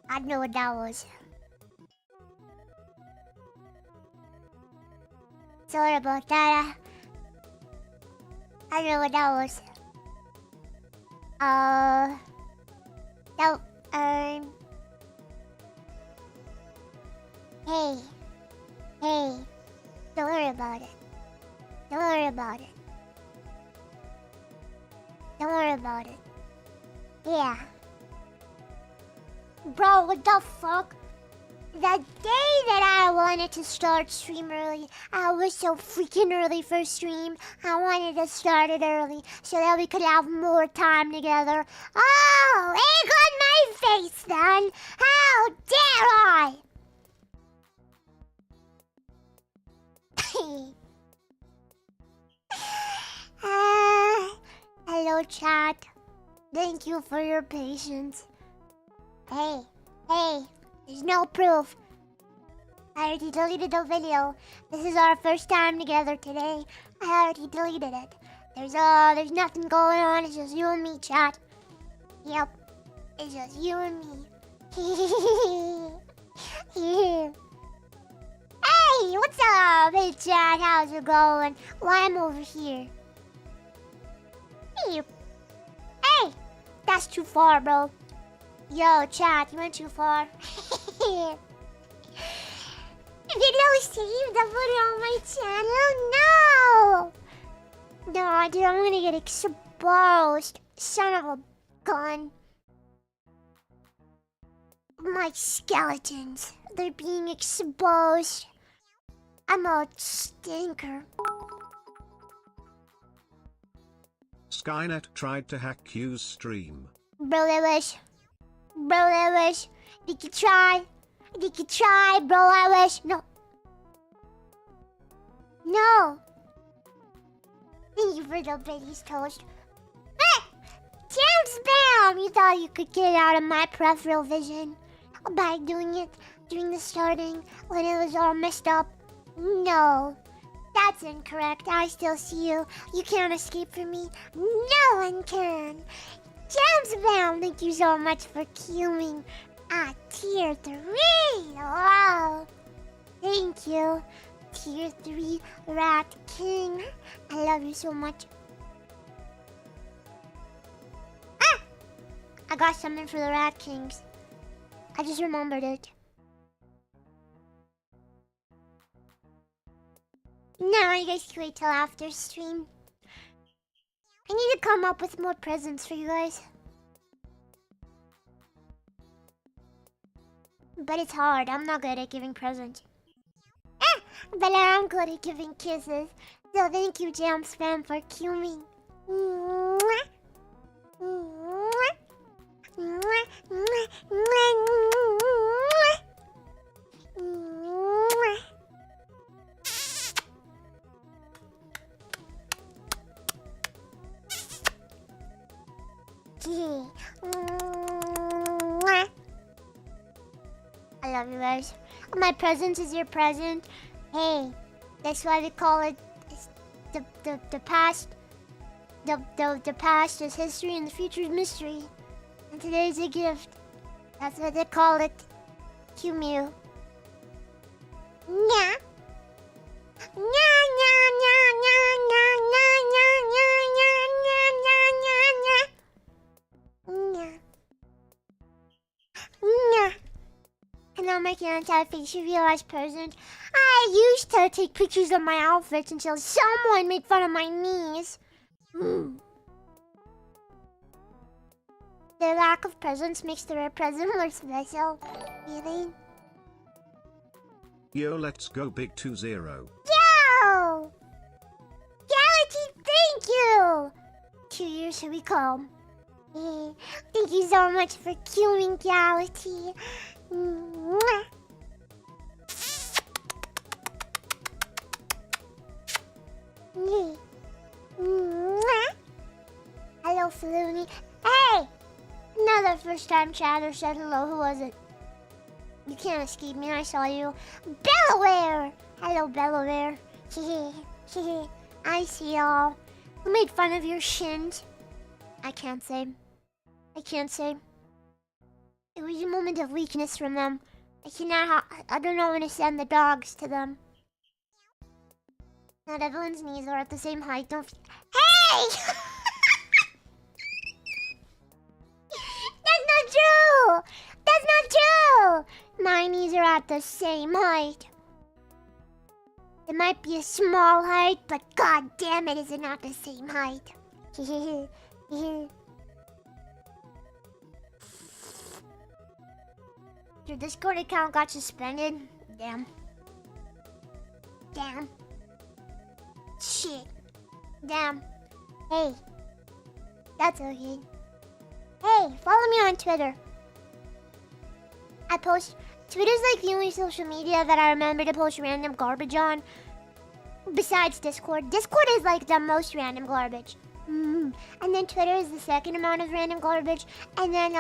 I know what that was. Sorry about that. I know what that was. Hey. Hey. Don't worry about it. Don't worry about it. Don't worry about it. Yeah. Bro, what the fuck? The day that I wanted to start stream early, I was so freaking early for stream. I wanted to start it early so that we could have more time together. Oh, egg on my face then. How dare I? Hello chat. Thank you for your patience. Hey, there's no proof. I already deleted the video. This is our first time together today. I already deleted it. There's nothing going on. It's just you and me, chat. Yep, it's just you and me. Hey, what's up? Hey, chat, how's it going? Well, I'm over here. Hey, that's too far, bro. Yo, chat, you went too far. Video saved, I put it on my channel. No, dude, I'm gonna get exposed. Son of a gun. My skeletons, they're being exposed. I'm a stinker. Skynet tried to hack Q's stream. Bro, they wish. They could try, bro, I wish. No. Thank you for the baby's toast. Hey! Jam spam! You thought you could get out of my peripheral vision by doing the starting when it was all messed up. No. That's incorrect. I still see you. You can't escape from me. No one can. Jam spam! Thank you so much for queuing at tier 3. Wow. Thank you. Tier 3 Rat King. I love you so much. I got something for the Rat Kings. I just remembered it. No, you guys can wait till after stream. I need to come up with more presents for you guys. But it's hard. I'm not good at giving presents. But I'm good at giving kisses. So thank you, Jam Spam, for queuing. I love you guys. My presence is your present. Hey, that's why we call it the past. The past is history and the future is mystery. And today's a gift. That's what they call it. Cuemew. Nya. And I'm making an anti-facial realized present. I used to take pictures of my outfits until someone made fun of my knees. The lack of presents makes the rare present more special. Really? Yo, let's go big 2-0. Yo! Galaxy, thank you! 2 years here we come. Thank you so much for queuing, Galaxy. Hello, Flooney. Hey! Another first-time chatter said hello. Who was it? You can't escape me. I saw you. Delaware! Hello, Bella Bear. I see y'all. Who made fun of your shins? I can't say. I can't say. It was a moment of weakness from them. I don't know when to send the dogs to them. Not everyone's knees are at the same height. Don't. Hey! That's not true! That's not true! My knees are at the same height. It might be a small height, but god damn it, is it not the same height? Your Discord account got suspended? Damn. Damn. Shit. Damn. Hey. That's okay. Hey, follow me on Twitter. Twitter's like the only social media that I remember to post random garbage on. Besides Discord. Discord is like the most random garbage. And then Twitter is the second amount of random garbage. And then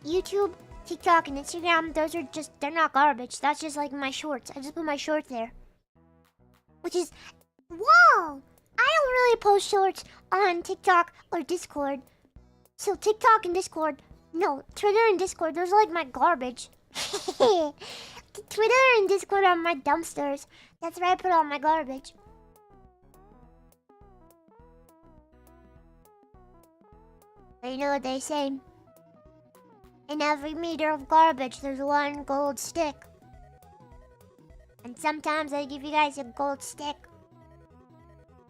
YouTube, TikTok, and Instagram, they're not garbage. That's just like my shorts. I just put my shorts there. Which is, whoa! I don't really post shorts on TikTok or Discord. So TikTok and Discord, no, Twitter and Discord, those are like my garbage. Twitter and Discord are my dumpsters. That's where I put all my garbage. But you know what they say? In every meter of garbage, there's one gold stick. And sometimes I give you guys a gold stick.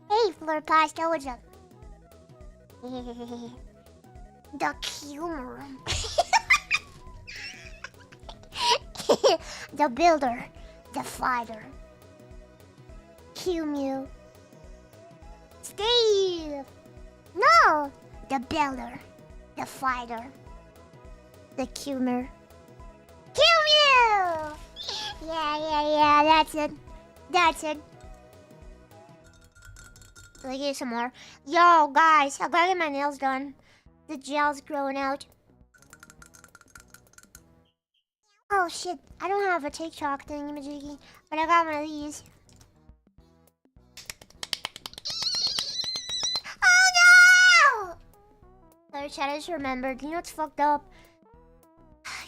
Hey, Fleur Pasta, what's up? The cuemew. The builder. The fighter. Cuemew. Steve! No! The builder. The fighter. The cuemew. Cuemew! Yeah, that's it. That's it. Let me get some more. Yo, guys, I gotta get my nails done. The gel's growing out. Oh shit, I don't have a TikTok thingy-majiggy, but I got one of these. Oh no! Sorry, chat, I just remembered. You know what's fucked up?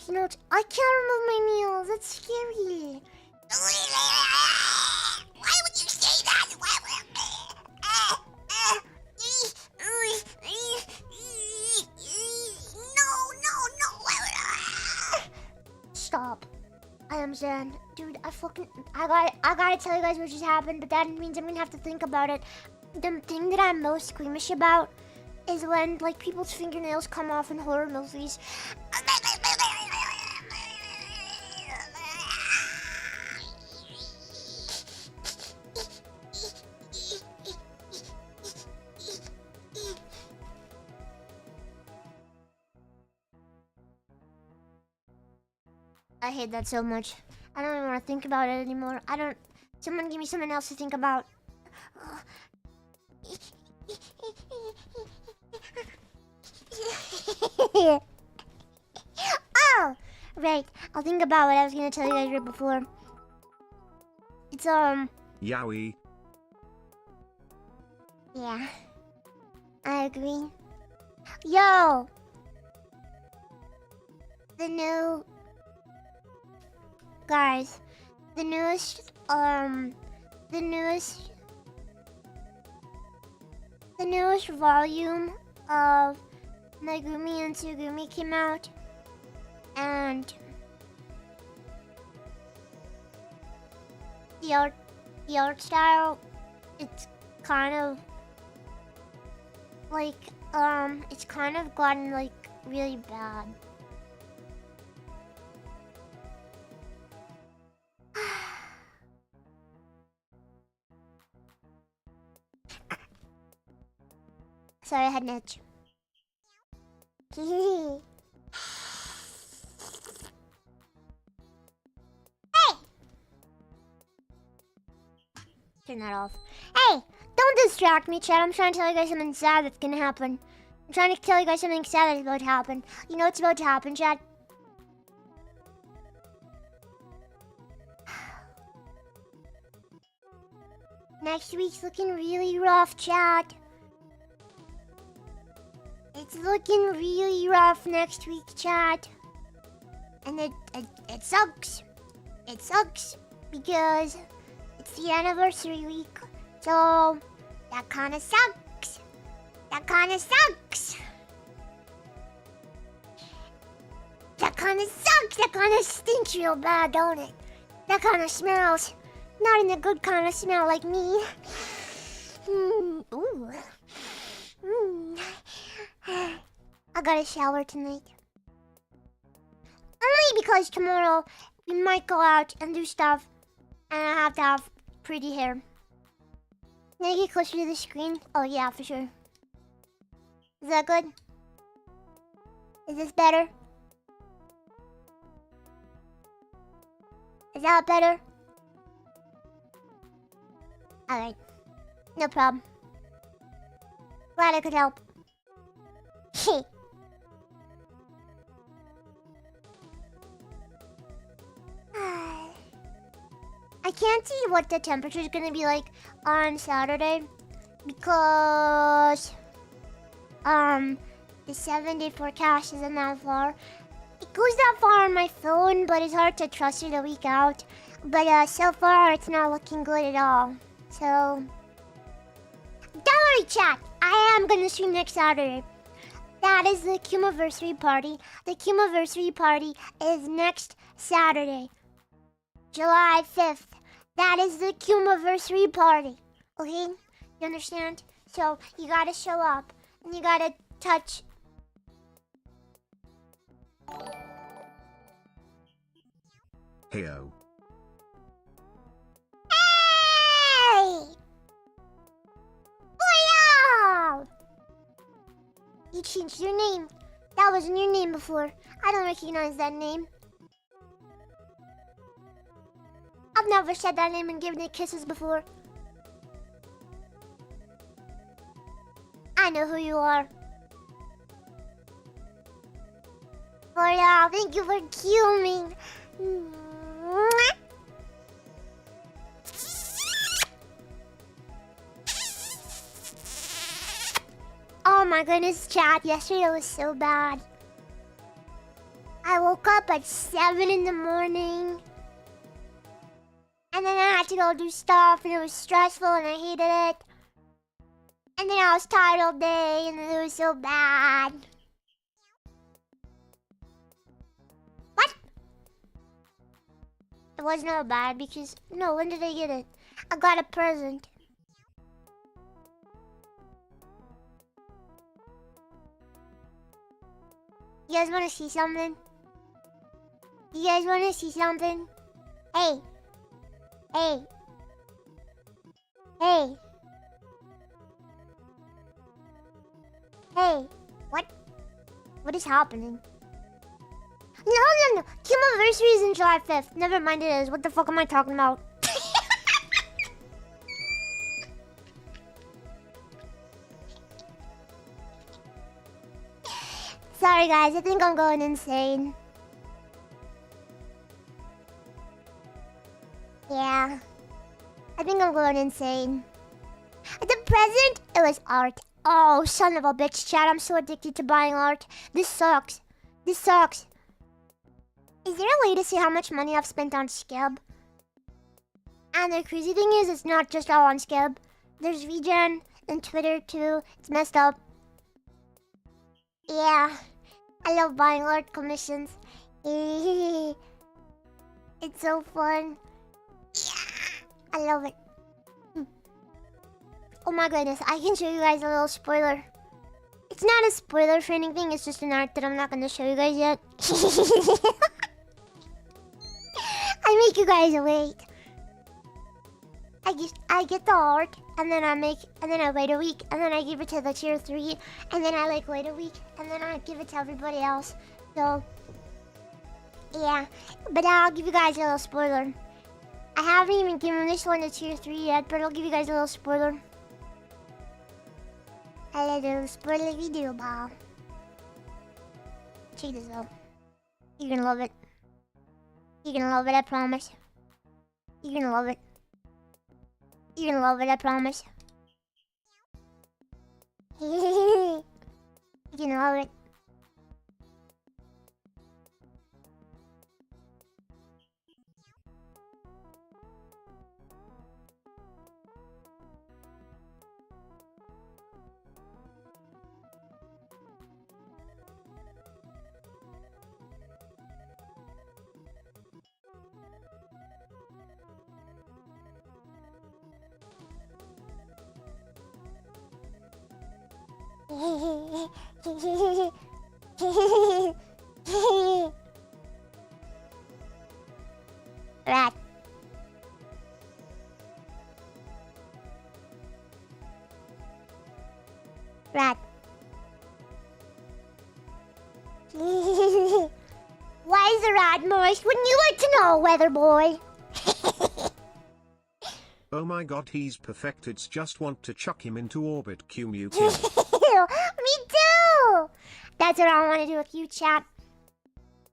You know what's... I can't remove my nails. That's scary. Why would you say that? Stop. I understand. Dude, I gotta tell you guys what just happened, but that means I'm gonna have to think about it. The thing that I'm most squeamish about is when, like, people's fingernails come off in horror movies. I hate that so much. I don't even want to think about it anymore. Someone give me something else to think about. Oh! Right. I'll think about what I was going to tell you guys right before. It's, Yowie. Yeah. I agree. Yo! Guys, the newest volume of Megumi and Tsugumi came out, and the art style, it's kind of like it's kind of gotten like really bad. Sorry, I had an itch. Hey! Turn that off. Hey! Don't distract me, chat. I'm trying to tell you guys something sad that's gonna happen. I'm trying to tell you guys something sad that's about to happen. You know what's about to happen, chat? Next week's looking really rough, chat. It's looking really rough next week, chat. And it sucks. It sucks because it's the anniversary week. So that kind of sucks. That kind of sucks. That kind of sucks. That kind of stinks real bad, don't it? That kind of smells. Not in a good kind of smell like me. Ooh. I gotta shower tonight. Only because tomorrow we might go out and do stuff. And I have to have pretty hair. Can I get closer to the screen? Oh yeah, for sure. Is that good? Is this better? Is that better? Alright. No problem. Glad I could help. I can't see what the temperature is gonna be like on Saturday because the 7-day forecast isn't that far. It goes that far on my phone, but it's hard to trust it a week out. But so far it's not looking good at all. So don't worry, chat. I am gonna stream next Saturday. That is the cuemew party. The cuemew party is next Saturday, July 5th. That is the cuemew party. Okay? You understand? So you gotta show up and you gotta touch. Heyo. Hey! Boyo! You changed your name. That wasn't your name before. I don't recognize that name. I've never said that name and given it kisses before. I know who you are. Boyo, thank you for cueing. Oh my goodness, chat. Yesterday was so bad. I woke up at 7 in the morning. And then I had to go do stuff and it was stressful and I hated it. And then I was tired all day and it was so bad. What? It was not bad because... No, when did I get it? I got a present. You guys want to see something? You guys want to see something? Hey. Hey. Hey. Hey. What? What is happening? No. Cuemew is in July 5th. Never mind, it is. What the fuck am I talking about? Sorry guys, I think I'm going insane. Yeah. I think I'm going insane. The present, it was art. Oh, son of a bitch, chat. I'm so addicted to buying art. This sucks. This sucks. Is there a way to see how much money I've spent on Skeb? And the crazy thing is, it's not just all on Skeb. There's VGen and Twitter too. It's messed up. Yeah. I love buying art commissions. It's so fun. Yeah. I love it. Oh my goodness, I can show you guys a little spoiler. It's not a spoiler for anything, it's just an art that I'm not going to show you guys yet. I make you guys wait. I get the art, and then I wait a week, and then I give it to the tier 3, and then I wait a week, and then I give it to everybody else. So, yeah. But I'll give you guys a little spoiler. I haven't even given this one to tier 3 yet, but I'll give you guys a little spoiler. A little spoiler video, Bob. Check this out. You're gonna love it. You're gonna love it, I promise. You're gonna love it. You're gonna love it, I promise. You're gonna love it. Rat. Rat. Why is the rat moist? Wouldn't you like to know, weather boy? Oh my god, he's perfect. It's just want to chuck him into orbit, cuemew. Me too! That's what I want to do with you, chap.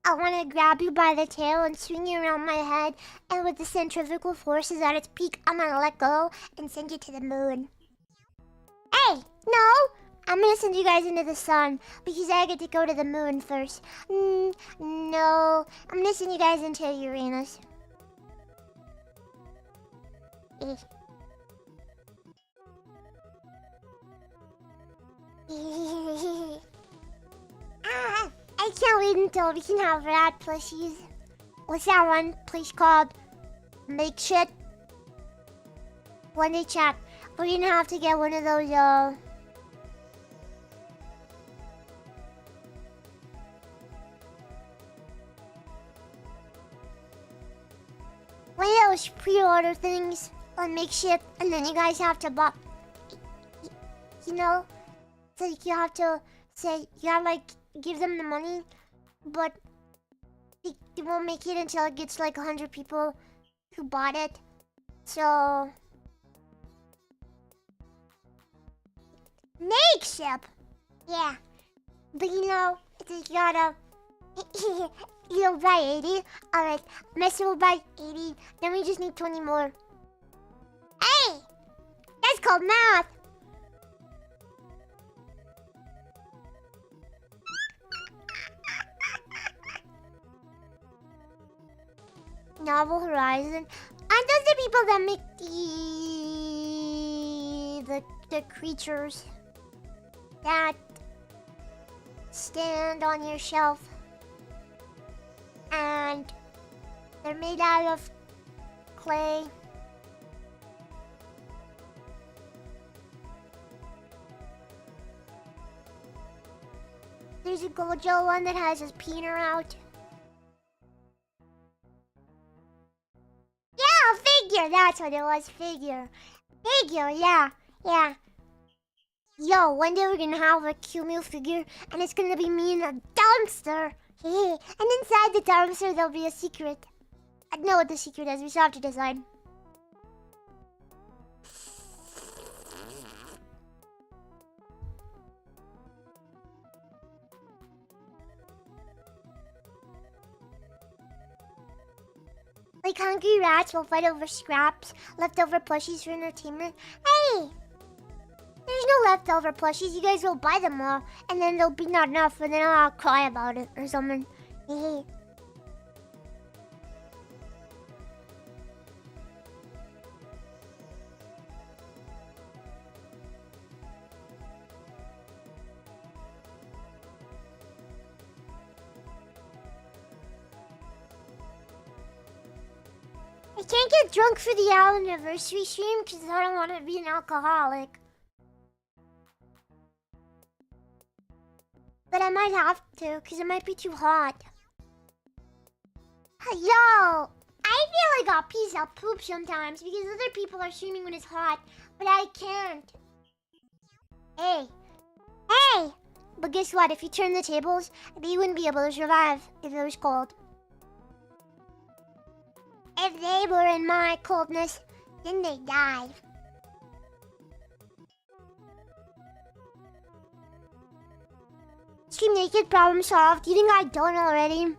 I want to grab you by the tail and swing you around my head, and with the centrifugal forces at its peak, I'm gonna let go and send you to the moon. Hey, no! I'm gonna send you guys into the sun, because I get to go to the moon first. No. I'm gonna send you guys into Uranus. I can't wait until we can have rat plushies. What's that one place called? Make shit. One day chat. We're gonna have to get one of those one of those pre-order things on Makeshift, and then you guys have to buy, you know, so you have to say, you gotta like give them the money, but they won't make it until it gets like 100 people who bought it. So Makeshift, yeah, but you know, it's like you gotta you'll buy 80. Alright, Messi will buy 80. Then we just need 20 more. Hey! That's called math! Novel Horizon. Aren't those the people that make the creatures that stand on your shelf? And they're made out of clay. There's a Gojo one that has his peener out. Yeah, figure. That's what it was. Figure. Figure, yeah. Yeah. Yo, one day we're gonna have a cuemew figure, and it's gonna be me in a dumpster. And inside the dumpster there'll be a secret. I know what the secret is. We still have to decide. Like hungry rats will fight over scraps, leftover plushies for entertainment. Hey! There's no leftover plushies. You guys will buy them all, and then there'll be not enough, and then I'll cry about it or something. I can't get drunk for the anniversary stream because I don't want to be an alcoholic. But I might have to because it might be too hot. Yo, I feel like a piece of poop sometimes because other people are streaming when it's hot, but I can't. Hey. Hey! But guess what? If you turn the tables, you wouldn't be able to survive if it was cold. If they were in my coldness, then they died. Stream naked, problem solved. Do you think I don't already?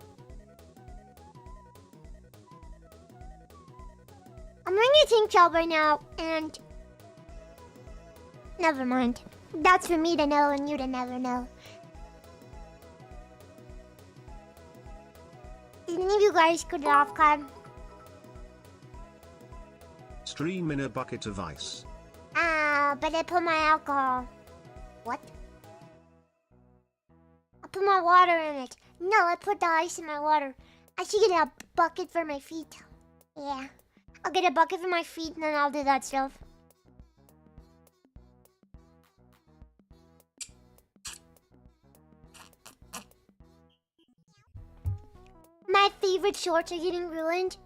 I'm wearing a tank top right now, and never mind. That's for me to know and you to never know. Did any of you guys get it off card? Stream in a bucket of ice. But I put my alcohol. What? I put my water in it. No, I put the ice in my water. I should get a bucket for my feet. Yeah. I'll get a bucket for my feet and then I'll do that stuff. My favorite shorts are getting ruined.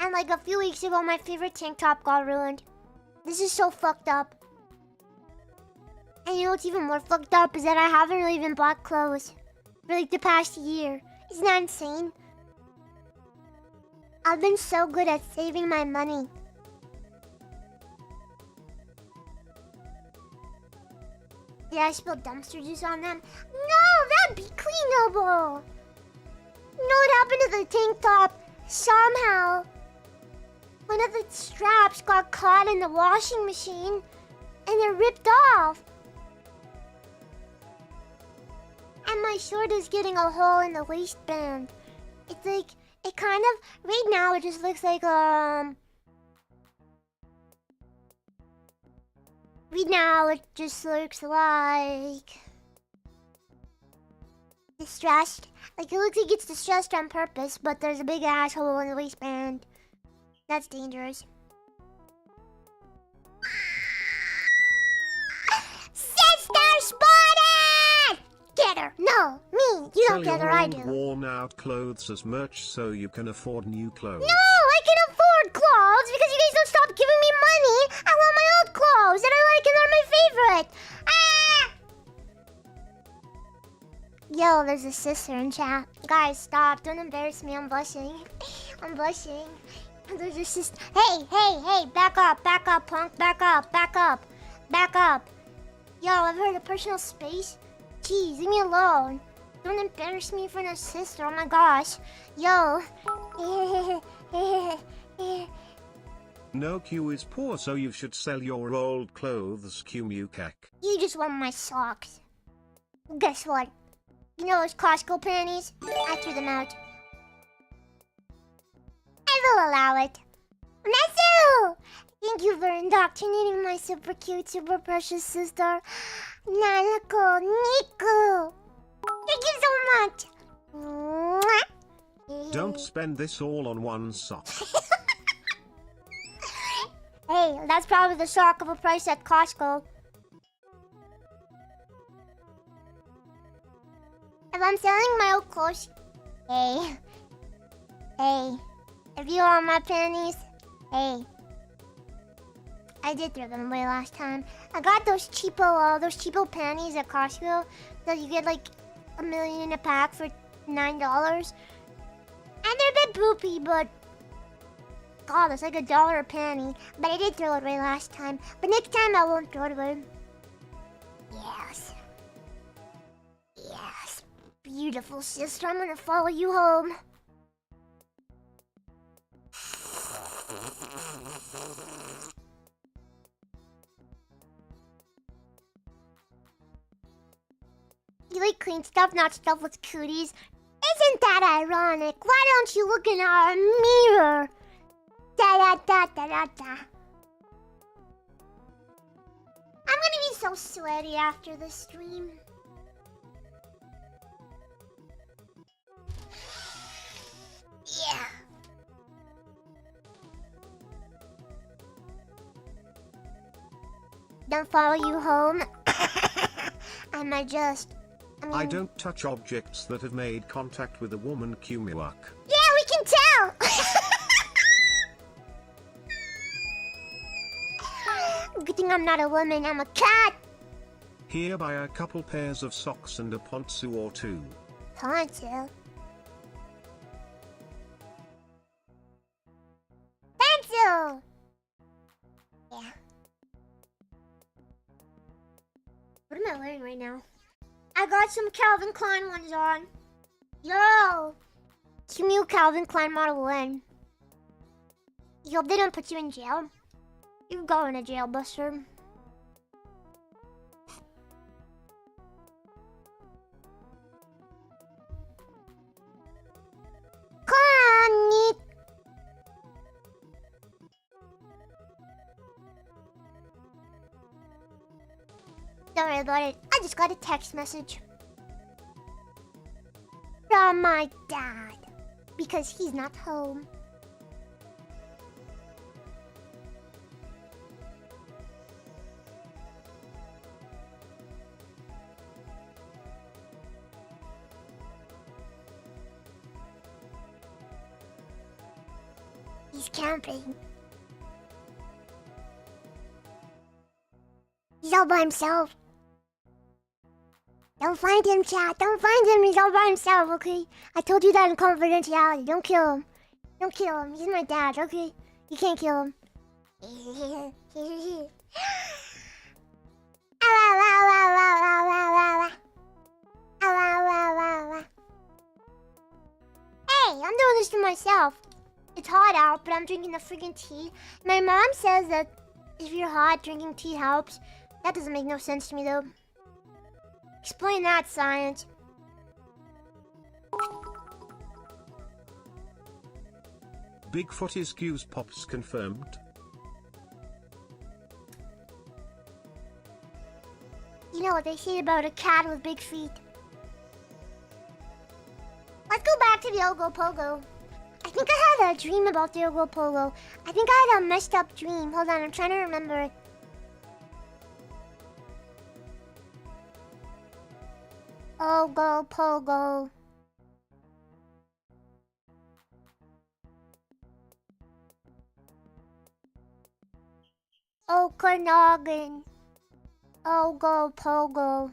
And like a few weeks ago, my favorite tank top got ruined. This is so fucked up. And you know what's even more fucked up is that I haven't really even bought clothes for like the past year. Isn't that insane? I've been so good at saving my money. Did I spill dumpster juice on them? No, that'd be cleanable. You know what happened to the tank top? Somehow, one of the straps got caught in the washing machine and it ripped off. And my short is getting a hole in the waistband. It's like, it kind of, right now it just looks like, right now it just looks like distressed. Like it looks like it's distressed on purpose, but there's a big asshole in the waistband. That's dangerous. Sister spotted! Get her. No, me. You don't get her, I do. Sell your old worn-out clothes as merch so you can afford new clothes. No, I can afford clothes because you guys don't stop giving me money. I want my old clothes that I like and they're my favorite. Yo, there's a sister in chat. Guys, stop. Don't embarrass me. I'm blushing. I'm blushing. There's a sister. Hey, hey, hey. Back up, punk. Back up, back up. Back up. Yo, I've heard of personal space. Jeez, leave me alone. Don't embarrass me in front of sister. Oh my gosh. Yo. No, Q is poor, so you should sell your old clothes, cuemew. You just want my socks. Guess what? You know those Costco panties? I threw them out. I will allow it. Natsu! Thank you for indoctrinating my super cute, super precious sister. Nanako, Niku. Thank you so much. Mwah. Don't spend this all on one sock. Hey, that's probably the shock of a price at Costco. If I'm selling my old clothes, hey, if you want my panties, hey, I did throw them away last time. I got those cheapo panties at Costco that you get like a million in a pack for $9, and they're a bit poopy, but God, it's like $1 a panty. But I did throw it away last time. But next time I won't throw it away. Yes. Yes. Beautiful sister, I'm gonna follow you home. You like clean stuff, not stuff with cooties? Isn't that ironic? Why don't you look in our mirror? Da da da da da da. I'm gonna be so sweaty after the stream. Yeah. Don't follow you home. I don't touch objects that have made contact with a woman, cuemew. Yeah, we can tell. Good thing I'm not a woman, I'm a cat. Here, buy a couple pairs of socks and a pontsu or two. Pontsu? Pencil! Yeah. What am I wearing right now? I got some Calvin Klein ones on. Yo! Cuemew Calvin Klein Model N. You hope they don't put you in jail. You're going to jail, Buster. Come on, Nick. Don't worry about it. I just got a text message from my dad because he's not home. He's camping. He's all by himself. Don't find him, chat. Don't find him. He's all by himself, okay? I told you that in confidentiality. Don't kill him. Don't kill him. He's my dad, okay? You can't kill him. Hey, I'm doing this to myself. It's hot out, but I'm drinking the freaking tea. My mom says that if you're hot, drinking tea helps. That doesn't make no sense to me, though. Explain that, science. Bigfoot is Q's pops confirmed. You know what they say about a cat with big feet. Let's go back to the Ogo Pogo. I think I had a dream about the Ogo Pogo. I think I had a messed up dream. Hold on, I'm trying to remember it. Ogo Pogo. Okanagan. Ogo Pogo.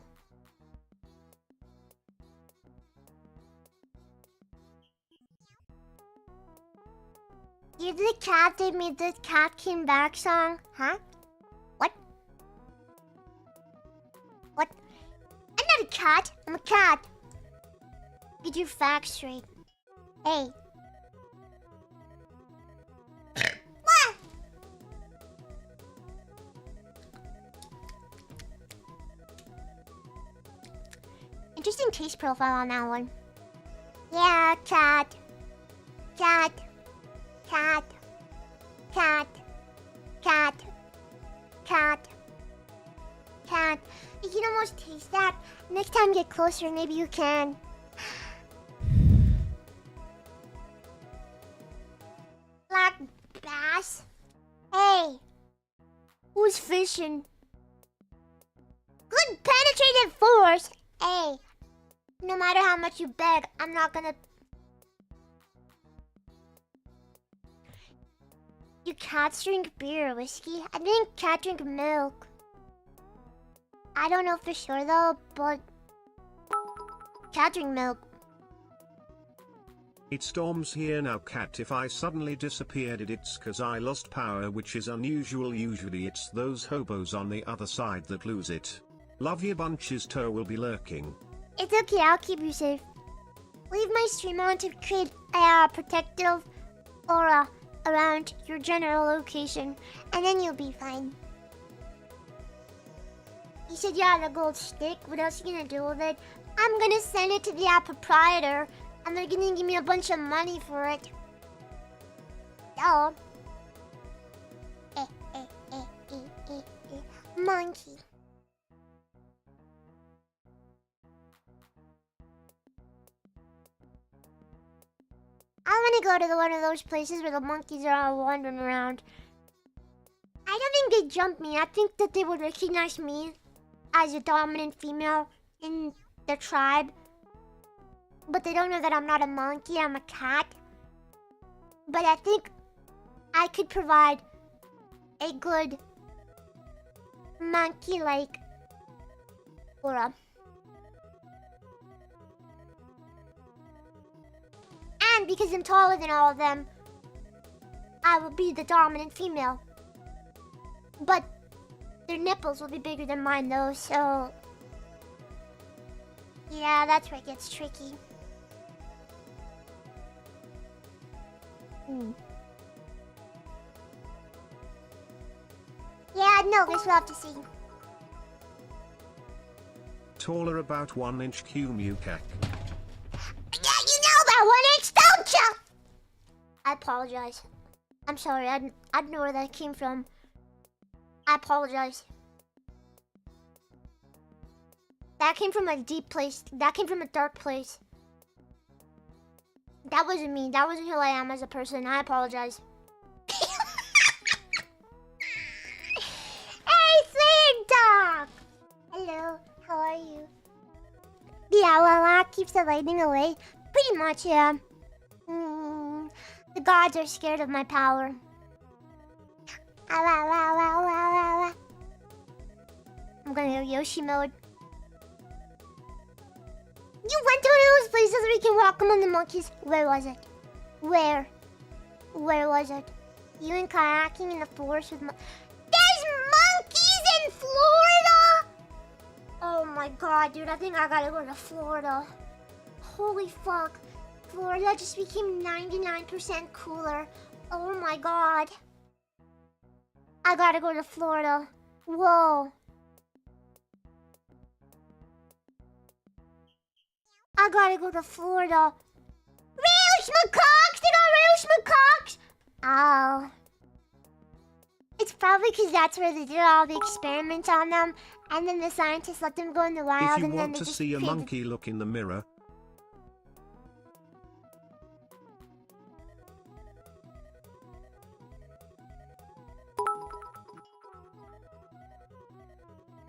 You're the cat that made the Cat Came Back song, huh? What? What? I'm not a cat. I'm a cat. Get your facts straight. Hey. What? Interesting taste profile on that one. Yeah, cat. Cat. Cat. Cat. Cat. Cat. Cat. You can almost taste that. Next time get closer, maybe you can. Black bass? Hey. Who's fishing? Good penetrative force. Hey. No matter how much you beg, I'm not gonna... Do cats drink beer or whiskey? I think cats drink milk. I don't know for sure though, but... Cats drink milk. It storms here now, cat. If I suddenly disappeared, it's cause I lost power, which is unusual. Usually it's those hobos on the other side that lose it. Love you bunches, Toe will be lurking. It's okay, I'll keep you safe. Leave my stream on to create a protective aura around your general location, and then you'll be fine. You said you had a gold stick. What else are you gonna do with it? I'm gonna send it to the app proprietor, and they're gonna give me a bunch of money for it. Oh. Monkey. I want to go to one of those places where the monkeys are all wandering around. I don't think they'd jump me. I think that they would recognize me as a dominant female in the tribe. But they don't know that I'm not a monkey, I'm a cat. But I think I could provide a good monkey-like aura. And because I'm taller than all of them, I will be the dominant female. But their nipples will be bigger than mine though, so... Yeah, that's where it gets tricky. no, guess we'll have to see. Taller about 1-inch cuemew cack. Yeah, you know that 1-inch, don't ya? I apologize. I'm sorry, I didn't know where that came from. I apologize. That came from a deep place. That came from a dark place. That wasn't me. That wasn't who I am as a person. I apologize. Hey, Sing Dog! Hello, how are you? Yeah, well, that keeps the lightning away. Pretty much, yeah. The gods are scared of my power. I'm gonna go Yoshi mode. You went to one of those places where you can walk among the monkeys. Where was it? Where was it? You went kayaking in the forest with There's monkeys in Florida! Oh my god, dude, I think I gotta go to Florida. Holy fuck. Florida just became 99% cooler. Oh my god. I gotta go to Florida. Whoa. I gotta go to Florida. Roush macaques! They got Roush macaques! Oh. It's probably because that's where they did all the experiments on them, and then the scientists let them go in the wild, If you and then want they to just see a created... monkey look in the mirror,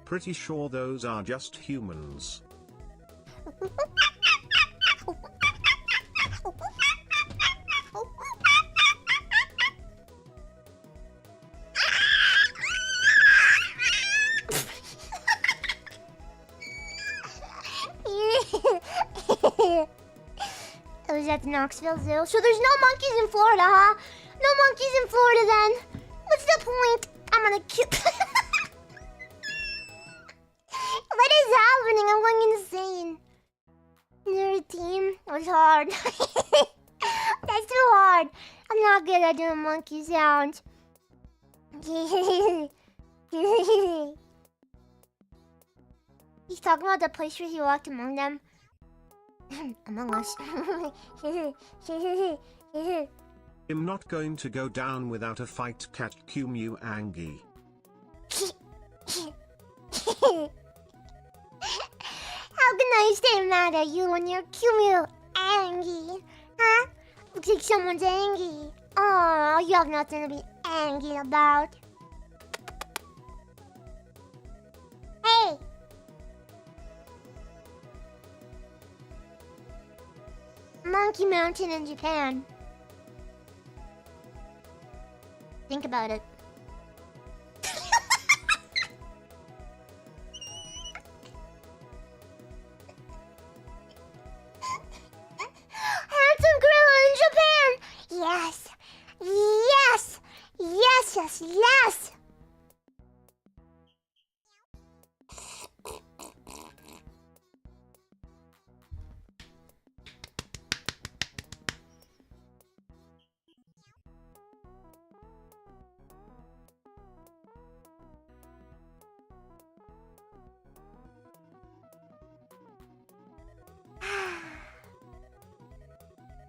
pretty sure those are just humans. Oh, is that the Knoxville Zoo? So there's no monkeys in Florida, huh? No monkeys in Florida then. What's the point? I'm gonna kill... What is happening? I'm going insane. Nerd team. It was hard. That's too hard. I'm not good at doing monkey sounds. He's talking about the place where he walked among them. Among us. I'm not going to go down without a fight, cat cuemew Angie. How can I stay mad at you when you're cuemew angry? Huh? Looks like someone's angry. Oh, you have nothing to be angry about. Hey! Monkey Mountain in Japan. Think about it. Handsome gorilla in Japan! Yes! Yes! Yes, yes, yes!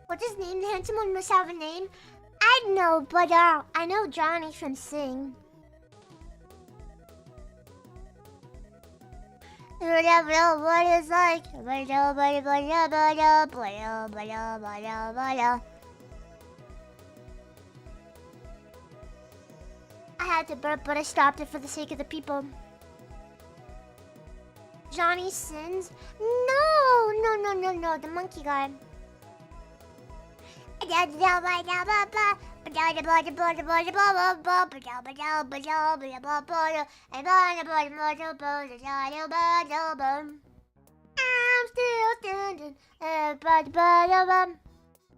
What's his name? The handsome one must have a name. I don't know, but I know Johnny from Sing. What it's like. I had to burp, but I stopped it for the sake of the people. Johnny Sins? No, the monkey guy. I'm still standing.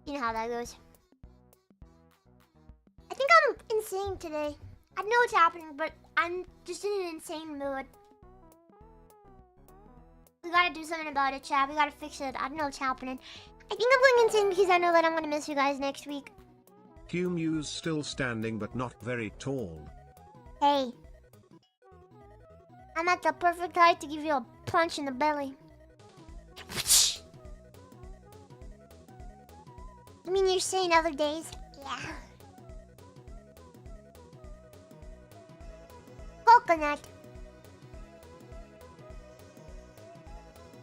You know how that goes. I think I'm insane today. I know what's happening, but I'm just in an insane mood. We gotta do something about it, chat. We gotta fix it. I don't know what's happening. I think I'm going insane because I know that I'm gonna miss you guys next week. Cuemew's still standing but not very tall. Hey. I'm at the perfect height to give you a punch in the belly. You mean you're saying other days? Yeah. Coconut.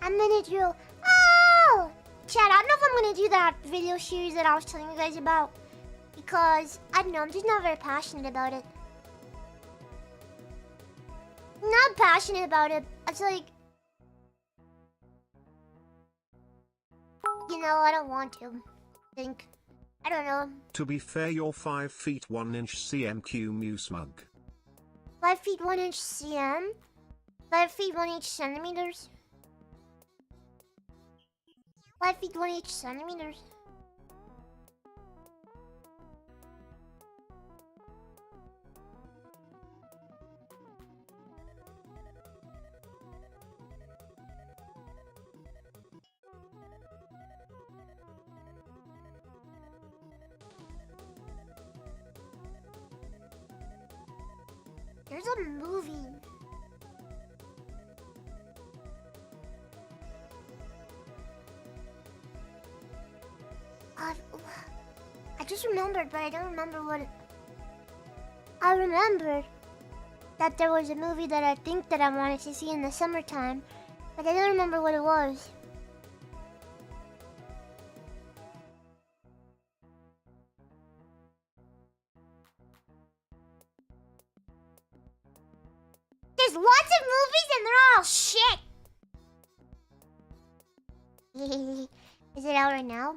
I'm gonna do... Oh! Chad, I don't know if I'm gonna do that video series that I was telling you guys about. Because, I don't know, I'm just not very passionate about it. I'm not passionate about it. It's like... You know, I don't want to. Think. I don't know. To be fair, you're 5 feet 1 inch cm cuemew smug. 5 feet 1 inch cm? 5 feet 1 inch centimeters? 5 feet 1 inch centimeters? There's a movie. I just remembered, but I don't remember what it... I remembered that there was a movie that I think that I wanted to see in the summertime, but I don't remember what it was. There's lots of movies and they're all shit! Is it out right now?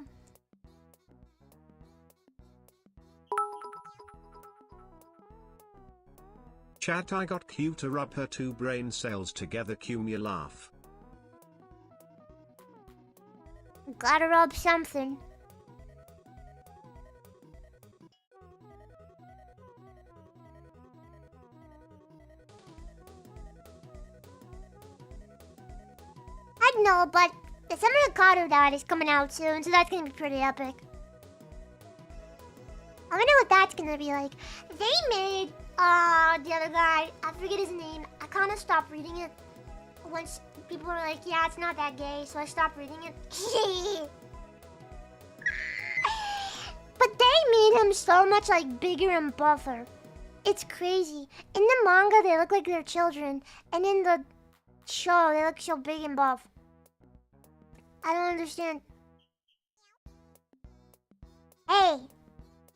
Chat, I got Q to rub her 2 brain cells together. Cuemew laugh. Gotta rub something. I know, but the Summer Ricardo Dad is coming out soon, so that's gonna be pretty epic. I wonder what that's gonna be like. They made, the other guy, I forget his name. I kind of stopped reading it once people were like, yeah, it's not that gay, so I stopped reading it. But they made him so much, like, bigger and buffer. It's crazy. In the manga, they look like they're children, and in the show, they look so big and buff. I don't understand. Hey,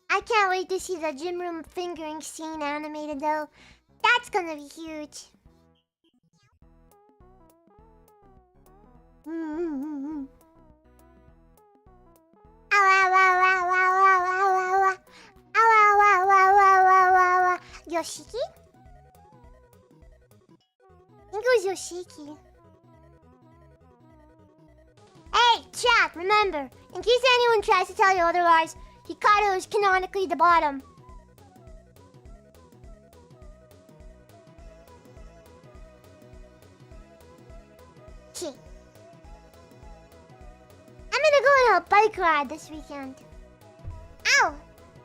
I can't wait to see the gym room fingering scene animated though. That's gonna be huge. Ow, ow, ow, ow, ow, ow, ow, ow, ow, ow. Ow, ow, ow, ow, ow, ow, ow, ow. Yoshiki? I think it was Yoshiki. Hey, chat, remember, in case anyone tries to tell you otherwise, Hikaru is canonically the bottom. Shit. I'm gonna go on a bike ride this weekend. Ow!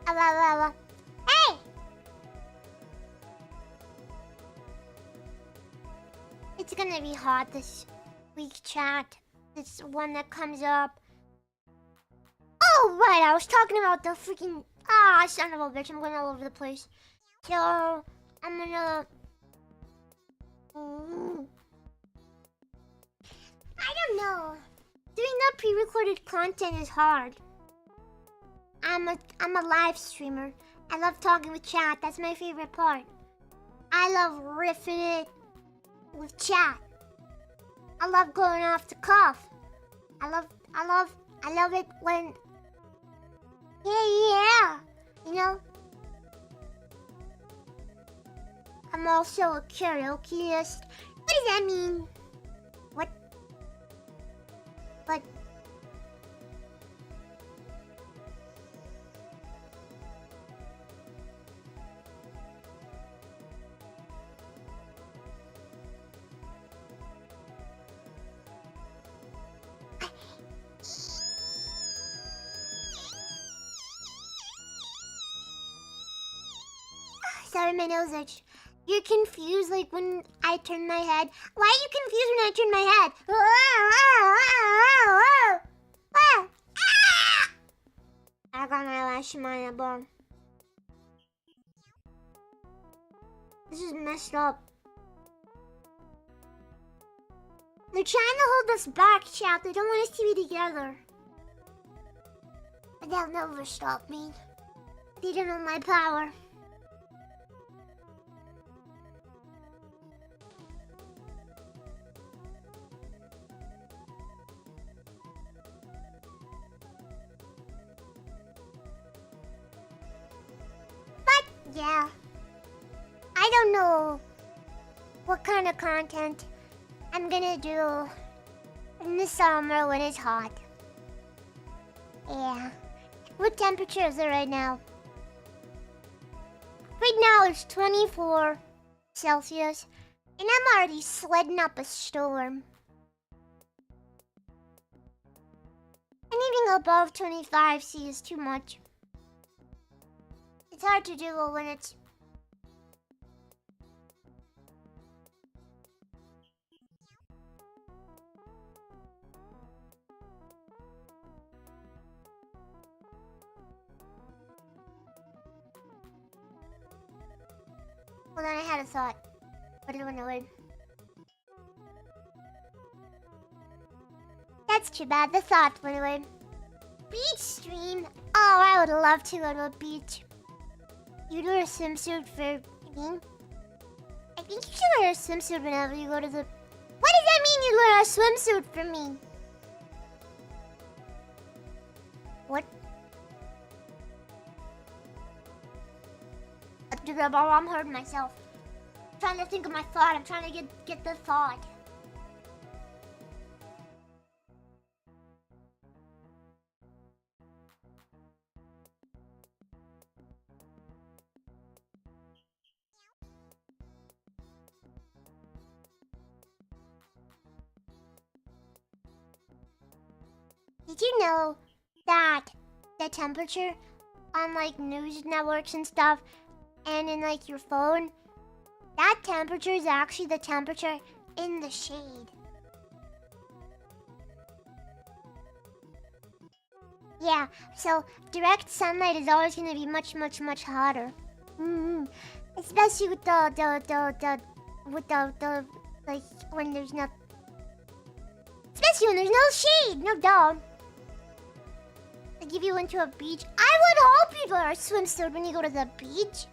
Ow, ow, ow, ow. Hey! It's gonna be hot this week, chat. It's one that comes up. Oh, right, I was talking about the freaking... son of a bitch, I'm going all over the place. So, I'm gonna... I don't know. Doing that pre-recorded content is hard. I'm a live streamer. I love talking with chat. That's my favorite part. I love riffing it with chat. I love going off the cuff. I love it when... Yeah. You know? I'm also a karaokeist. What does that mean? What? But... Sorry, my nose itch. You're confused like when I turn my head. Why are you confused when I turn my head? I got my lash in my elbow. This is messed up. They're trying to hold us back, chat. They don't want us to be together. But they'll never stop me. They don't know my power. But, yeah. I don't know what kind of content I'm gonna do in the summer when it's hot. Yeah. What temperature is it right now? Right now it's 24 Celsius, and I'm already sledding up a storm. Anything above 25 C is too much. It's hard to do when it's... Hold on, I had a thought, but it went away. That's too bad, the thought went away. Beach stream? Oh, I would love to go to a beach. You'd wear a swimsuit for me? I think you should wear a swimsuit whenever you go to the... What does that mean, you'd wear a swimsuit for me? What? I'm hurting myself. I'm trying to think of my thought. I'm trying to get the thought. Did you know that the temperature on like news networks and stuff and in like your phone, that temperature is actually the temperature in the shade? Yeah, so direct sunlight is always going to be much, much, much hotter. Especially with the like when there's no, especially when there's no shade, no dog. Like if you went to a beach, I would hope you wear a swimsuit when you go to the beach.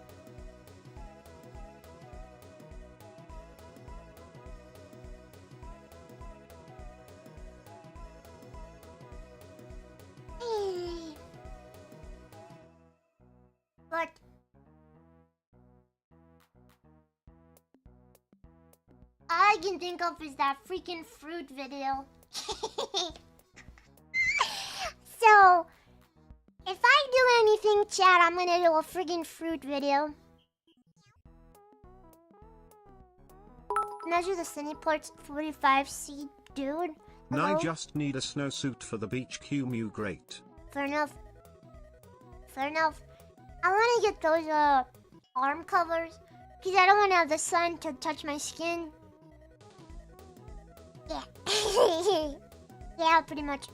But all I can think of is that freaking fruit video. So, if I do anything, chat, I'm gonna do a friggin' fruit video. Measure the city ports 45C, dude. Hello? I just need a snowsuit for the beach. Cuemew, great. Fair enough. Fair enough. I wanna get those arm covers, because I don't wanna have the sun to touch my skin. Yeah. Yeah, pretty much.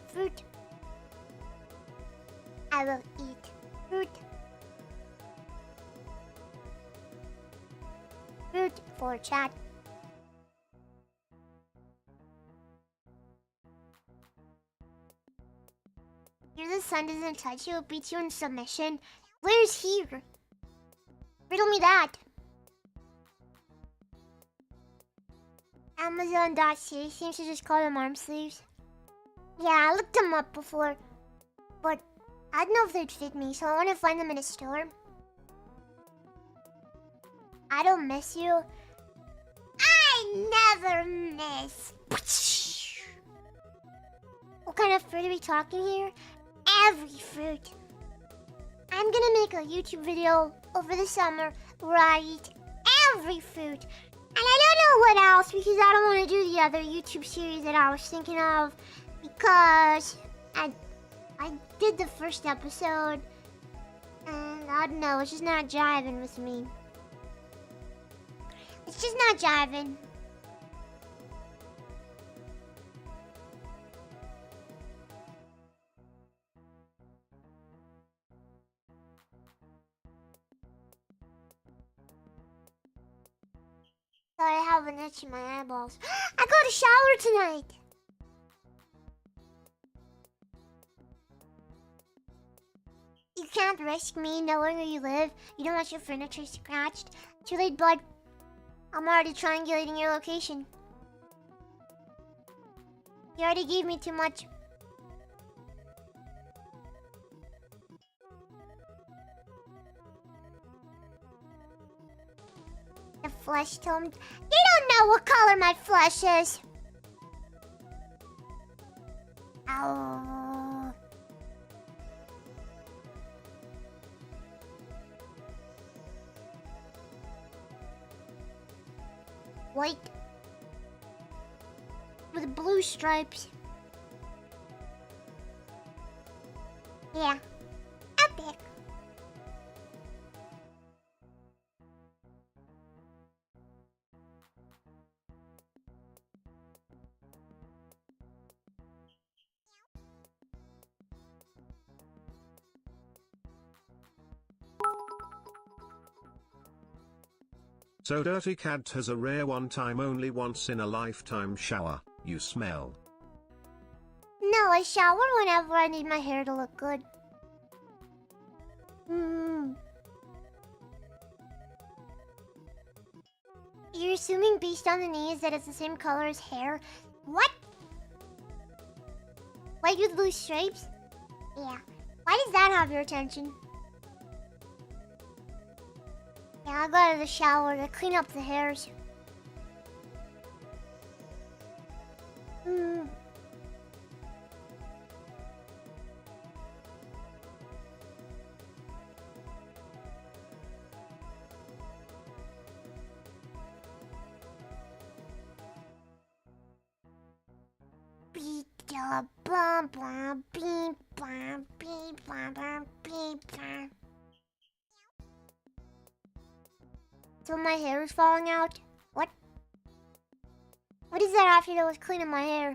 Fruit. I will eat fruit. Fruit for chat. Here the sun doesn't touch you, it beats you in submission. Where's here? Riddle me that. Amazon.ca seems to just call them arm sleeves. Yeah, I looked them up before, but I don't know if they'd fit me, so I want to find them in a store. I don't miss you. I never miss. What kind of fruit are we talking here? Every fruit. I'm gonna make a YouTube video over the summer where I eat every fruit. And I don't know what else because I don't want to do the other YouTube series that I was thinking of because I did the first episode and I don't know, it's just not jiving with me. It's just not jiving. So I have an itch in my eyeballs. I got a shower tonight. You can't risk me knowing where you live. You don't want your furniture scratched. Too late, bud. I'm already triangulating your location. You already gave me too much. The flesh tone. You don't know what color my flesh is. Ow. White. With blue stripes. Yeah. Epic. So Dirty Cat has a rare one-time only once in a lifetime shower. You smell. No, I shower whenever I need my hair to look good. You're assuming based on the knees that it's the same color as hair? What? White with blue stripes? Yeah. Why does that have your attention? Yeah, I go to the shower to clean up the hairs. Beep da bum bum beep bum beep bum bum beep bum. So my hair is falling out? What? What does that have to do with cleaning my hair?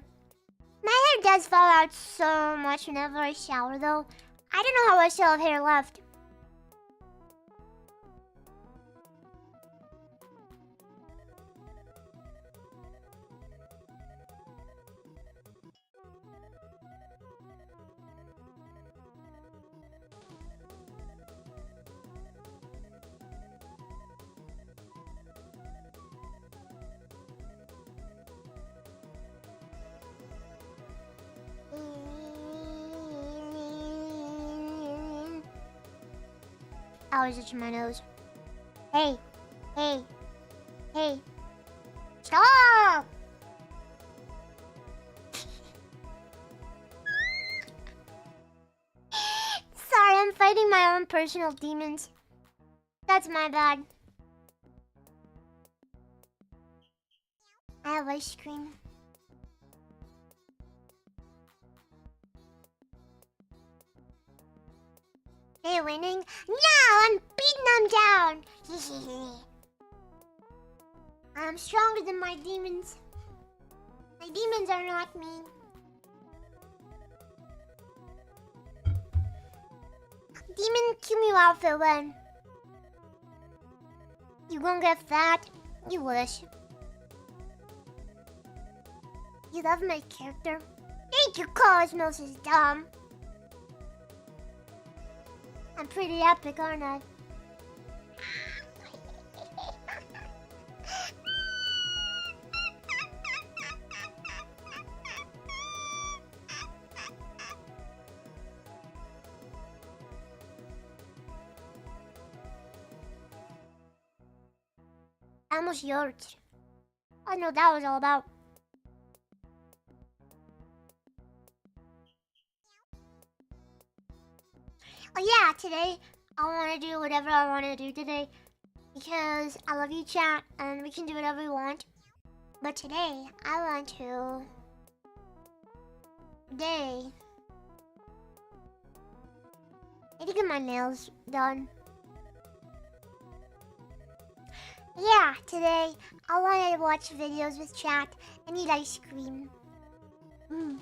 My hair does fall out so much whenever I shower though. I don't know how I still have hair left. I was itching my nose. Hey, hey, hey. Stop! Sorry, I'm fighting my own personal demons. That's my bad. I have ice cream. They winning? No, I'm beating them down. I'm stronger than my demons. My demons are not me. Demon cuemew outfit when? You gonna get fat? You wish. You love my character? Thank you, Cosmos is dumb. I'm pretty epic, aren't I? I almost yawned. I know what that was all about. Oh yeah, today I want to do whatever I want to do today. because I love you, chat, and we can do whatever we want. But today, I want to... I need to get my nails done. Yeah, today, I wanted to watch videos with chat and eat ice cream. Been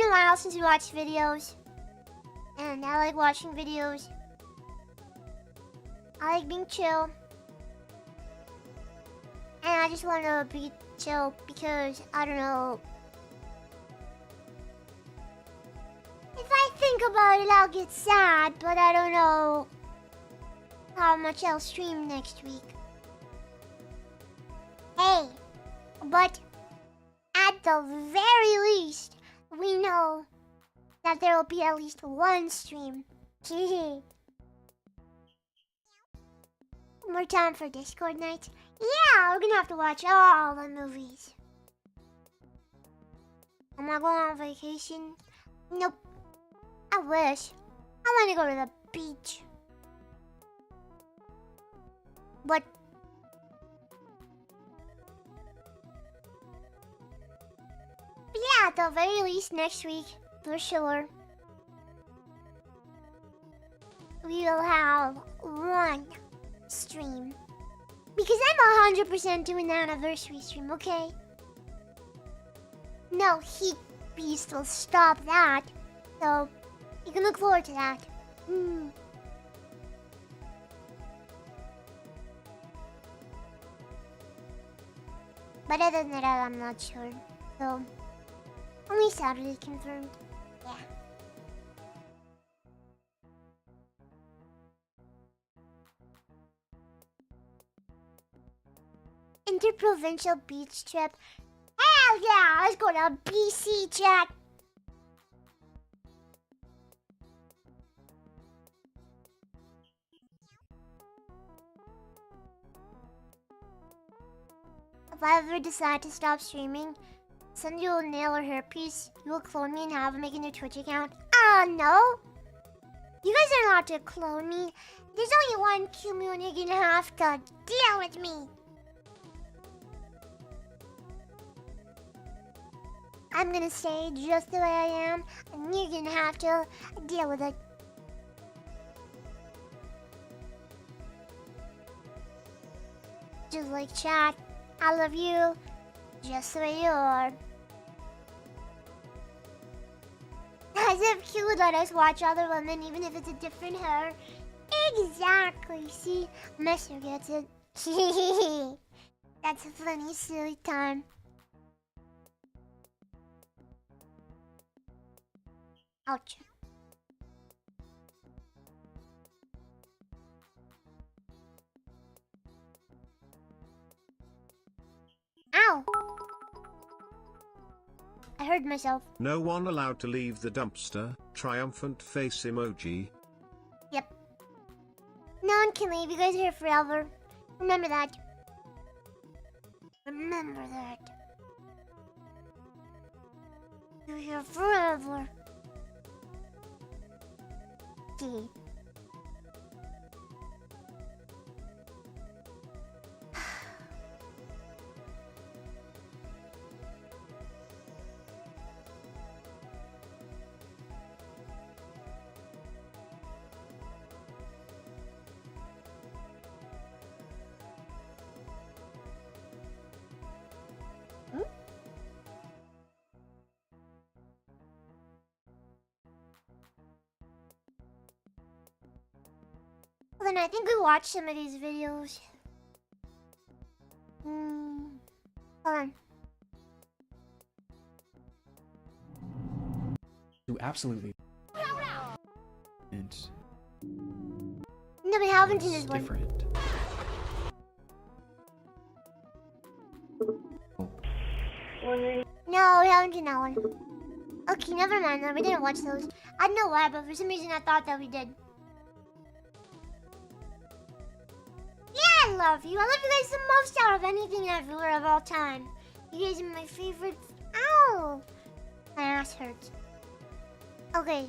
a while since we watched videos. And I like watching videos. I like being chill. And I just want to be chill because, I don't know. If I think about it, I'll get sad, but I don't know how much I'll stream next week. Hey, but at the very least, we know that there will be at least one stream. More time for Discord nights? Yeah, we're gonna have to watch all the movies. Am I going on vacation? Nope. I wish. I want to go to the beach. But yeah, at the very least next week, for sure, we will have one stream. Because I'm 100% doing the anniversary stream, okay? No Heat Beast will stop that. So, you can look forward to that. But other than that, I'm not sure. So, only Saturday confirmed. Yeah. Interprovincial beach trip. Hell yeah! Let's go to BC, chat. If I ever decide to stop streaming, send you a nail or hairpiece, you will clone me and have make a new Twitch account. No! You guys are allowed to clone me. There's only one cuemew and you're gonna have to deal with me. I'm gonna stay just the way I am, and you're gonna have to deal with it. Just like chat, I love you, just the way you are. As if you would let us watch other women, even if it's a different hair. Exactly, see? Messer gets it. That's a funny, silly time. Ouch. Ow! I heard myself. No one allowed to leave the dumpster. Triumphant face emoji. Yep. No one can leave. You guys are here forever. Remember that. Remember that. You're here forever. Gee. Well, then I think we watched some of these videos. Hold on. Do absolutely. And No, we haven't seen this it's one. different. No, we haven't seen that one. Okay, never mind then. We didn't watch those. I don't know why, but for some reason I thought that we did. Yeah, I love you. I love you guys the most out of anything everywhere of all time. You guys are my favorite. Ow! My ass hurts. Okay.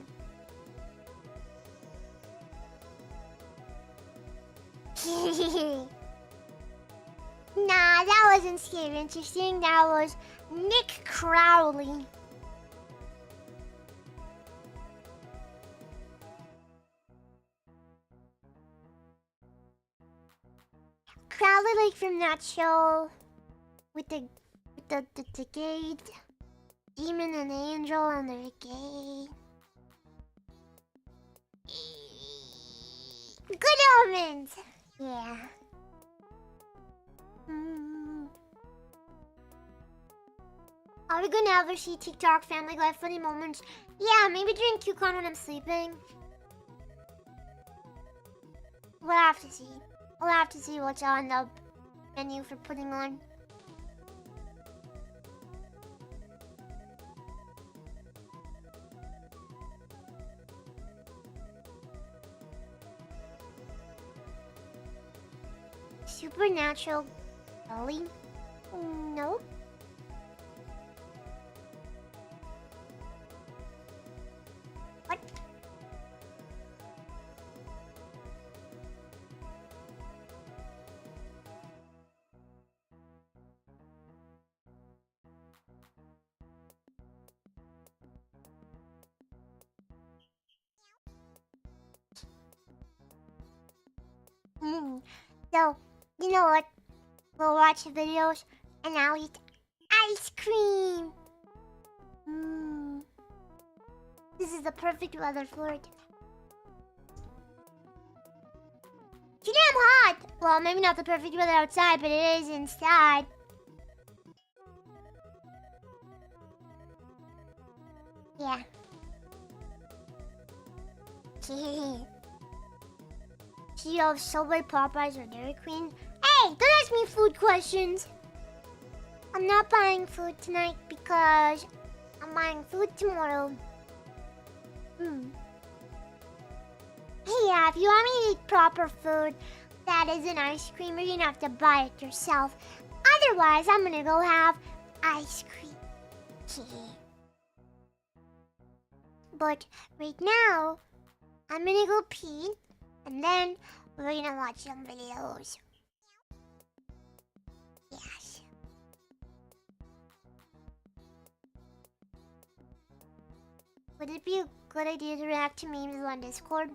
Nah, that wasn't scary interesting. That was Nick Crowley. Crowley, like from that show with the gay demon and angel, and they're gay. Good Omens. Yeah. Are we gonna ever see TikTok Family Guy funny moments? Yeah, maybe during QCon when I'm sleeping. We'll have to see. We'll have to see what's on the menu for putting on. Supernatural Gully? Nope. What? So, you know what? We'll watch the videos and I'll eat ice cream. This is the perfect weather for it. Too damn hot! Well, maybe not the perfect weather outside, but it is inside. Yeah. Do you have Subway, Popeyes, or Dairy Queen? Hey, don't ask me food questions. I'm not buying food tonight because I'm buying food tomorrow. Yeah, if you want me to eat proper food that isn't ice cream, you're gonna have to buy it yourself. Otherwise, I'm gonna go have ice cream. But right now, I'm gonna go pee, and then we're gonna watch some videos. Yes. Would it be a good idea to react to memes on Discord?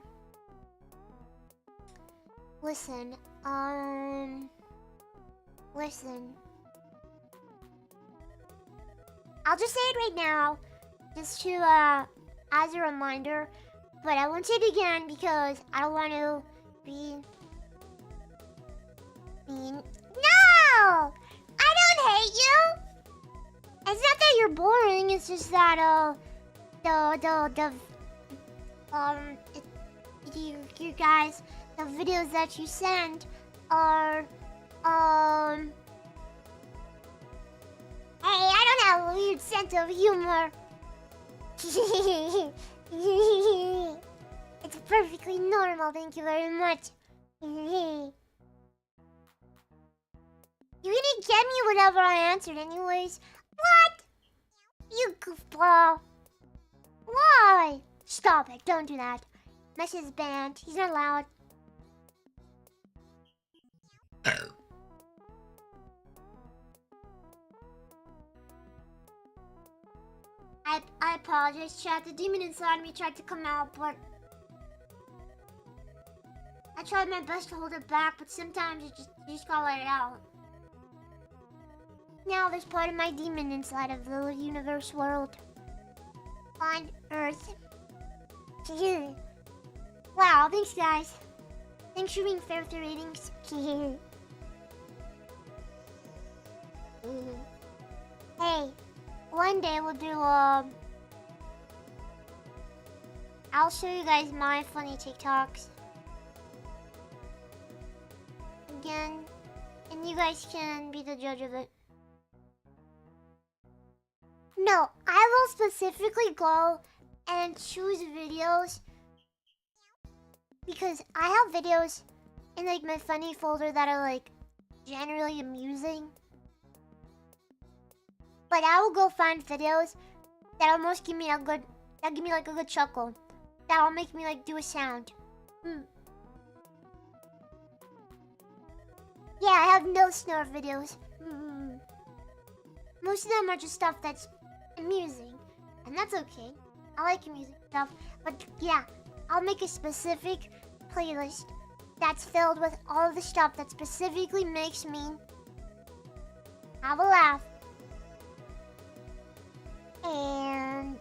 Listen. I'll just say it right now, just to, as a reminder, but I won't say it again because I don't want to be mean. No! I don't hate you! It's not that you're boring, it's just that, you guys, the videos that you send are, hey, I don't have a weird sense of humor. It's perfectly normal, thank you very much. You're gonna get me whatever I answered anyways. What? You goofball. Why? Stop it, don't do that. Mesh is banned, he's not allowed. I apologize, chat. The demon inside me tried to come out, but I tried my best to hold it back, but sometimes you just gotta let it out. Now there's part of my demon inside of the universe world. On Earth. Wow, thanks guys. Thanks for being fair with the ratings. Hey, one day we'll do I'll show you guys my funny TikToks. Again, and you guys can be the judge of it. No, I will specifically go and choose videos because I have videos in like my funny folder that are like generally amusing. But I will go find videos that almost give me a good, like a good chuckle. That'll make me like do a sound. Yeah, I have no snore videos. Most of them are just stuff that's amusing. And that's okay. I like amusing stuff. But yeah, I'll make a specific playlist that's filled with all the stuff that specifically makes me have a laugh. And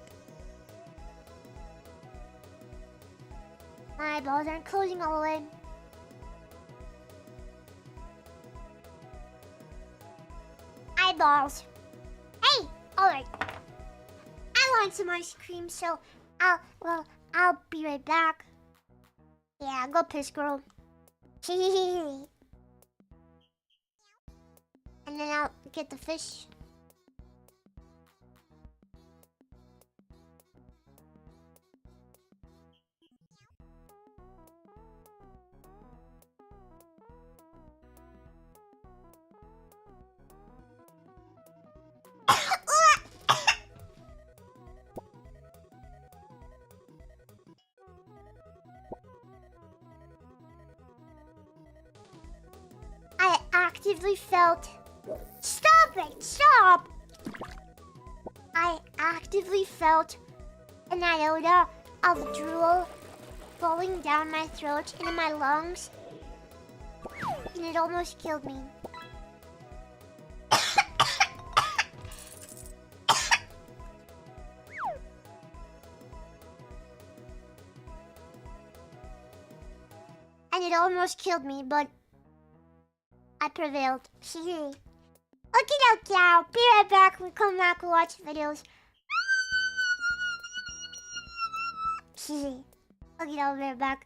my eyeballs aren't closing all the way. Eyeballs. Hey, alright. I want some ice cream, so I'll be right back. Yeah, go piss, girl. And then I'll get the fish. I actively felt... Stop it! Stop! I actively felt an iota of drool falling down my throat into my lungs. And it almost killed me. And it almost killed me, but I prevailed. Okay, dokie, I'll be right back. We come back and watch videos. Okay, I'll be right back.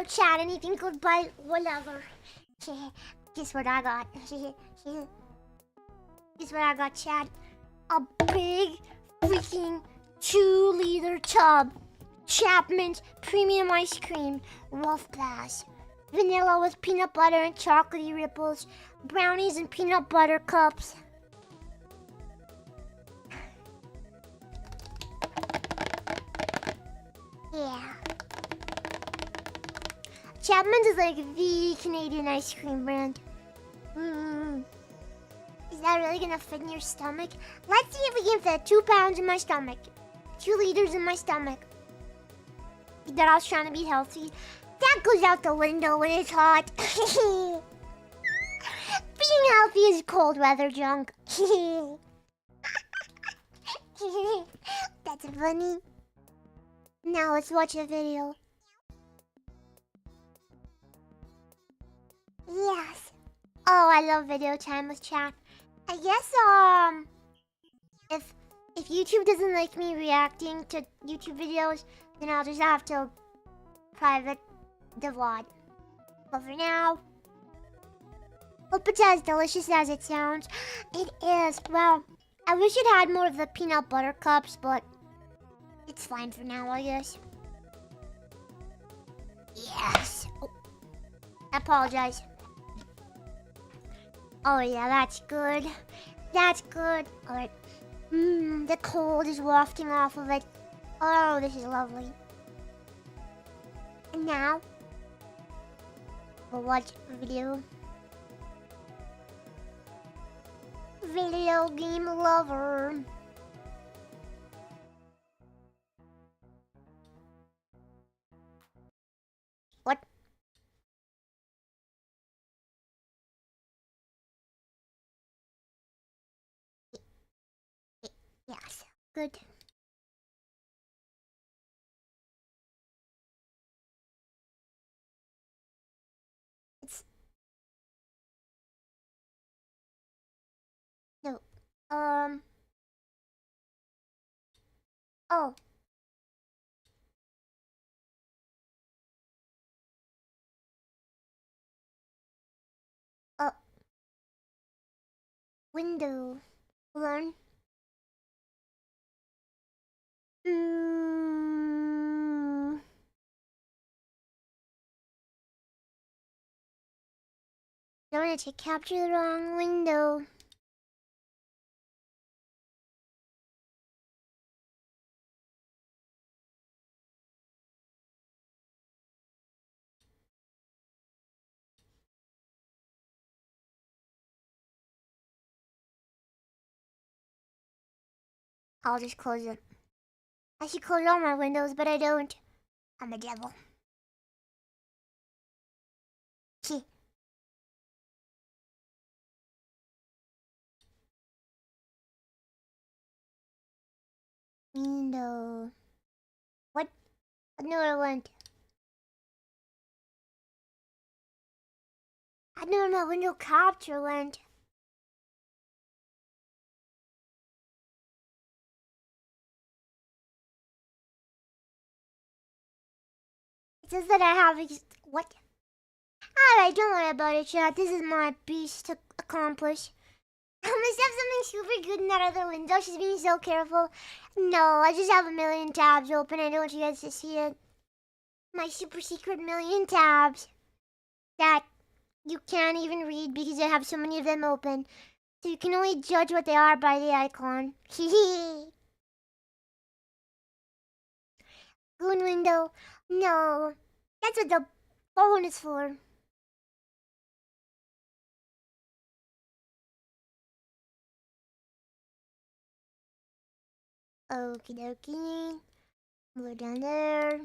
chat, anything good, but whatever. Guess what I got? Guess what I got, chat? A big freaking 2-liter tub. Chapman's premium ice cream, Wolf Glass. Vanilla with peanut butter and chocolatey ripples. Brownies and peanut butter cups. Yeah. Chapman's is like the Canadian ice cream brand. Is that really gonna fit in your stomach? Let's see if we can fit 2 pounds in my stomach. 2 liters in my stomach. That I was trying to be healthy. That goes out the window when it's hot. Being healthy is cold weather junk. That's funny. Now let's watch a video. Yes. Oh, I love video time with chat. I guess if YouTube doesn't like me reacting to YouTube videos, then I'll just have to private the VOD. But for now, hope it's as delicious as it sounds. It is. Well, I wish it had more of the peanut butter cups, but it's fine for now, I guess. Yes. Oh, I apologize. Oh yeah, that's good. That's good. Alright. The cold is wafting off of it. Oh, this is lovely. And now, we'll watch a video. Video game lover. What? Yes, good. It's no. Oh. Window. Learn. Don't want to capture the wrong window. I'll just close it. I should close all my windows, but I don't. I'm a devil. Gee. Window. What? I know where I went. I know where my window capture went. It says that I have what? Alright, don't worry about it, chat. This is my beast to accomplish. I must have something super good in that other window. She's being so careful. No, I just have a million tabs open. I don't want you guys to see it. My super secret million tabs that you can't even read because I have so many of them open. So you can only judge what they are by the icon. Goon window. No, that's what the phone is for. Okie dokie. Move down there.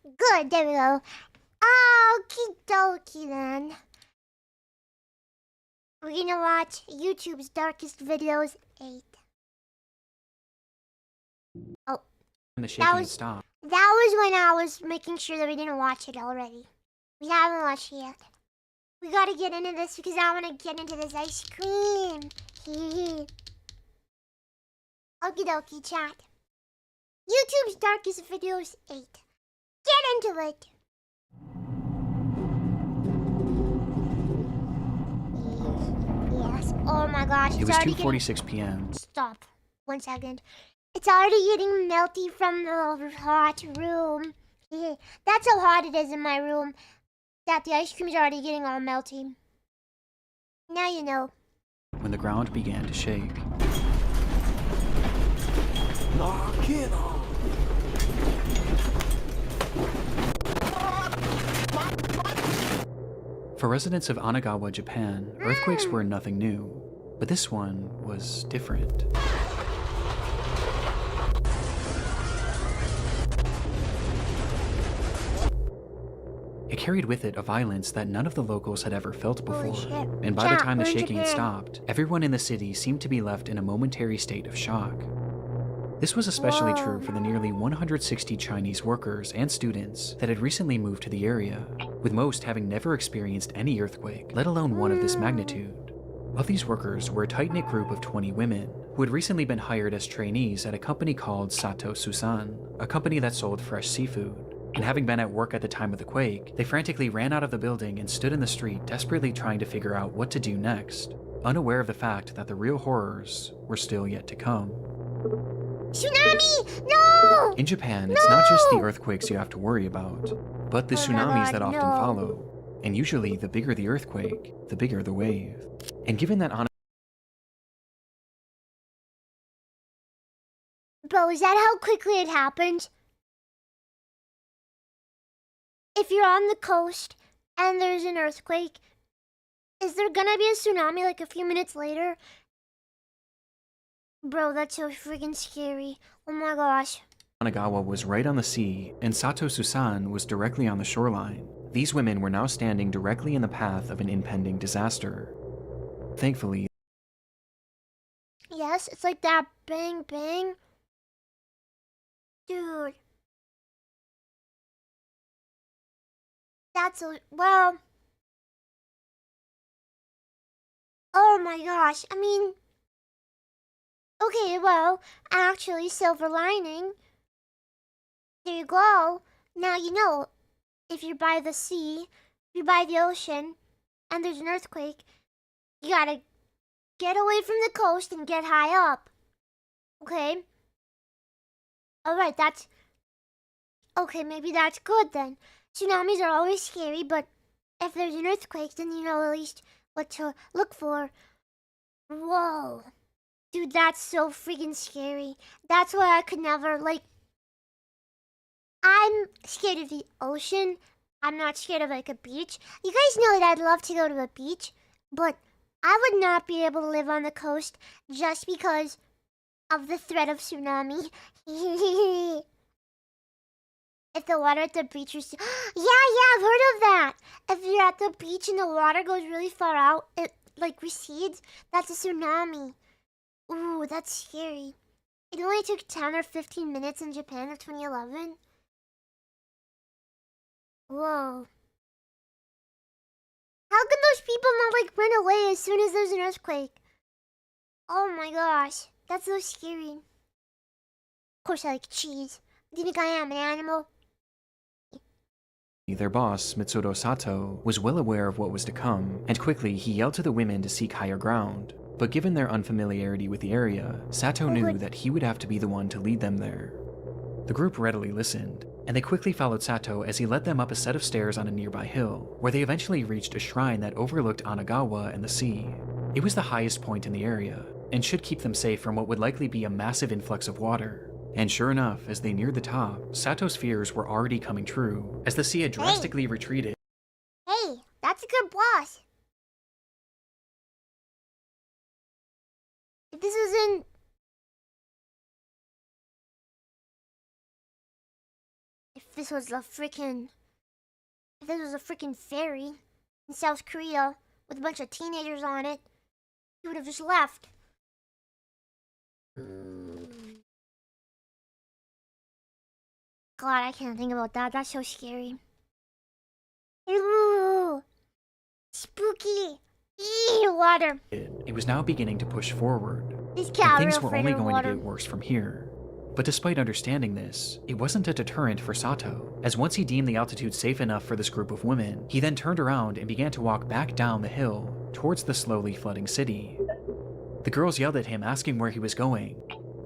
Good, there we go. Okie dokie then. We're gonna watch YouTube's darkest videos 8. Oh. And the shaking stopped. That was when I was making sure that we didn't watch it already. We haven't watched it yet. We gotta get into this because I wanna get into this ice cream. Okie dokie, chat. YouTube's darkest videos 8. Get into it. Yes. Oh my gosh. It was 2:46 p.m. Stop. 1 second. It's already getting melty from the hot room. That's how hot it is in my room. That the ice cream's already getting all melty. Now you know. When the ground began to shake. Knock it off. For residents of Anagawa, Japan, earthquakes were nothing new, but this one was different. It carried with it a violence that none of the locals had ever felt before, and by the time the shaking had stopped, everyone in the city seemed to be left in a momentary state of shock. This was especially true for the nearly 160 Chinese workers and students that had recently moved to the area, with most having never experienced any earthquake, let alone one of this magnitude. Of these workers were a tight-knit group of 20 women, who had recently been hired as trainees at a company called Sato Susan, a company that sold fresh seafood. And having been at work at the time of the quake, they frantically ran out of the building and stood in the street desperately trying to figure out what to do next, unaware of the fact that the real horrors were still yet to come. Tsunami! No! In Japan, it's not just the earthquakes you have to worry about, but the tsunamis that often follow. And usually, the bigger the earthquake, the bigger the wave. And given that Bro, is that how quickly it happened? If you're on the coast and there's an earthquake, is there gonna be a tsunami like a few minutes later? Bro, that's so freaking scary. Oh my gosh. Anagawa was right on the sea, and Sato Susan was directly on the shoreline. These women were now standing directly in the path of an impending disaster. Thankfully, Yes, it's like that bang bang. Dude. That's so, well. Oh my gosh, I mean. Okay, well, actually, silver lining. There you go. Now you know, if you're by the sea, if you're by the ocean, and there's an earthquake, you gotta get away from the coast and get high up. Okay? Alright, that's... Okay, maybe that's good then. Tsunamis are always scary, but if there's an earthquake, then you know at least what to look for. Whoa. Dude, that's so freaking scary. That's why I could never, like... I'm scared of the ocean. I'm not scared of, like, a beach. You guys know that I'd love to go to a beach, but I would not be able to live on the coast just because of the threat of tsunami. If the water at the beach was... yeah, I've heard of that. If you're at the beach and the water goes really far out, it, like, recedes, that's a tsunami. Ooh, that's scary. It only took 10 or 15 minutes in Japan of 2011. Whoa. How can those people not, like, run away as soon as there's an earthquake? Oh my gosh, that's so scary. Of course I like cheese. Do you think I am an animal? their boss, Mitsuro Sato, was well aware of what was to come, and quickly he yelled to the women to seek higher ground. But given their unfamiliarity with the area, Sato knew that he would have to be the one to lead them there. The group readily listened, and they quickly followed Sato as he led them up a set of stairs on a nearby hill, where they eventually reached a shrine that overlooked Anagawa and the sea. It was the highest point in the area, and should keep them safe from what would likely be a massive influx of water. And sure enough, as they neared the top, Sato's fears were already coming true, as the sea had drastically retreated. Hey, that's a good boss. If this was in... If this was a freaking ferry in South Korea with a bunch of teenagers on it, he would have just left. God, I can't think about that. That's so scary. Ooh, spooky. Eee, water. It was now beginning to push forward, This and cat things real were afraid only of going water. to get worse from here. But despite understanding this, it wasn't a deterrent for Sato, as once he deemed the altitude safe enough for this group of women, he then turned around and began to walk back down the hill towards the slowly flooding city. The girls yelled at him asking where he was going,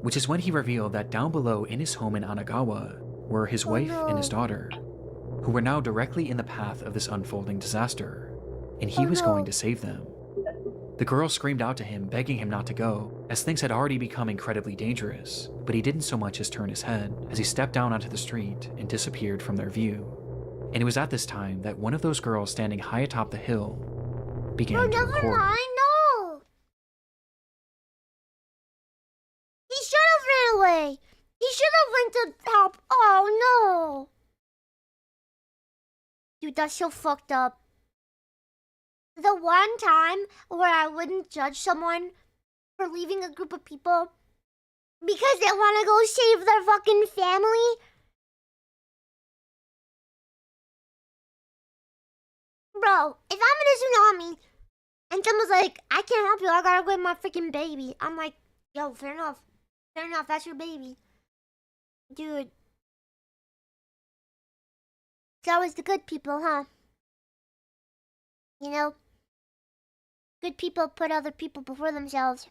which is when he revealed that down below in his home in Anagawa were his wife and his daughter, who were now directly in the path of this unfolding disaster, and he was going to save them. The girl screamed out to him, begging him not to go, as things had already become incredibly dangerous, but he didn't so much as turn his head as he stepped down onto the street and disappeared from their view. And it was at this time that one of those girls standing high atop the hill began to record. Never mind, no! He should have ran away! He should have went to help! Oh no! Dude, that's so fucked up. The one time where I wouldn't judge someone for leaving a group of people because they want to go save their fucking family. Bro, if I'm in a tsunami and someone's like, I can't help you, I gotta go get my freaking baby. I'm like, yo, fair enough. Fair enough, that's your baby. Dude. It's always the good people, huh? You know? Good people put other people before themselves.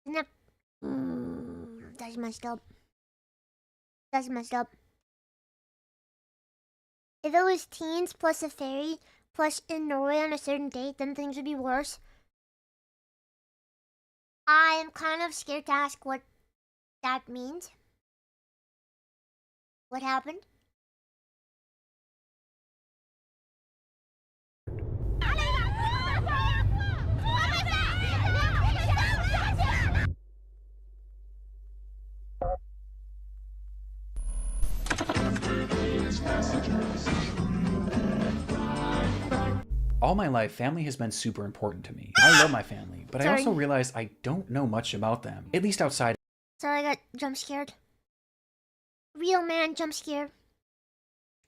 Isn't that... that's messed up. That's messed up. If it was teens plus a fairy plus in Norway on a certain date, then things would be worse. I am kind of scared to ask what that means. What happened? All my life, family has been super important to me. I love my family, but I also realize I don't know much about them, at least outside. Sorry, I got jump scared. Real man jump scared.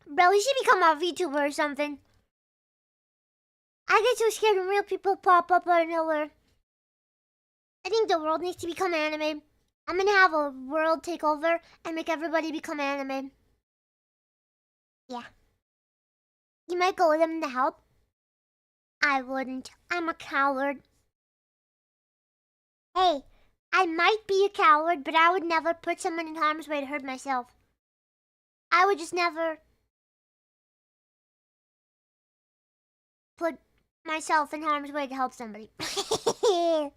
Bro, he should become a VTuber or something. I get so scared when real people pop up out of nowhere. I think the world needs to become anime. I'm gonna have a world take over and make everybody become anime. Yeah. You might go with them to help. I wouldn't. I'm a coward. Hey, I might be a coward, but I would never put someone in harm's way to hurt myself. I would just never put myself in harm's way to help somebody. I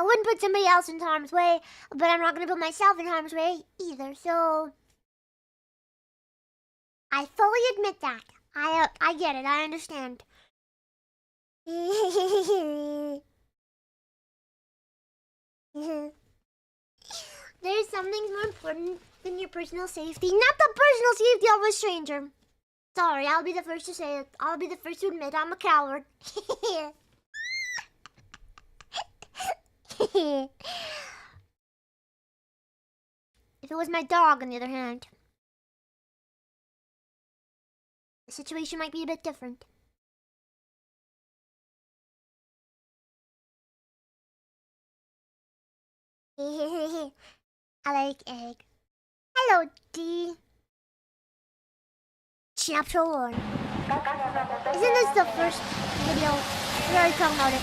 wouldn't put somebody else in harm's way, but I'm not going to put myself in harm's way either, so... I fully admit that. I get it, I understand. There's something more important than your personal safety. Not the personal safety of a stranger. Sorry, I'll be the first to say it. I'll be the first to admit I'm a coward. If it was my dog, on the other hand, the situation might be a bit different. I like egg. Hello, D. Chapter 1. Isn't this the first video? We already talked about it.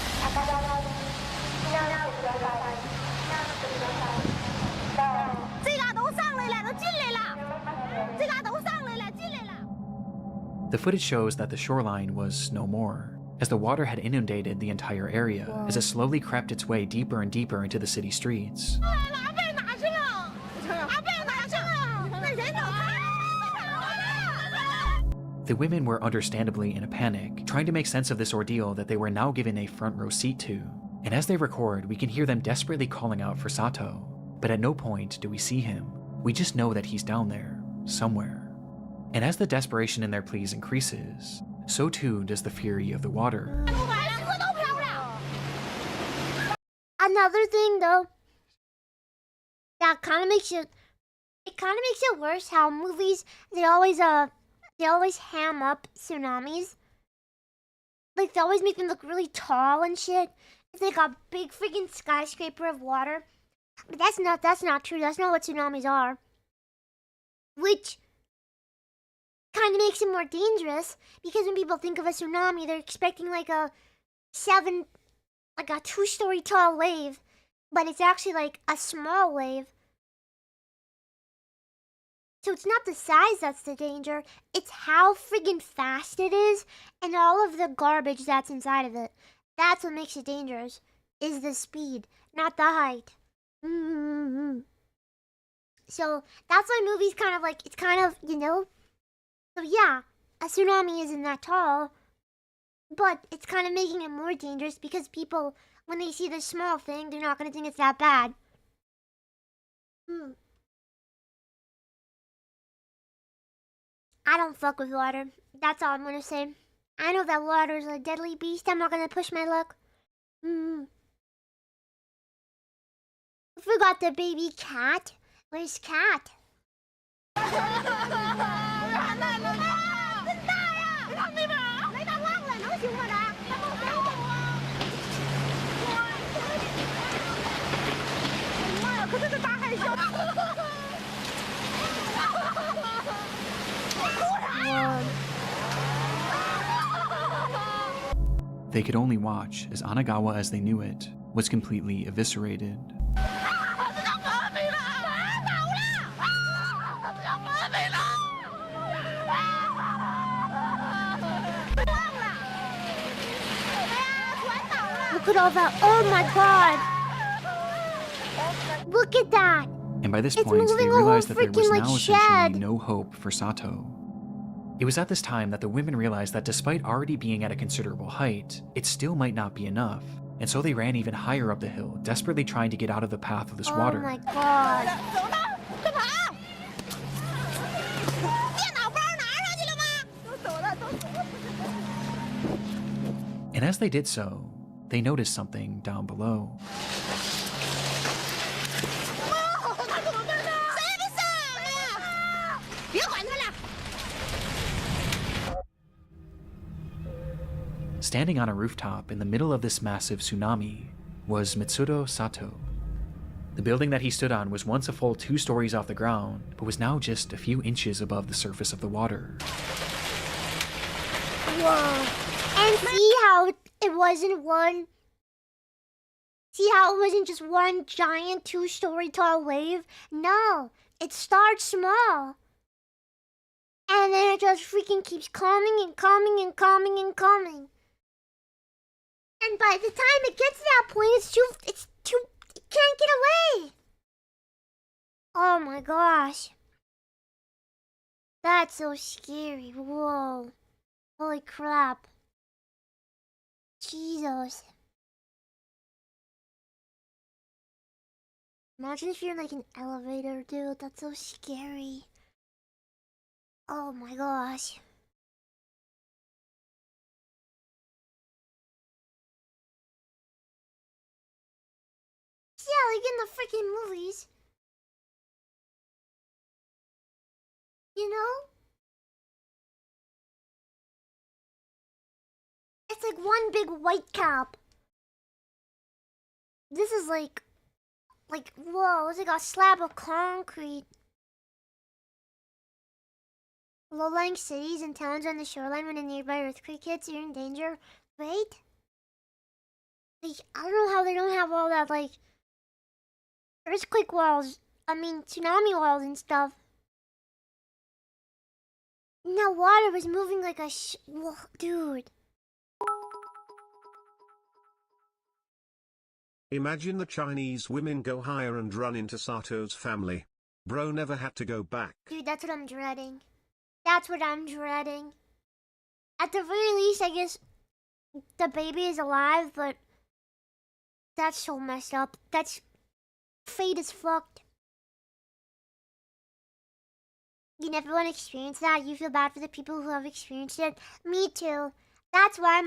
The footage shows that the shoreline was no more, as the water had inundated the entire area as it slowly crept its way deeper and deeper into the city streets. The women were understandably in a panic, trying to make sense of this ordeal that they were now given a front row seat to. And as they record, we can hear them desperately calling out for Sato. But at no point do we see him. We just know that he's down there, somewhere. And as the desperation in their pleas increases, so too does the fury of the water. Another thing though, that kind of makes it worse how movies, they always ham up tsunamis. Like, they always make them look really tall and shit. It's like a big freaking skyscraper of water. But that's not true. That's not what tsunamis are. Which kind of makes it more dangerous because when people think of a tsunami, they're expecting like a 2-story tall wave, but it's actually like a small wave. So it's not the size that's the danger, it's how friggin' fast it is and all of the garbage that's inside of it. That's what makes it dangerous, is the speed, not the height. So that's why movies kind of like, it's kind of, So yeah, a tsunami isn't that tall, but it's kind of making it more dangerous because people, when they see this small thing, they're not going to think it's that bad. I don't fuck with water. That's all I'm gonna say. I know that water is a deadly beast. I'm not gonna push my luck. I forgot the baby cat. Where's cat? They could only watch as Anagawa as they knew it was completely eviscerated. Look at all that. Oh my god. Look at that. And by this It's point, they moving a realized whole that there was freaking, now like, essentially shed. no hope for Sato. It was at this time that the women realized that despite already being at a considerable height, it still might not be enough, and so they ran even higher up the hill, desperately trying to get out of the path of this water. Oh my god. And as they did so, they noticed something down below. Standing on a rooftop in the middle of this massive tsunami was Mitsuro Sato. The building that he stood on was once a full 2 stories off the ground, but was now just a few inches above the surface of the water. Whoa. And see how it wasn't one... See how it wasn't just one giant 2-story tall wave? No, it starts small. And then it just freaking keeps coming and coming and coming and coming. And by the time it gets to that point, it can't get away. Oh my gosh. That's so scary. Whoa. Holy crap. Jesus. Imagine if you're in like an elevator, dude. That's so scary. Oh my gosh. Yeah, like in the freaking movies. You know? It's like one big white cap. This is like, whoa, it's like a slab of concrete. Low-lying cities and towns on the shoreline when a nearby earthquake hits, you're in danger, right? Like, I don't know how they don't have all that, like, earthquake walls, tsunami walls and stuff. Now water was moving like a whoa, dude. Imagine the Chinese women go higher and run into Sato's family. Bro never had to go back. Dude, that's what I'm dreading. That's what I'm dreading. At the very least, I guess the baby is alive, but that's so messed up. That's fate is fucked. You never want to experience that. You feel bad for the people who have experienced it. Me too. That's why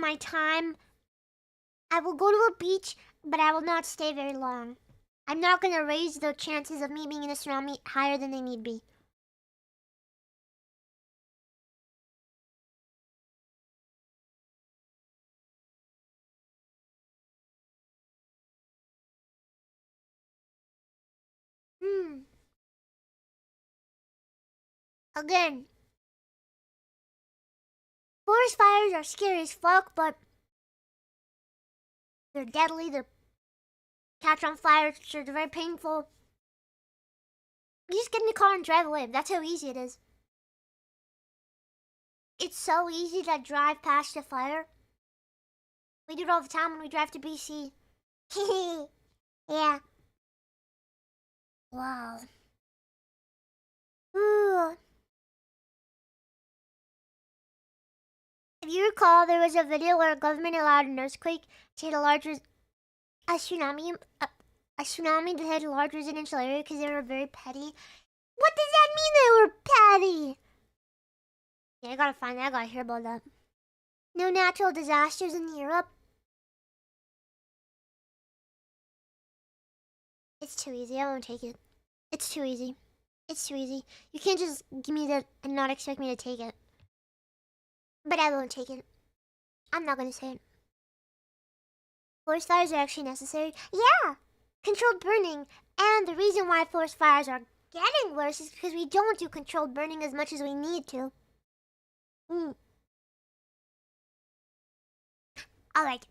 I will go to a beach, but I will not stay very long. I'm not going to raise the chances of me being in a tsunami higher than they need be. Again, forest fires are scary as fuck, but they're deadly. They catch on fire. They're very painful. You just get in the car and drive away. That's how easy it is. It's so easy to drive past a fire. We do it all the time when we drive to BC. Yeah. Wow. Ooh. If you recall, there was a video where a government allowed an earthquake to hit a tsunami to hit a large residential area because they were very petty. What does that mean they were petty? Yeah, I gotta find that. I gotta hear about that. No natural disasters in Europe. It's too easy. I won't take it. It's too easy. It's too easy. You can't just give me that and not expect me to take it. But I won't take it. I'm not gonna say it. Forest fires are actually necessary. Yeah! Controlled burning. And the reason why forest fires are getting worse is because we don't do controlled burning as much as we need to. Alright.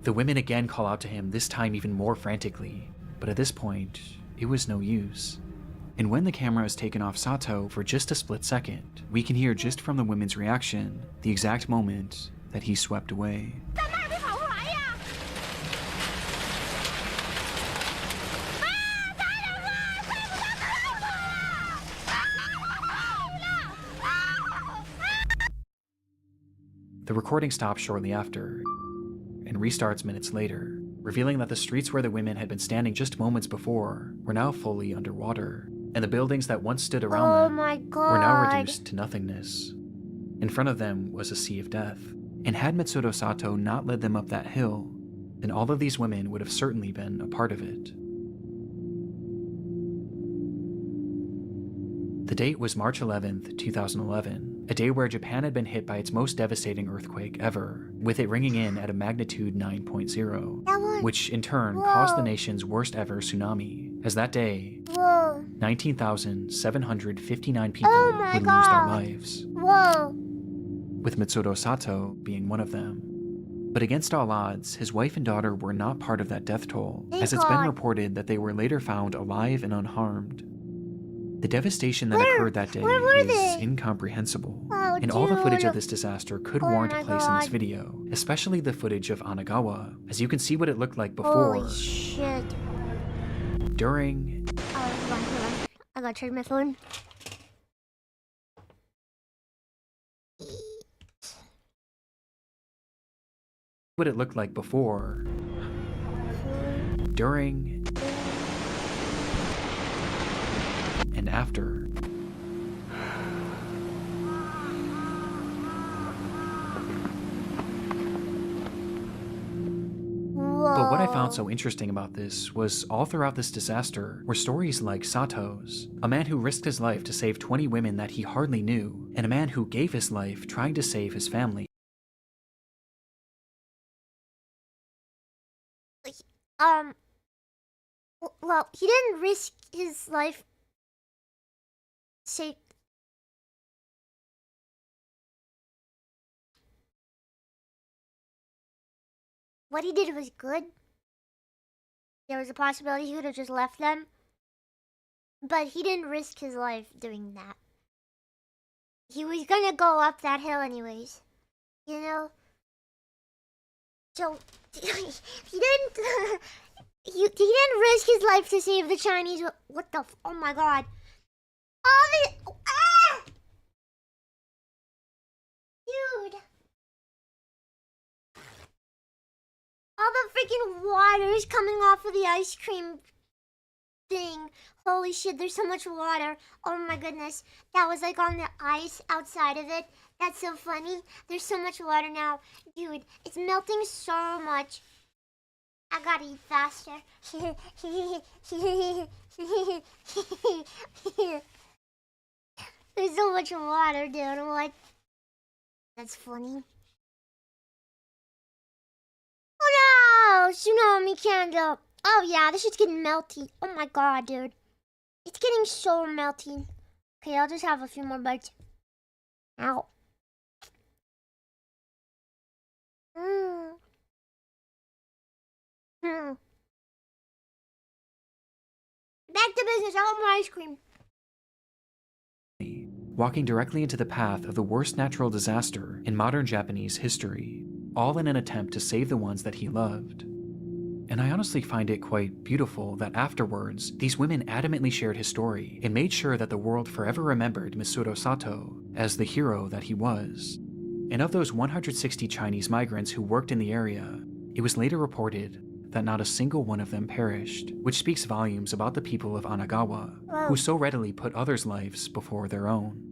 The women again call out to him, this time even more frantically. But at this point, it was no use. And when the camera is taken off Sato for just a split second, we can hear just from the women's reaction the exact moment that he swept away. The recording stops shortly after and restarts minutes later, revealing that the streets where the women had been standing just moments before were now fully underwater, and the buildings that once stood around them were now reduced to nothingness. In front of them was a sea of death, and had Mitsudo Sato not led them up that hill, then all of these women would have certainly been a part of it. The date was March 11th, 2011, a day where Japan had been hit by its most devastating earthquake ever, with it ringing in at a magnitude 9.0, which in turn caused the nation's worst ever tsunami, as that day, 19,759 people would lose their lives, with Mitsudo Sato being one of them. But against all odds, his wife and daughter were not part of that death toll, as it's been reported that they were later found alive and unharmed. The devastation that occurred that day is incomprehensible, and all the footage of this disaster could warrant a place in this video, especially the footage of Anagawa, as you can see what it looked like before, Holy shit. during, Hold on. I gotta charge my phone. what it looked like before, during, and after. But what I found so interesting about this was all throughout this disaster were stories like Sato's, a man who risked his life to save 20 women that he hardly knew, and a man who gave his life trying to save his family. Well, he didn't risk his life. Say. What he did was good. There was a possibility he could have just left them. But he didn't risk his life doing that. He was gonna go up that hill anyways. You know? So, he didn't... he didn't risk his life to save the Chinese... What the... Oh my god. All the... Ah! Dude. All the freaking water is coming off of the ice cream thing. Holy shit, there's so much water. Oh my goodness. That was like on the ice outside of it. That's so funny. There's so much water now. Dude, it's melting so much. I gotta eat faster. There's so much water, dude. What? That's funny. Oh no! Tsunami candle. Oh yeah, this is getting melty. Oh my god, dude. It's getting so melty. Okay, I'll just have a few more bites. Ow. Mmm. Hmm. Back to business. I want more ice cream. Walking directly into the path of the worst natural disaster in modern Japanese history, all in an attempt to save the ones that he loved. And I honestly find it quite beautiful that afterwards, these women adamantly shared his story and made sure that the world forever remembered Misuro Sato as the hero that he was. And of those 160 Chinese migrants who worked in the area, it was later reported that not a single one of them perished, which speaks volumes about the people of Anagawa, who so readily put others' lives before their own.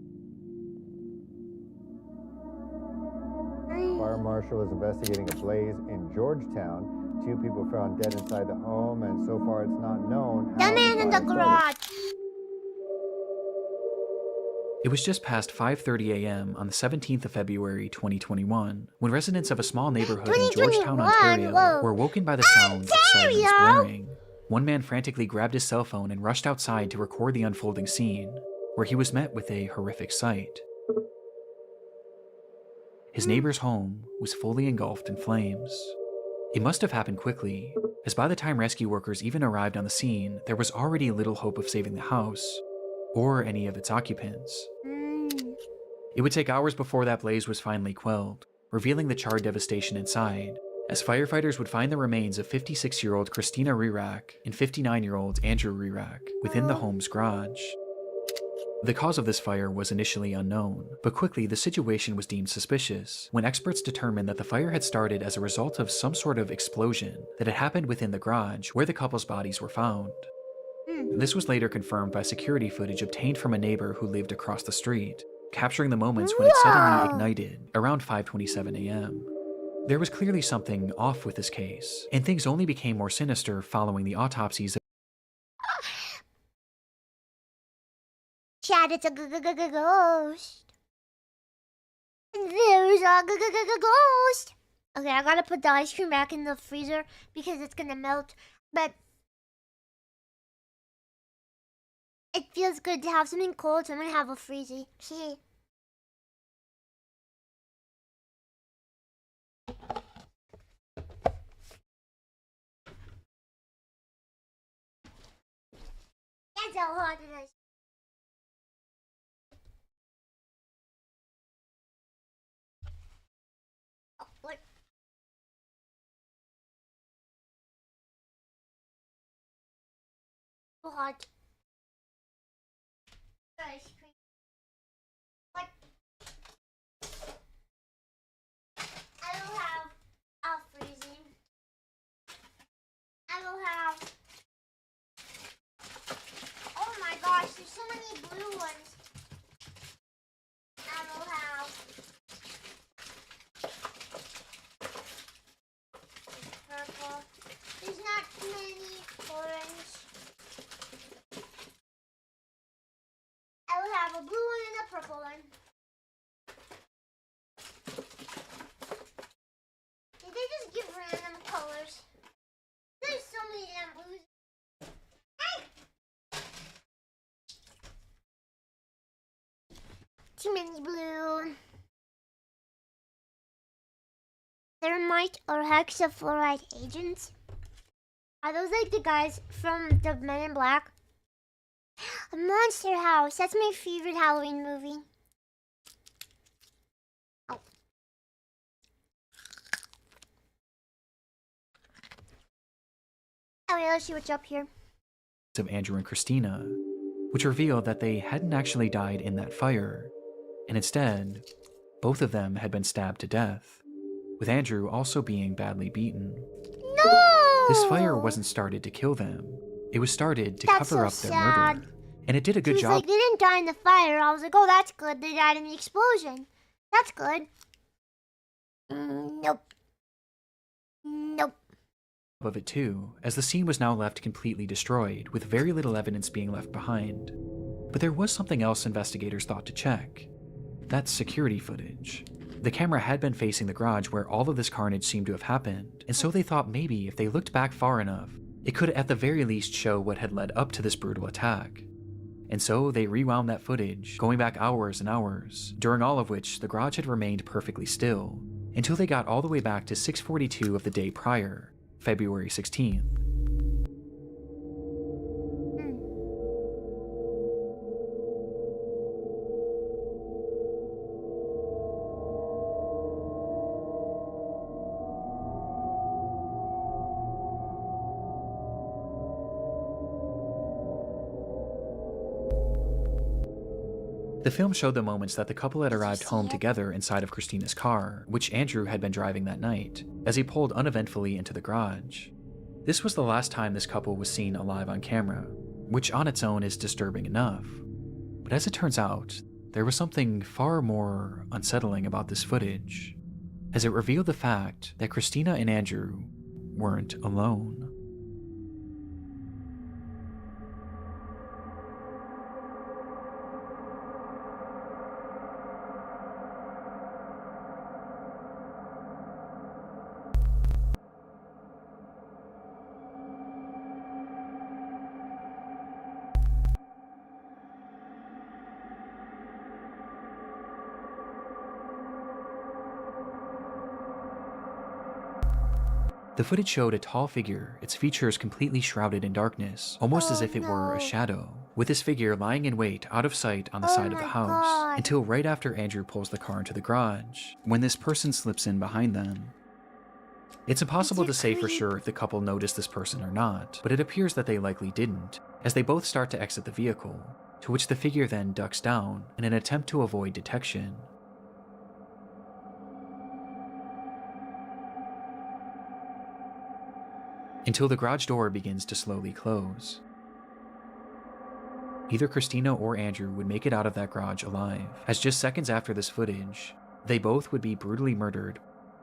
Fire marshal is investigating a blaze in Georgetown. 2 people found dead inside the home, and so far it's not known how The man in the fire started. garage. It was just past 5:30 a.m. on the 17th of February 2021 when residents of a small neighborhood in Georgetown, 2021, Ontario whoa. were woken by the sound of sirens Ontario? blaring. One man frantically grabbed his cell phone and rushed outside to record the unfolding scene, where he was met with a horrific sight. His neighbor's home was fully engulfed in flames. It must have happened quickly, as by the time rescue workers even arrived on the scene, there was already little hope of saving the house, or any of its occupants. It would take hours before that blaze was finally quelled, revealing the charred devastation inside, as firefighters would find the remains of 56-year-old Christina Rirak and 59-year-old Andrew Rirak within the home's garage. The cause of this fire was initially unknown, but quickly the situation was deemed suspicious when experts determined that the fire had started as a result of some sort of explosion that had happened within the garage where the couple's bodies were found. This was later confirmed by security footage obtained from a neighbor who lived across the street, capturing the moments when it suddenly ignited around 5:27 a.m. There was clearly something off with this case, and things only became more sinister following the autopsies of Chad, it's a ghost. There's a ghost. Okay, I gotta put the ice cream back in the freezer because it's gonna melt. But it feels good to have something cold, so I'm gonna have a freezy. That's how hot it is. Oh, what? So hot. Ice cream. What? I will have a freezing. I will have. Oh my gosh, there's so many blue ones. I will have purple. There's not many orange. I will have a blue one and a purple one. Did they just give random colors? There's so many damn blues. Hey! Too many blue. Thermite or hexafluoride agents? Are those like the guys from the Men in Black? A Monster House. That's my favorite Halloween movie. Oh. Okay, let's see what's up here. of Andrew and Christina, which revealed that they hadn't actually died in that fire, and instead, both of them had been stabbed to death, with Andrew also being badly beaten. No! This fire wasn't started to kill them. It was started to That's cover so up their sad. murder. And it did a good He was job. like, they didn't die in the fire. I was like, oh, that's good. They died in the explosion. That's good. Nope. Nope. Of it too, as the scene was now left completely destroyed, with very little evidence being left behind. But there was something else investigators thought to check. That's security footage. The camera had been facing the garage where all of this carnage seemed to have happened, and so they thought maybe if they looked back far enough, It could at the very least show what had led up to this brutal attack. And so they rewound that footage, going back hours and hours, during all of which the garage had remained perfectly still, until they got all the way back to 6:42 of the day prior, February 16th. The film showed the moments that the couple had arrived home together inside of Christina's car, which Andrew had been driving that night, as he pulled uneventfully into the garage. This was the last time this couple was seen alive on camera, which on its own is disturbing enough. But as it turns out, there was something far more unsettling about this footage, as it revealed the fact that Christina and Andrew weren't alone. The footage showed a tall figure, its features completely shrouded in darkness, almost as if it were a shadow, with this figure lying in wait out of sight on the side of the house, until right after Andrew pulls the car into the garage, when this person slips in behind them. It's impossible to say for sure if the couple noticed this person or not, but it appears that they likely didn't, as they both start to exit the vehicle, to which the figure then ducks down in an attempt to avoid detection. Until the garage door begins to slowly close. Either Christina or Andrew would make it out of that garage alive, as just seconds after this footage, they both would be brutally murdered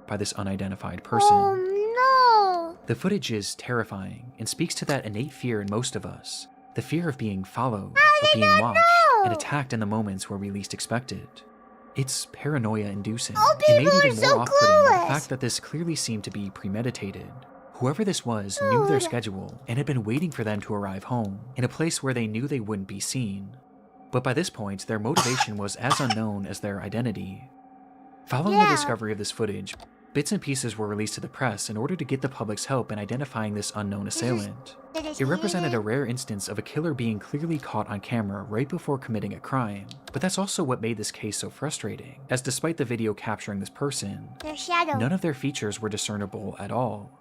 by this unidentified person. Oh no! The footage is terrifying and speaks to that innate fear in most of us, the fear of being followed, of being watched, and attacked in the moments where we least expect it. It's paranoia-inducing, and made even more off-putting by the fact that this clearly seemed to be premeditated. Whoever this was knew their schedule and had been waiting for them to arrive home, in a place where they knew they wouldn't be seen. But by this point, their motivation was as unknown as their identity. Following the discovery of this footage, bits and pieces were released to the press in order to get the public's help in identifying this unknown assailant. It represented a rare instance of a killer being clearly caught on camera right before committing a crime. But that's also what made this case so frustrating, as despite the video capturing this person, none of their features were discernible at all.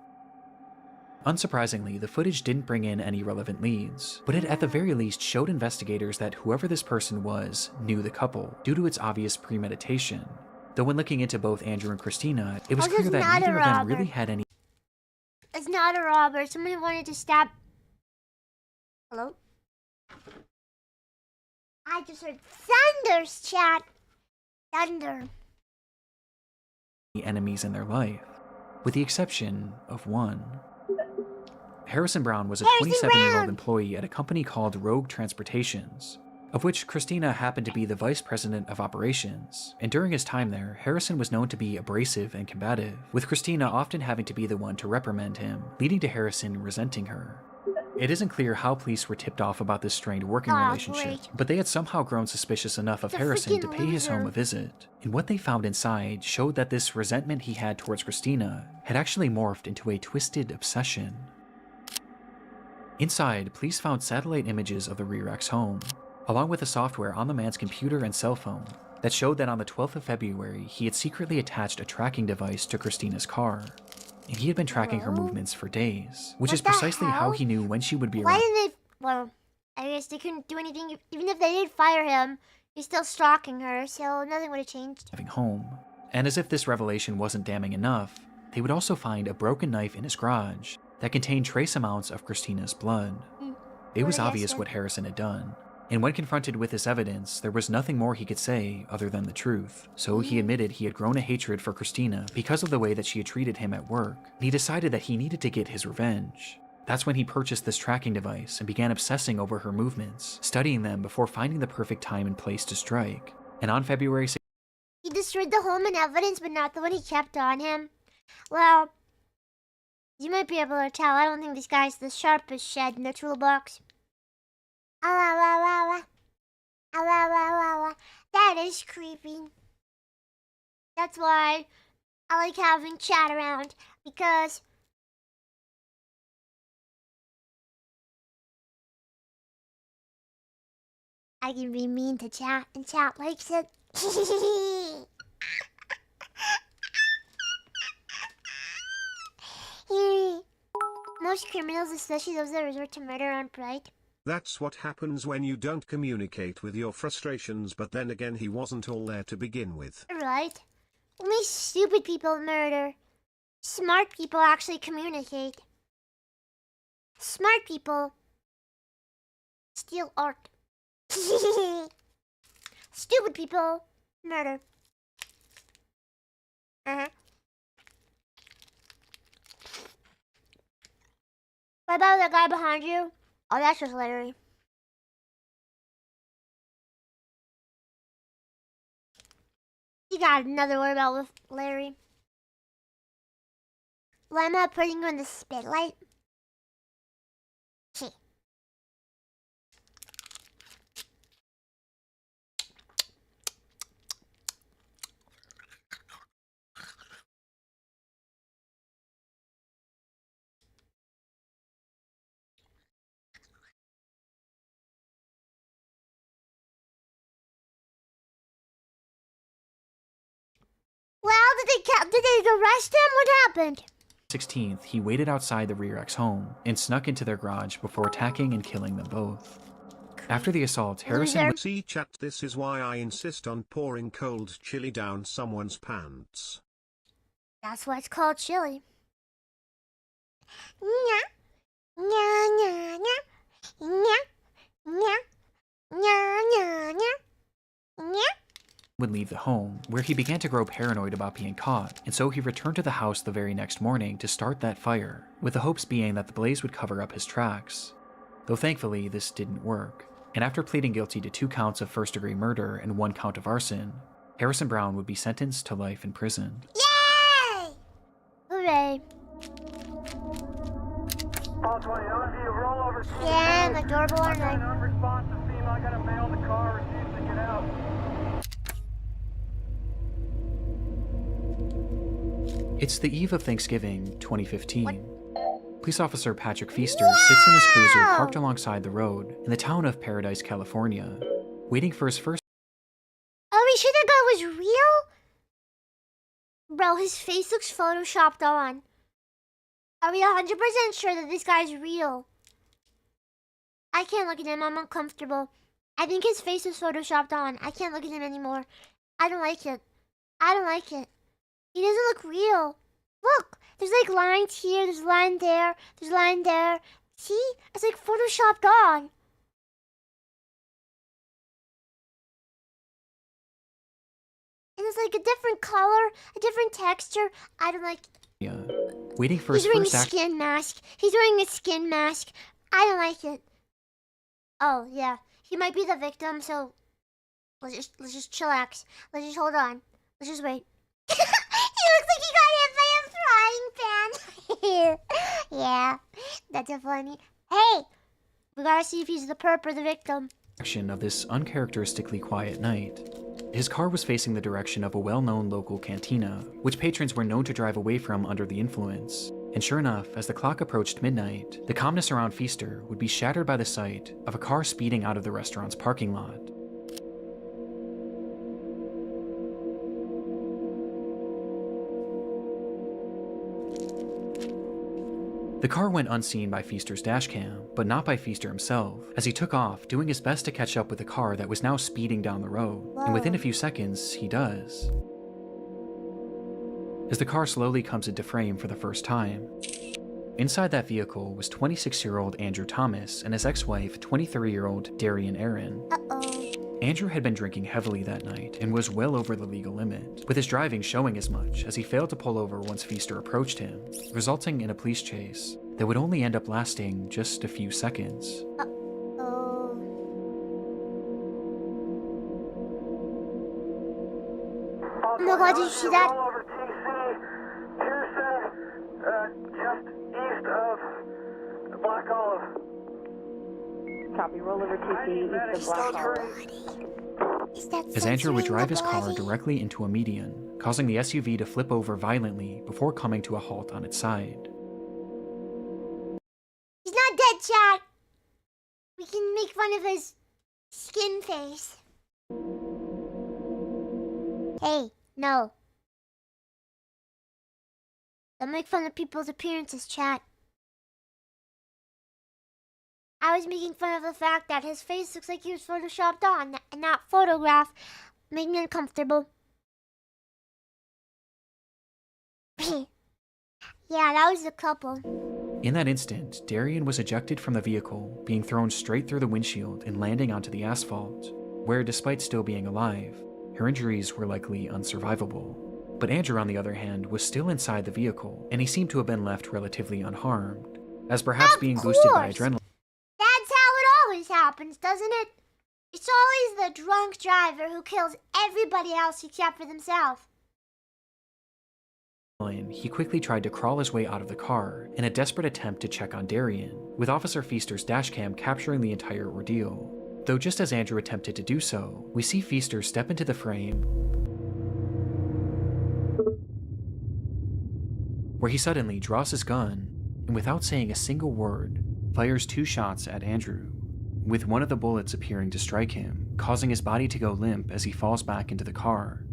Unsurprisingly, the footage didn't bring in any relevant leads, but it at the very least showed investigators that whoever this person was knew the couple, due to its obvious premeditation. Though when looking into both Andrew and Christina, it was clear that neither of them really had any— It's not a robber. Somebody wanted to stab... Hello? I just heard thunders, chat. Thunder. enemies in their life, with the exception of one. Harrison Brown was a 27-year-old employee at a company called Rogue Transportations, of which Christina happened to be the vice president of operations, and during his time there, Harrison was known to be abrasive and combative, with Christina often having to be the one to reprimand him, leading to Harrison resenting her. It isn't clear how police were tipped off about this strained working relationship, but they had somehow grown suspicious enough of Harrison to pay his home a visit, and what they found inside showed that this resentment he had towards Christina had actually morphed into a twisted obsession. Inside, police found satellite images of the Rerack's home, along with the software on the man's computer and cell phone that showed that on the 12th of February, he had secretly attached a tracking device to Christina's car, and he had been tracking her movements for days, which is precisely how he knew when she would be Why around. didn't they... Well, I guess they couldn't do anything. Even if they did fire him, he's still stalking her, so nothing would have changed. Home. And as if this revelation wasn't damning enough, they would also find a broken knife in his garage that contained trace amounts of Christina's blood. It was obvious what Harrison had done, and when confronted with this evidence, there was nothing more he could say other than the truth. So he admitted he had grown a hatred for Christina because of the way that she had treated him at work, and he decided that he needed to get his revenge. That's when he purchased this tracking device and began obsessing over her movements, studying them before finding the perfect time and place to strike. And on February 6th, He destroyed the home and evidence, but not the one he kept on him. Well, You might be able to tell. I don't think this guy's the sharpest shed in the toolbox. That is creepy. That's why I like having chat around, because I can be mean to chat and chat likes it. Most criminals, especially those that resort to murder, aren't bright. That's what happens when you don't communicate with your frustrations, but then again he wasn't all there to begin with. Right. Only stupid people murder. Smart people actually communicate. Smart people steal art. Stupid people murder. What about the guy behind you? Oh, that's just Larry. You got another word about with Larry. Why am I putting you in the spotlight? Gee. Well, did they arrest him? What happened? 16th, he waited outside the Rear-X home and snuck into their garage before attacking and killing them both. After the assault, Harrison... See chat, this is why I insist on pouring cold chili down someone's pants. That's why it's called chili. Nya, nya, nya, nya, nya, nya, nya, nya, nya, nya. would leave the home, where he began to grow paranoid about being caught, and so he returned to the house the very next morning to start that fire, with the hopes being that the blaze would cover up his tracks. Though thankfully, this didn't work, and after pleading guilty to 2 counts of first-degree murder and 1 count of arson, Harrison Brown would be sentenced to life in prison. Yay! Hooray. Yeah, I'm adorable, aren't I? It's the eve of Thanksgiving, 2015. Police officer Patrick Feaster sits in his cruiser parked alongside the road in the town of Paradise, California, waiting for his first... Are we sure that guy was real? Bro, his face looks photoshopped on. Are we 100% sure that this guy's real? I can't look at him, I'm uncomfortable. I think his face is photoshopped on. I can't look at him anymore. I don't like it. I don't like it. He doesn't look real. Look, there's like lines here, there's a line there, there's a line there. See? It's like photoshopped on. And it's like a different color, a different texture. I don't like it. waiting for He's his wearing first a skin mask. He's wearing a skin mask. I don't like it. Oh, yeah. He might be the victim, so let's just chillax. Let's just hold on. Let's just wait. He looks like he got hit by a frying pan. Yeah, that's a funny. Hey, we gotta see if he's the perp or the victim. Of this uncharacteristically quiet night. His car was facing the direction of a well-known local cantina, which patrons were known to drive away from under the influence. And sure enough, as the clock approached midnight, the calmness around Feaster would be shattered by the sight of a car speeding out of the restaurant's parking lot. The car went unseen by Feaster's dashcam, but not by Feaster himself, as he took off, doing his best to catch up with the car that was now speeding down the road, and within a few seconds, he does. As the car slowly comes into frame for the first time, inside that vehicle was 26-year-old Andrew Thomas and his ex-wife, 23-year-old Darian Aaron. Andrew had been drinking heavily that night and was well over the legal limit, with his driving showing as much as he failed to pull over once Feaster approached him, resulting in a police chase that would only end up lasting just a few seconds. Oh my god, did you see that? Just Black Olive. Copy, roll over 2C, east of Black Olive. Is that As Andrew would censoring drive the his car body? directly into a median, causing the SUV to flip over violently before coming to a halt on its side. He's not dead, Chad. We can make fun of his skin face. Hey, no. Don't make fun of people's appearances, chat. I was making fun of the fact that his face looks like he was photoshopped on, and that photograph made me uncomfortable. Yeah, that was the couple. In that instant, Darian was ejected from the vehicle, being thrown straight through the windshield and landing onto the asphalt, where, despite still being alive, her injuries were likely unsurvivable. But Andrew, on the other hand, was still inside the vehicle, and he seemed to have been left relatively unharmed, as perhaps being boosted by adrenaline. That's how it always happens, doesn't it? It's always the drunk driver who kills everybody else except for themselves. He quickly tried to crawl his way out of the car in a desperate attempt to check on Darian, with Officer Feaster's dashcam capturing the entire ordeal. Though just as Andrew attempted to do so, we see Feaster step into the frame, where he suddenly draws his gun and, without saying a single word, fires 2 shots at Andrew, with one of the bullets appearing to strike him, causing his body to go limp as he falls back into the car.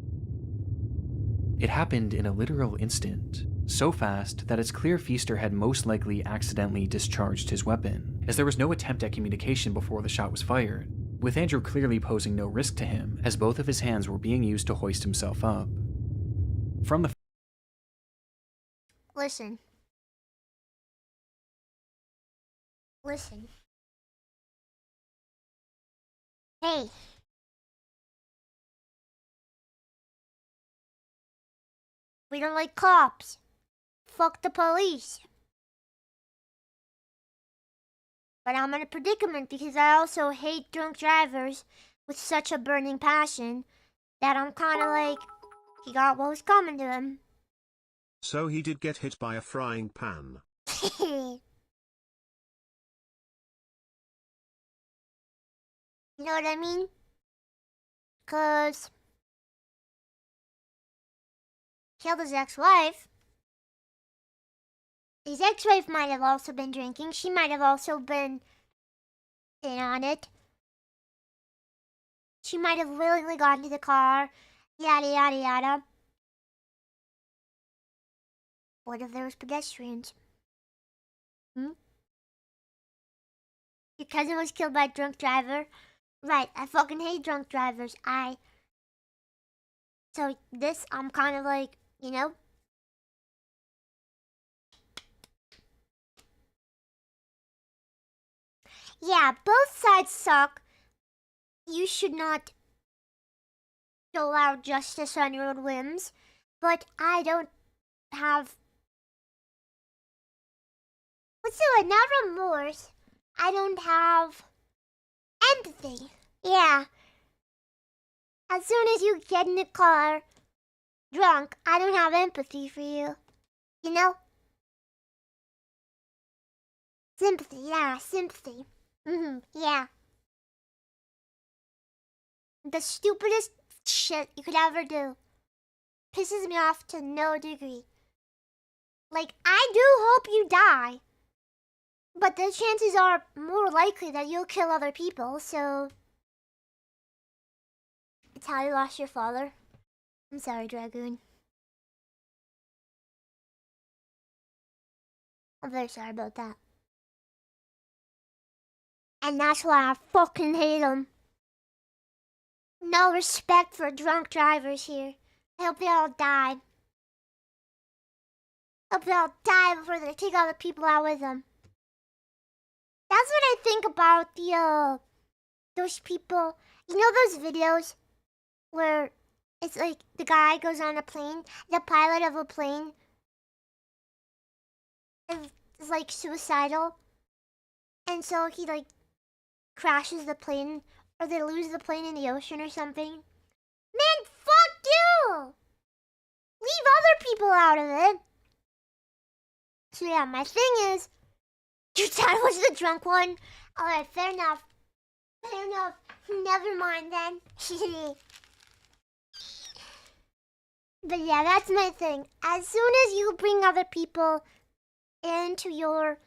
It happened in a literal instant, so fast that it's clear Feaster had most likely accidentally discharged his weapon, as there was no attempt at communication before the shot was fired, with Andrew clearly posing no risk to him, as both of his hands were being used to hoist himself up. From the Listen. Listen. Hey. We don't like cops. Fuck the police. But I'm in a predicament because I also hate drunk drivers with such a burning passion that I'm kind of like, he got what was coming to him. So he did get hit by a frying pan. You know what I mean? 'Cause killed his ex-wife. His ex-wife might have also been drinking. She might have also been in on it. She might have willingly gotten to the car. Yada, yada, yada. What if there was pedestrians? Your cousin was killed by a drunk driver? Right, I fucking hate drunk drivers. So this, I'm kind of like, you know? Yeah, both sides suck. You should not dole out justice on your own whims, but I don't have... What's the word? Not remorse. I don't have empathy. Yeah. As soon as you get in the car drunk, I don't have empathy for you. You know? Sympathy, yeah, sympathy. Yeah. The stupidest shit you could ever do. Pisses me off to no degree. Like, I do hope you die. But the chances are more likely that you'll kill other people, so... It's how you lost your father. I'm sorry, Dragoon. I'm very sorry about that. And that's why I fucking hate them. No respect for drunk drivers here. I hope they all die. Hope they all die before they take other people out with them. That's what I think about those people. You know those videos where it's like the guy goes on a plane, the pilot of a plane is like suicidal, and so he like crashes the plane, or they lose the plane in the ocean or something. Man, fuck you! Leave other people out of it. So yeah, my thing is, Your dad was the drunk one? Alright, fair enough. Fair enough. Never mind then. But yeah, that's my thing. As soon as you bring other people into your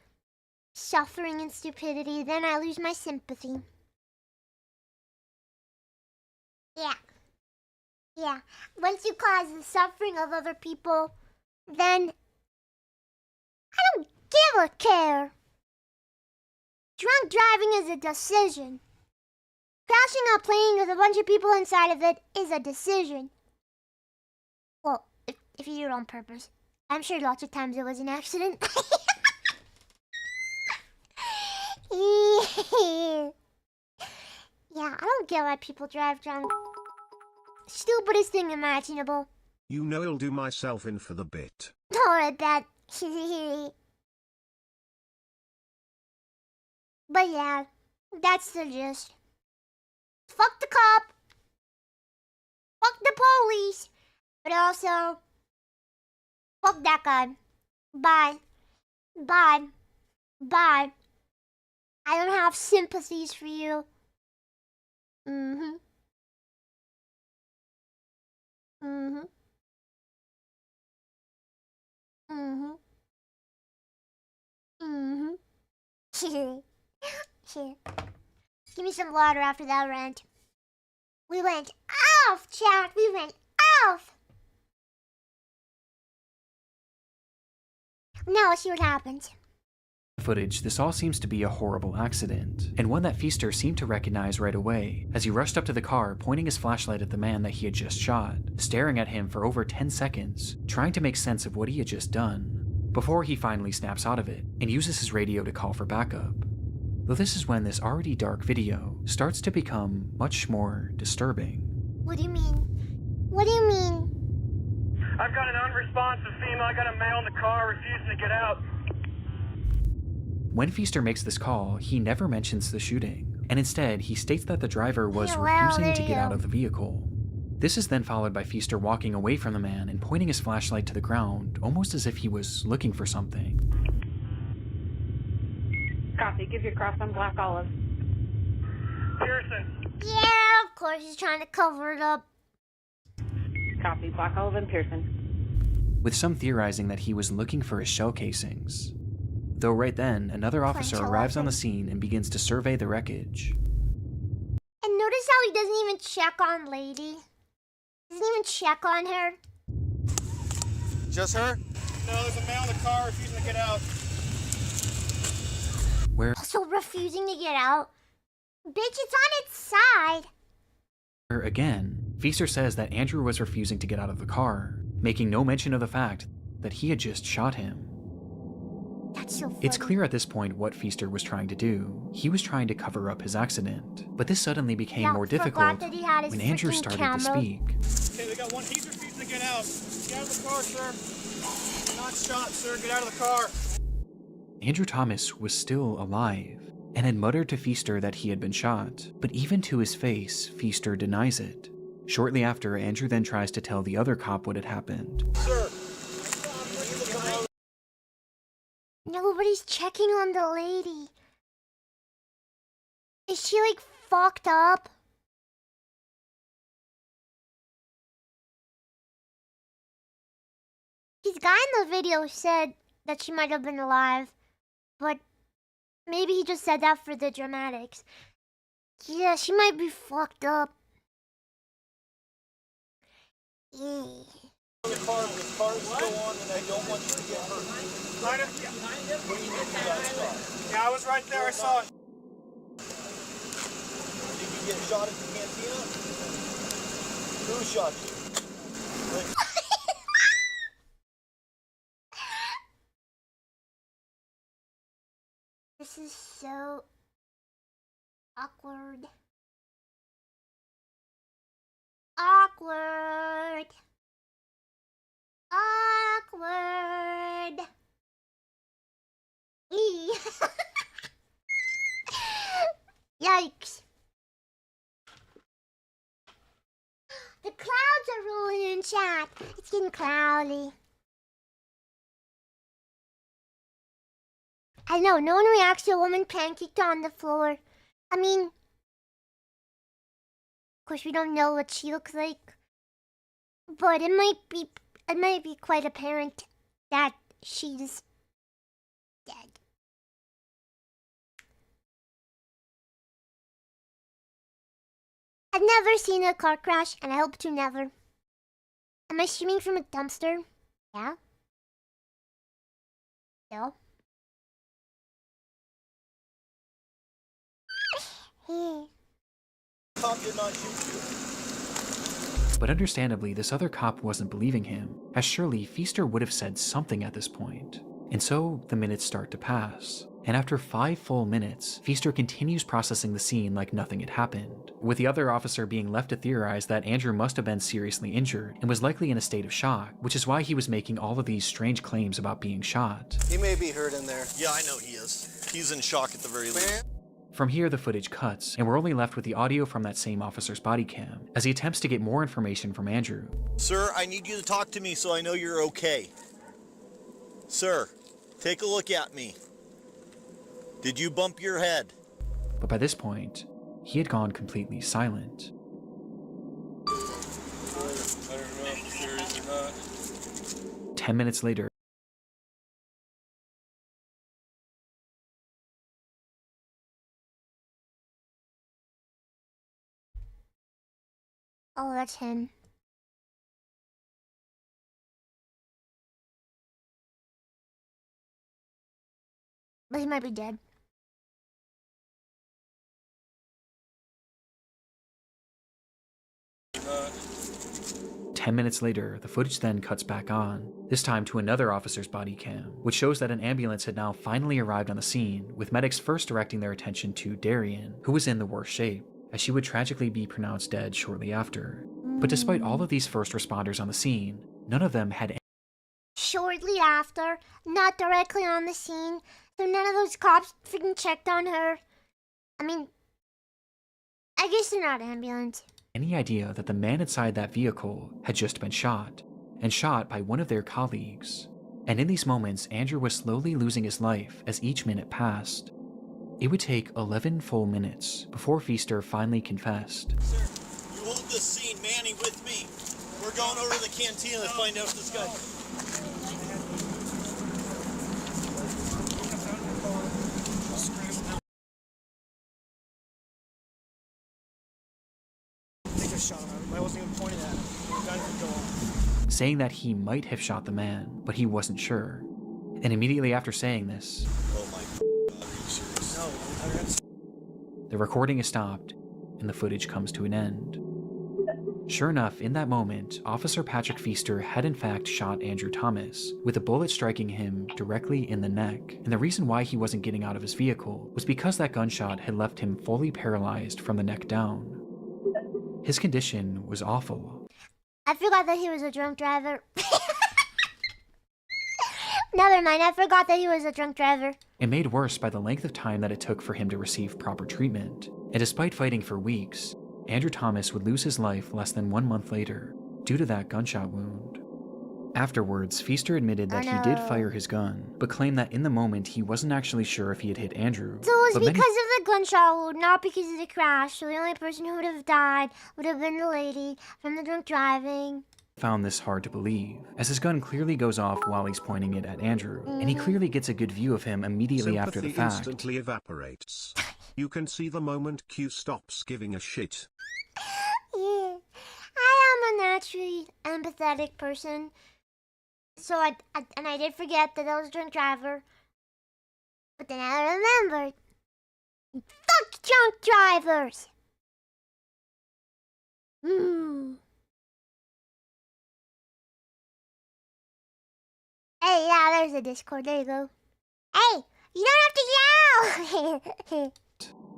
suffering and stupidity, then I lose my sympathy. Yeah. Yeah. Once you cause the suffering of other people, then I don't give a care. Drunk driving is a decision. Crashing a plane with a bunch of people inside of it is a decision. Well, if you do it on purpose. I'm sure lots of times it was an accident. Yeah, I don't get why people drive drunk. Stupidest thing imaginable. You know I'll do myself in for the bit. Alright, bet. But yeah, that's the gist. Fuck the cop. Fuck the police. But also, fuck that guy. Bye. Bye. Bye. I don't have sympathies for you. Mm-hmm. Mm-hmm. Mm-hmm. Mm-hmm. Here. Give me some water after that rant. We went off, chat. We went off. Now let's see what happens. Footage, this all seems to be a horrible accident, and one that Feaster seemed to recognize right away as he rushed up to the car, pointing his flashlight at the man that he had just shot, staring at him for over 10 seconds, trying to make sense of what he had just done, before he finally snaps out of it and uses his radio to call for backup. Though this is when this already dark video starts to become much more disturbing. What do you mean? What do you mean? I've got an unresponsive female. I got a male in the car refusing to get out. When Feaster makes this call, he never mentions the shooting, and instead he states that the driver was Yeah, well, refusing there to you get out go. of the vehicle. This is then followed by Feaster walking away from the man and pointing his flashlight to the ground, almost as if he was looking for something. Copy. Give your cross on Black Olive. Pearson. Yeah, of course he's trying to cover it up. Copy. Black Olive and Pearson. With some theorizing that he was looking for his shell casings. Though right then, another officer French arrives on the elephant. scene and begins to survey the wreckage. And notice how he doesn't even check on Lady. Doesn't even check on her. Just her? No, there's a male in the car refusing to get out. Where Also refusing to get out. Bitch, it's on its side. again, Feaster says that Andrew was refusing to get out of the car, making no mention of the fact that he had just shot him. That's so funny. It's clear at this point what Feaster was trying to do. He was trying to cover up his accident, but this suddenly became Yeah, more forgot difficult that he had his when Andrew freaking started camera. to speak. Okay, we got one. He's refusing to get out. Get out of the car, sir. Not shot, sir. Get out of the car. Andrew Thomas was still alive and had muttered to Feaster that he had been shot, but even to his face, Feaster denies it. Shortly after, Andrew then tries to tell the other cop what had happened. Sir. Nobody's checking on the lady. Is she like fucked up? His guy in the video said that she might have been alive, but maybe he just said that for the dramatics. Yeah, she might be fucked up. Yeah. The car is still on, and I don't want you to get hurt. Yeah, I was right there. I saw it. Did you get shot at the cantina? Who shot you? This is so awkward. Awkward. Awkward. Eee. Yikes. The clouds are rolling in chat. It's getting cloudy. I know, no one reacts to a woman pancaked on the floor. I mean, of course we don't know what she looks like, but it might be quite apparent that she's dead. I've never seen a car crash, and I hope to never. Am I streaming from a dumpster? Yeah. No. Cop did not shoot you. But understandably, this other cop wasn't believing him, as surely Feaster would have said something at this point. And so, the minutes start to pass. And after 5 full minutes, Feaster continues processing the scene like nothing had happened, with the other officer being left to theorize that Andrew must have been seriously injured and was likely in a state of shock, which is why he was making all of these strange claims about being shot. He may be hurt in there. Yeah, I know he is. He's in shock at the very least. From here, the footage cuts, and we're only left with the audio from that same officer's body cam, as he attempts to get more information from Andrew. Sir, I need you to talk to me so I know you're okay. Sir, take a look at me. Did you bump your head? But by this point, he had gone completely silent. I don't know if you're serious or not. 10 minutes later, Oh, that's him. But he might be dead. Not. 10 minutes later, the footage then cuts back on, this time to another officer's body cam, which shows that an ambulance had now finally arrived on the scene, with medics first directing their attention to Darian, who was in the worst shape, as she would tragically be pronounced dead shortly after. But despite all of these first responders on the scene, none of them had Shortly after, not directly on the scene, so none of those cops freaking checked on her. I mean, I guess they're not ambulance. any idea that the man inside that vehicle had just been shot, and shot by one of their colleagues. And in these moments, Andrew was slowly losing his life as each minute passed. It would take 11 full minutes before Feaster finally confessed. Sir, you hold this scene, Manny, with me. We're going over to the cantina to find out if this guy... I think I shot him. I wasn't even pointing at him. The guy didn't go off. Saying that he might have shot the man, but he wasn't sure. And immediately after saying this, Oh my God, are you serious? No, I got... the recording is stopped, and the footage comes to an end. Sure enough, in that moment, Officer Patrick Feaster had in fact shot Andrew Thomas, with a bullet striking him directly in the neck. And the reason why he wasn't getting out of his vehicle was because that gunshot had left him fully paralyzed from the neck down. His condition was awful. I forgot that he was a drunk driver. Never mind, I forgot that he was a drunk driver. And made worse by the length of time that it took for him to receive proper treatment. And despite fighting for weeks, Andrew Thomas would lose his life less than 1 month later due to that gunshot wound. Afterwards, Feaster admitted that he did fire his gun, but claimed that in the moment he wasn't actually sure if he had hit Andrew. So it was But because many of the gunshot wound, not because of the crash. So the only person who would have died would have been the lady from the drunk driving. found this hard to believe, as his gun clearly goes off while he's pointing it at Andrew, and he clearly gets a good view of him immediately after the Sympathy fact. instantly evaporates. You can see the moment Q stops giving a shit. Yeah, I am a naturally empathetic person. So I did forget that I was a drunk driver. But then I remembered. Fuck drunk drivers! Hey, yeah, there's a Discord. There you go. Hey, you don't have to yell!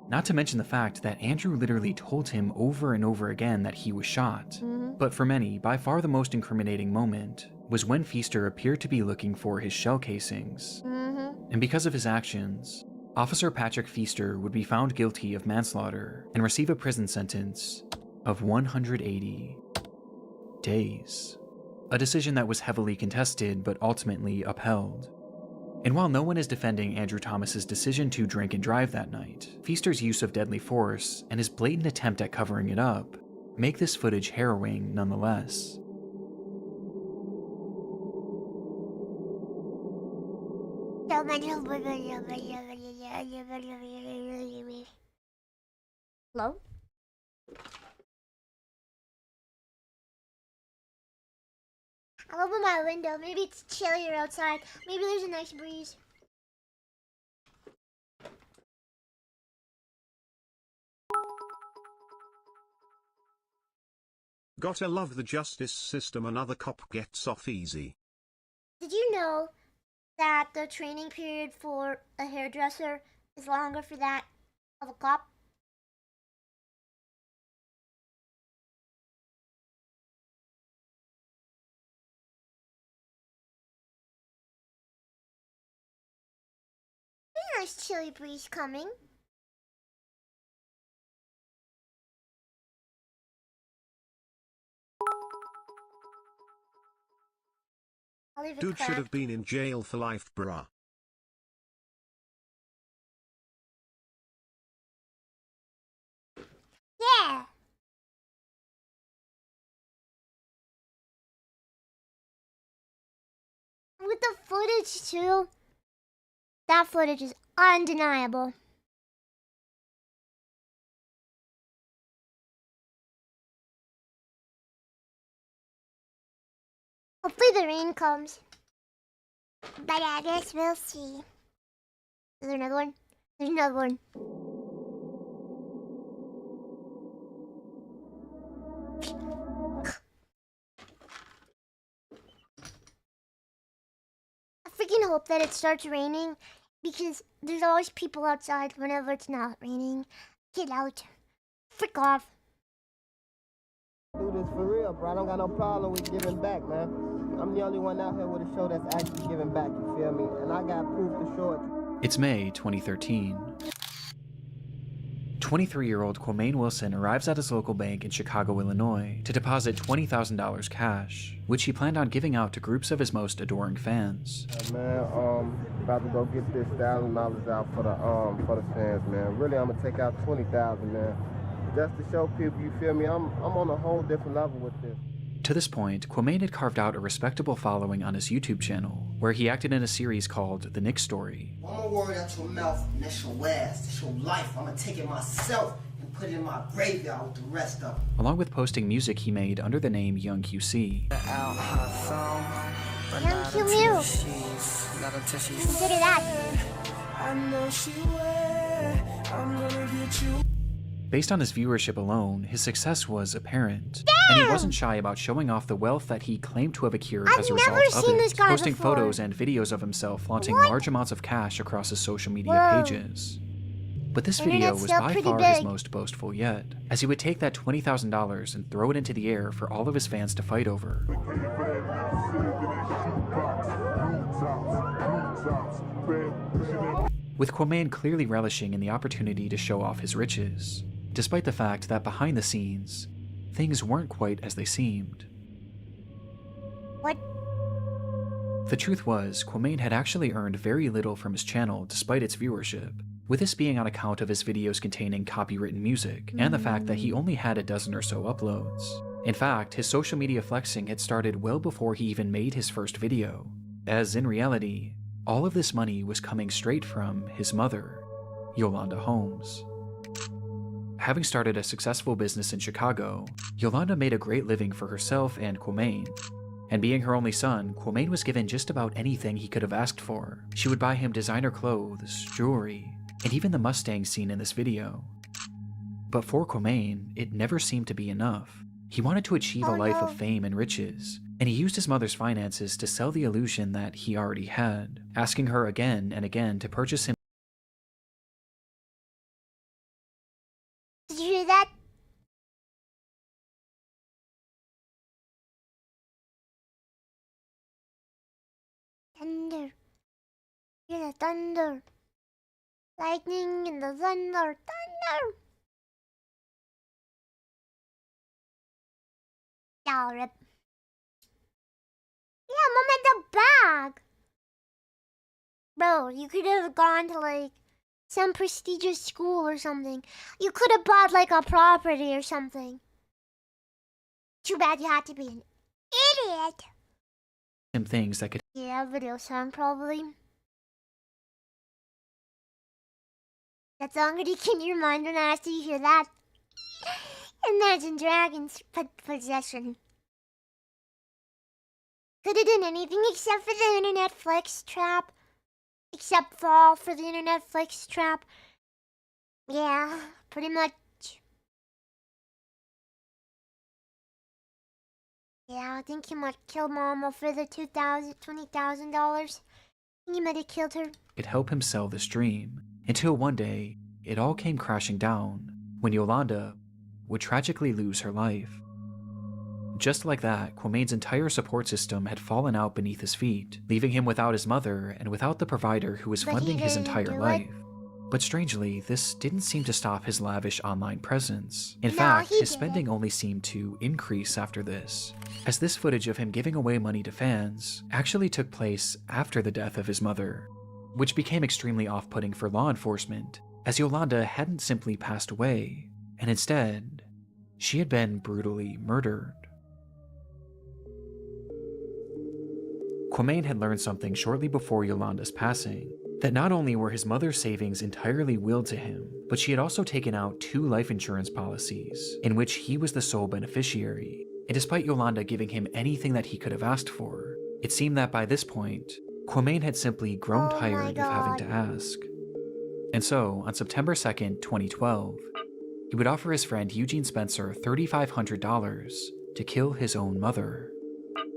Not to mention the fact that Andrew literally told him over and over again that he was shot. But for many, by far the most incriminating moment was when Feaster appeared to be looking for his shell casings. And because of his actions, Officer Patrick Feaster would be found guilty of manslaughter and receive a prison sentence of 180 days. A decision that was heavily contested but ultimately upheld. And while no one is defending Andrew Thomas's decision to drink and drive that night, Feaster's use of deadly force and his blatant attempt at covering it up make this footage harrowing nonetheless. Hello? I'll open my window. Maybe it's chillier outside. Maybe there's a nice breeze. Gotta love the justice system, another cop gets off easy. Did you know that the training period for a hairdresser is longer for that of a cop? There's a nice chilly breeze coming. I'll leave it Dude should cracked. have been in jail for life, bruh. Yeah. With the footage too. That footage is undeniable. Hopefully the rain comes. But I guess we'll see. Is there another one? There's another one. I freaking hope that it starts raining because there's always people outside whenever it's not raining. Get out. Freak off. Do this for real, bro. I don't got no problem with giving back, man. I'm the only one out here with a show that's actually giving back, you feel me? And I got proof to show it. It's May 2013. 23-year-old Cuemew Wilson arrives at his local bank in Chicago, Illinois to deposit $20,000 cash, which he planned on giving out to groups of his most adoring fans. Man, about to go get this $1,000 out for the fans, man. Really, I'm gonna take out $20,000, man. Just to show people, you feel me? I'm on a whole different level with this. To this point, Cuemew had carved out a respectable following on his YouTube channel, where he acted in a series called The Nick Story. One more word out your mouth, and that's your ass, that's your life. I'm gonna take it myself and put it in my graveyard with the rest of them. Along with posting music he made under the name Young QC. Young cuemew. Consider that. Based on his viewership alone, his success was apparent, and he wasn't shy about showing off the wealth that he claimed to have accrued as a result of it, posting photos and videos of himself flaunting large amounts of cash across his social media pages. But this video was by far his most boastful yet, as he would take that $20,000 and throw it into the air for all of his fans to fight over. With Cuemew clearly relishing in the opportunity to show off his riches, despite the fact that behind the scenes, things weren't quite as they seemed. What? The truth was, Cuemew had actually earned very little from his channel despite its viewership, with this being on account of his videos containing copywritten music, and the fact that he only had a dozen or so uploads. In fact, his social media flexing had started well before he even made his first video, as in reality, all of this money was coming straight from his mother, Yolanda Holmes. Having started a successful business in Chicago, Yolanda made a great living for herself and Cuemew. And being her only son, Cuemew was given just about anything he could have asked for. She would buy him designer clothes, jewelry, and even the Mustang seen in this video. But for Cuemew, it never seemed to be enough. He wanted to achieve a life of fame and riches, and he used his mother's finances to sell the illusion that he already had, asking her again and again to purchase him. Did you hear that? Thunder. Hear the thunder. Lightning and the thunder. Thunder. Yeah, rip. Yeah, Mom, at the bag. Bro, you could have gone to, like, some prestigious school or something. You could have bought, like, a property or something. Too bad you had to be an idiot. Him things that could Yeah, video song probably. That song would get in your mind when after you hear that. Imagine Dragons possession. Could have done anything except for the internet flex trap. Except fall for the internet flex trap. Yeah, pretty much. Yeah, I think he might kill Mama for the $20,000. He might have killed her. help him sell this dream, until one day, it all came crashing down when Yolanda would tragically lose her life. Just like that, Cuemewn's entire support system had fallen out beneath his feet, leaving him without his mother and without the provider who was But funding he his didn't entire do it. life. But strangely, this didn't seem to stop his lavish online presence. In No, fact, he his spending only seemed to increase after this, as this footage of him giving away money to fans actually took place after the death of his mother, which became extremely off-putting for law enforcement, as Yolanda hadn't simply passed away, and instead, she had been brutally murdered. Cuemew had learned something shortly before Yolanda's passing, that not only were his mother's savings entirely willed to him, but she had also taken out 2 life insurance policies, in which he was the sole beneficiary. And despite Yolanda giving him anything that he could have asked for, it seemed that by this point, Cuemew had simply grown Oh my tired of having to God. ask. And so, on September 2nd, 2012, he would offer his friend Eugene Spencer $3,500 to kill his own mother.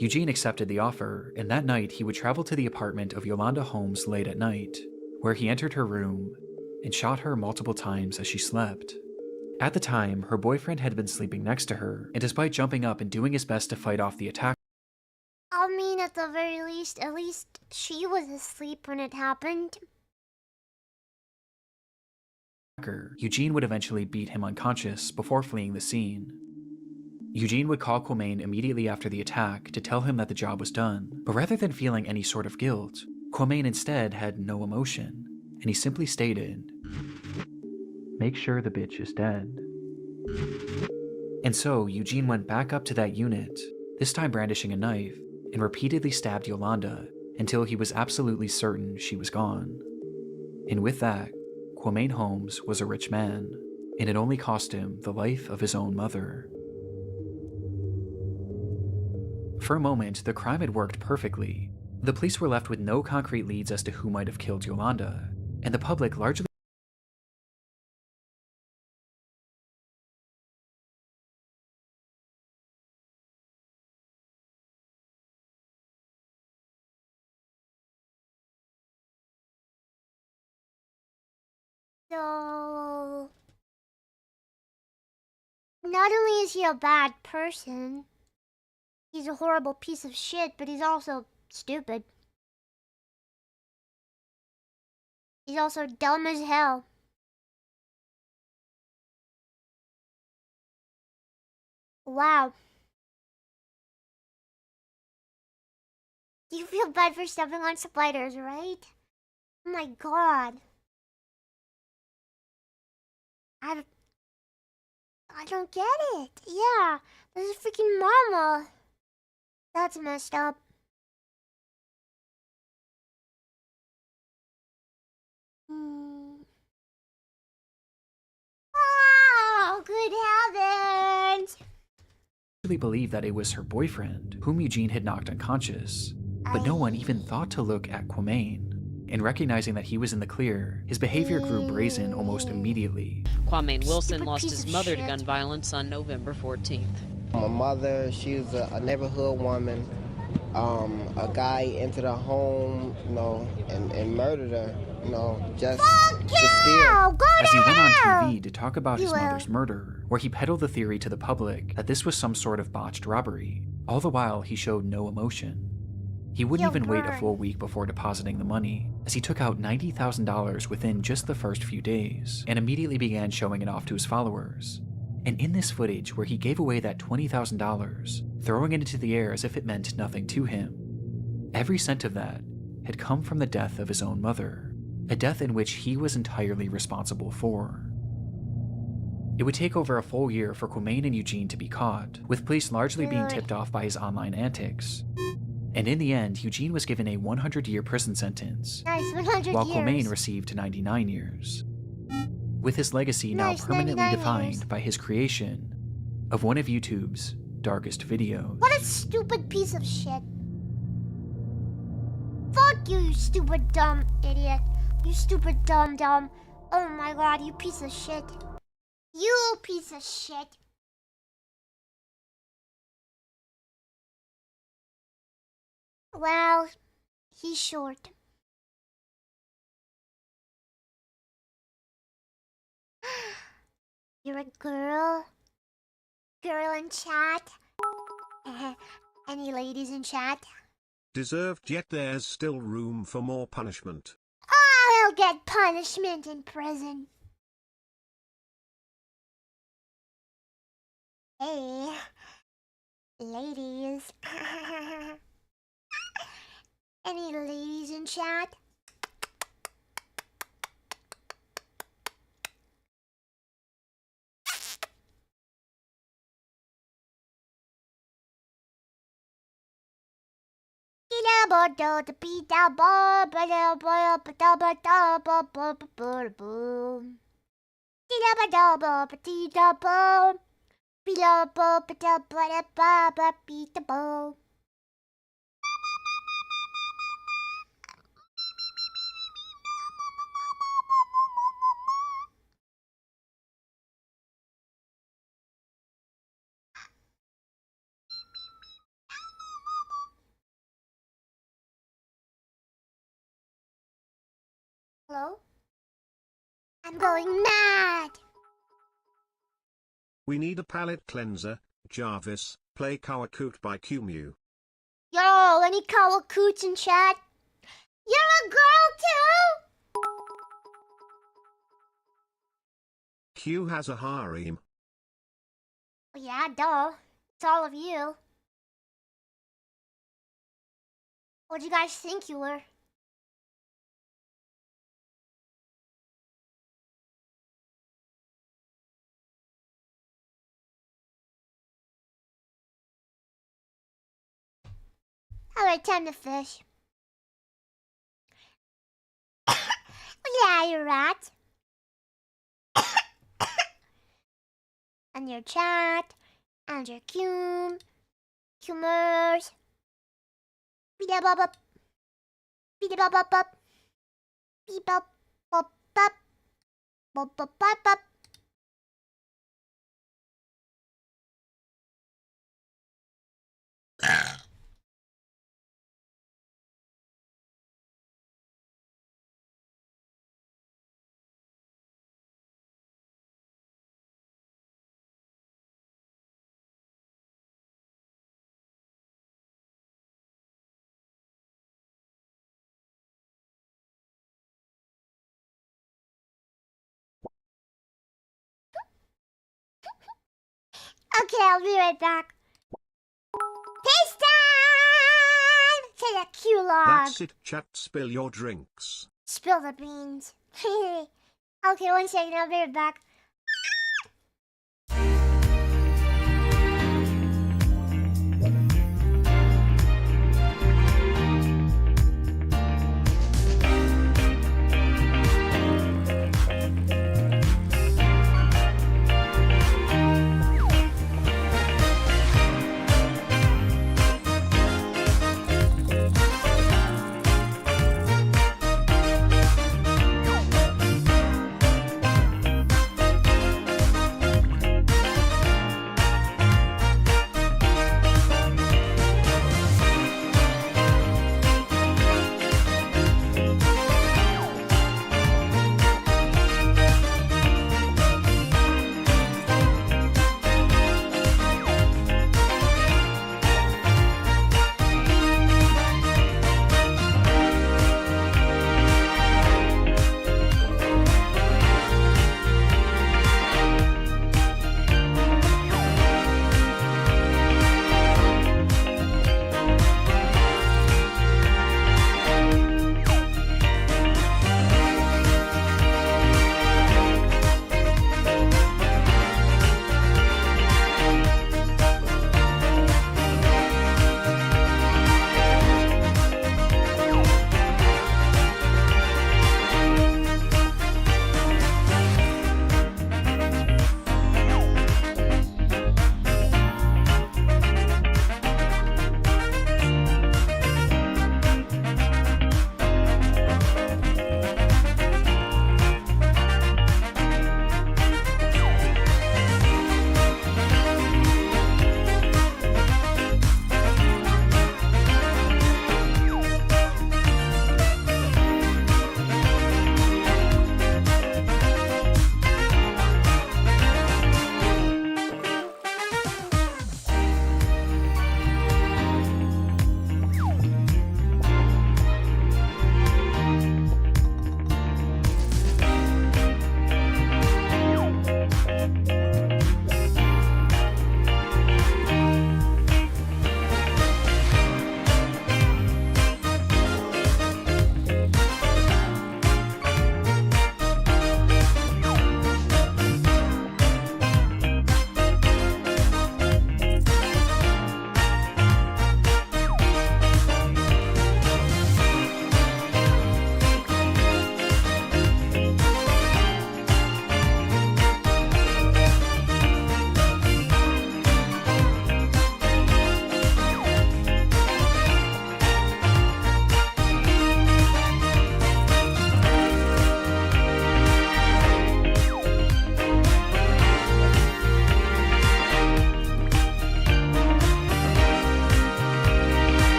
Eugene accepted the offer, and that night he would travel to the apartment of Yolanda Holmes late at night, where he entered her room and shot her multiple times as she slept. At the time, her boyfriend had been sleeping next to her, and despite jumping up and doing his best to fight off the attacker, I mean, at the very least, at least she was asleep when it happened. Eugene would eventually beat him unconscious before fleeing the scene. Eugene would call Cuemew immediately after the attack to tell him that the job was done, but rather than feeling any sort of guilt, Cuemew instead had no emotion, and he simply stated, "Make sure the bitch is dead." And so Eugene went back up to that unit, this time brandishing a knife, and repeatedly stabbed Yolanda until he was absolutely certain she was gone. And with that, Cuemew Holmes was a rich man, and it only cost him the life of his own mother. For a moment, the crime had worked perfectly. The police were left with no concrete leads as to who might have killed Yolanda, and the public largely So, not only is he a bad person, he's a horrible piece of shit, but he's also stupid. He's also dumb as hell. Wow. You feel bad for stepping on spiders, right? Oh my god. I don't get it. Yeah, this is freaking mama. That's messed up. Oh, good heavens. believed that it was her boyfriend, whom Eugene had knocked unconscious, but no one even thought to look at Cuemew. And recognizing that he was in the clear, his behavior grew brazen almost immediately. Cuemew Wilson Stupid lost piece his of mother to shit. gun violence on November 14th. My mother, she was a neighborhood woman. A guy entered her home, and murdered her, just to steal. Go As he to went on hell! TV to talk about his You will. mother's murder, where he peddled the theory to the public that this was some sort of botched robbery. All the while, he showed no emotion. He wouldn't You'll even wait a burn. full week before depositing the money, as he took out $90,000 within just the first few days, and immediately began showing it off to his followers. And in this footage where he gave away that $20,000, throwing it into the air as if it meant nothing to him, every cent of that had come from the death of his own mother, a death in which he was entirely responsible for. It would take over a full year for Cuemew and Eugene to be caught, with police largely being tipped off by his online antics. And in the end, Eugene was given a 100-year prison sentence, Nice, 100 while years. Cuemew received 99 years. With his legacy now Nice, permanently 99 defined years. by his creation of one of YouTube's darkest videos. What a stupid piece of shit. Fuck you, you stupid dumb idiot. You stupid dumb. Oh my god, you piece of shit. You piece of shit. Well, he's short. You're a girl? Girl in chat? Any ladies in chat? Deserved, yet there's still room for more punishment. I'll get punishment in prison. Hey, ladies. Any ladies in chat? Hello? I'm going mad! We need a palate cleanser, Jarvis. Play Kawakoot by Cuemew. Yo, any Kawakoots in chat? You're a girl too? Q has a harem. Yeah, duh. It's all of you. What'd you guys think you were? Alright, time to fish. Yeah, you're right. And your chat, and your cumers. Beep-a-bop-bop. Beep-a-bop-bop. Beep-a-bop-bop. Bop-bop-bop-bop. Okay, I'll be right back. Taste time! To the Q-log. That's it, chat. Spill your drinks. Spill the beans. Okay, 1 second, I'll be right back.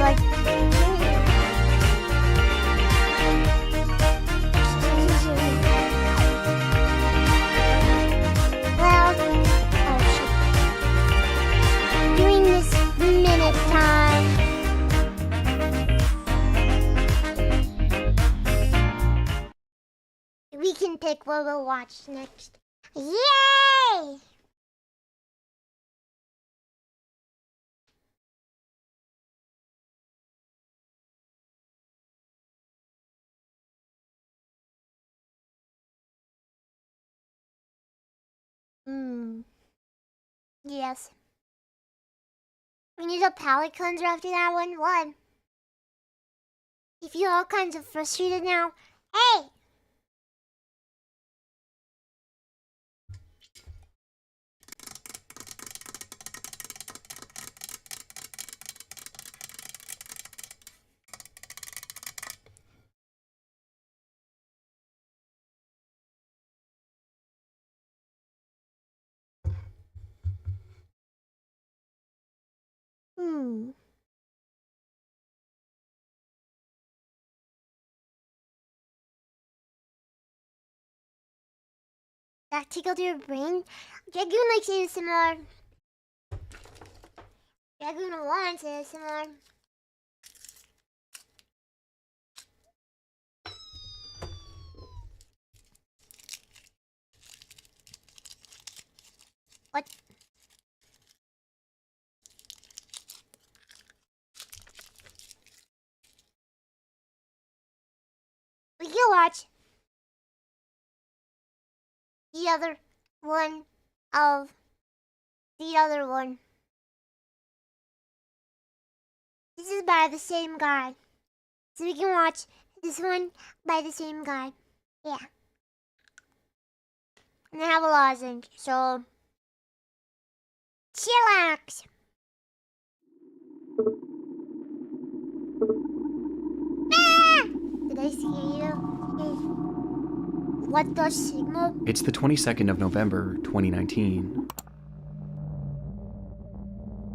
Well, oh shit. During this minute time. We can pick what we'll watch next. Yay! Yes. We need a palate cleanser after that one. What? You feel all kinds of frustrated now. Hey! That tickled your brain? Dragoon likes ASMR. Dragoon wants ASMR. What? We can watch the other one of the other one. This is by the same guy. So we can watch this one by the same guy. Yeah. And I have a lozenge, so chillax. Ah! Did I scare you? What the Sigma? It's the 22nd of November, 2019.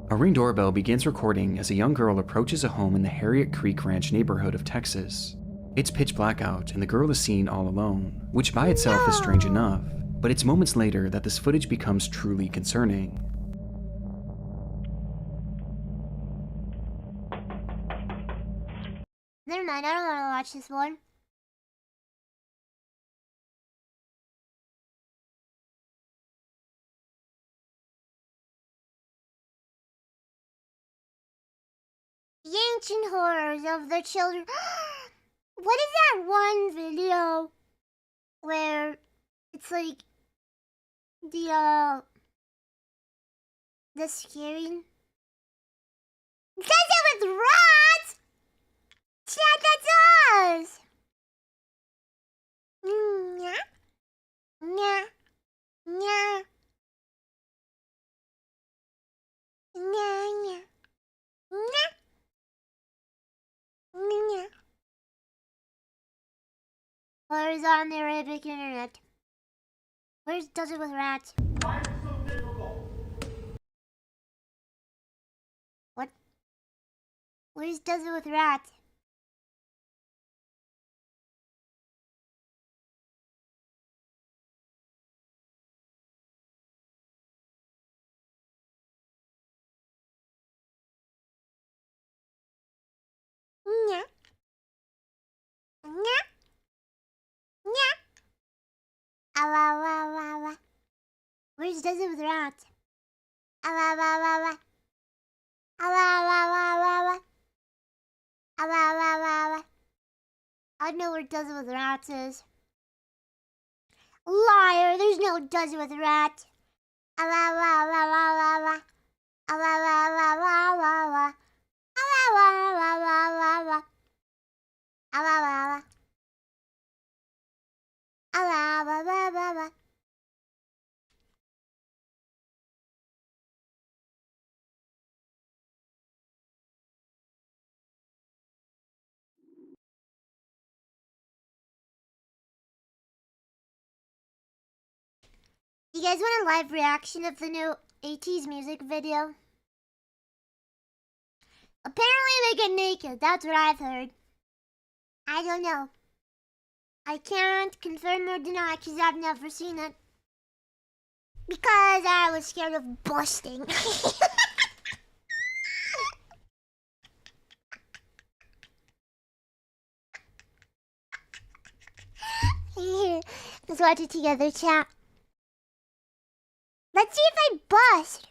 A Ring doorbell begins recording as a young girl approaches a home in the Harriet Creek Ranch neighborhood of Texas. It's pitch black out and the girl is seen all alone, which by itself is strange enough, but it's moments later that this footage becomes truly concerning. Never mind, I don't want to watch this one. The ancient horrors of the children. What is that one video where it's like the scaring? Does it with rats? Chat, that does. Nya, nya, nya, nya, nya, nya. Where's on the Arabic internet? Where's does it with rats? Why is it so difficult? What? Where's does it with rats? Nya. Nya. Nya. Awa, awa, awa, awa. Where's does it with rats? Awa, awa, awa, awa. Awa, awa, awa, awa, awa. Awa, awa, awa, awa. I know where does it with rats is. Liar, there's no does it with rats. Awa, awa, awa, awa, awa, awa. Awa, awa, awa, awa, awa, awa. Awa, awa, awa, awa, awa, awa. Awa, awa, awa. Awa, awa, awa, awa, awa. You guys want a live reaction of the new 80s music video? Apparently they get naked. That's what I've heard. I don't know. I can't confirm or deny because I've never seen it. Because I was scared of busting. Here, let's watch it together, chat. Let's see if I bust.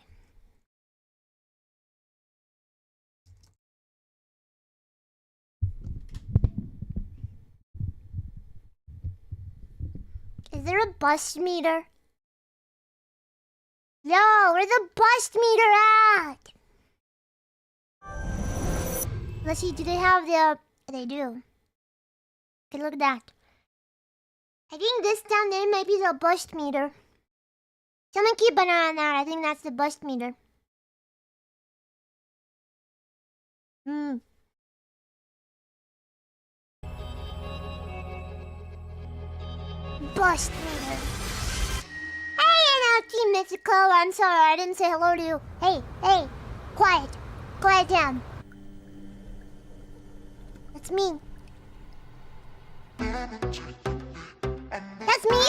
Is there a bust meter? No, where's the bust meter at? Let's see, do they have the... They do. Okay, look at that. I think this down there might be the bust meter. Someone keep an eye on that. I think that's the bust meter. Bust meter. Hey, NLT Mythical. I'm sorry, I didn't say hello to you. Hey, hey, quiet. Quiet down. That's me. That's me.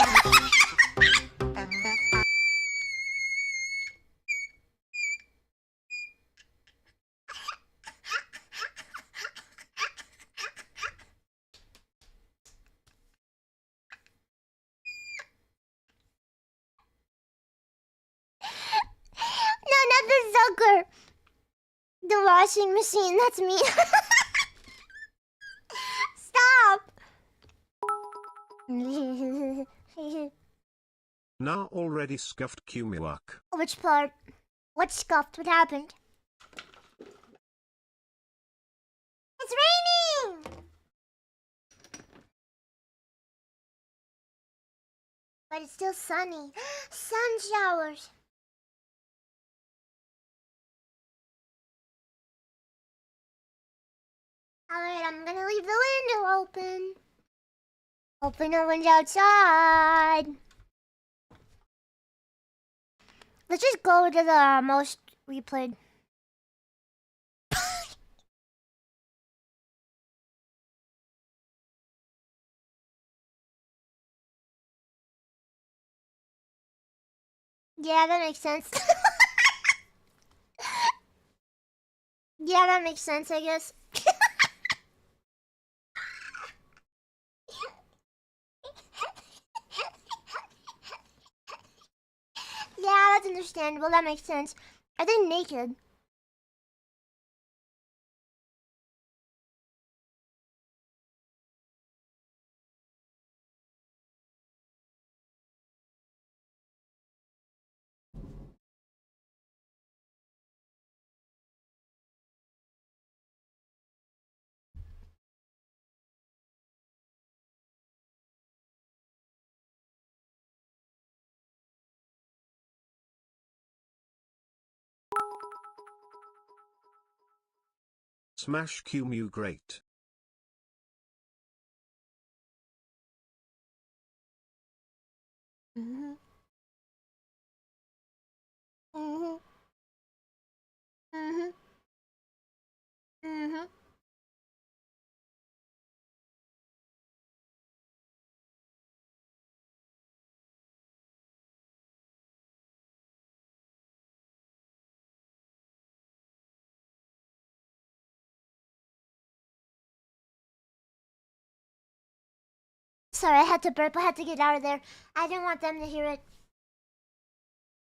No, not the sucker. The washing machine, that's me. Stop. Now already scuffed cuemew. Which part? What scuffed? What happened? It's raining! But it's still sunny. Sun showers. Alright, I'm gonna leave the window open. Open the window outside. Let's just go to the most replayed. Yeah, that makes sense. Yeah, that makes sense, I guess. Yeah, that's understandable. That makes sense. Are they naked? Smash cuemew great. Mhm. Mhm. Mhm. Mhm. Sorry, I had to burp. I had to get out of there. I didn't want them to hear it.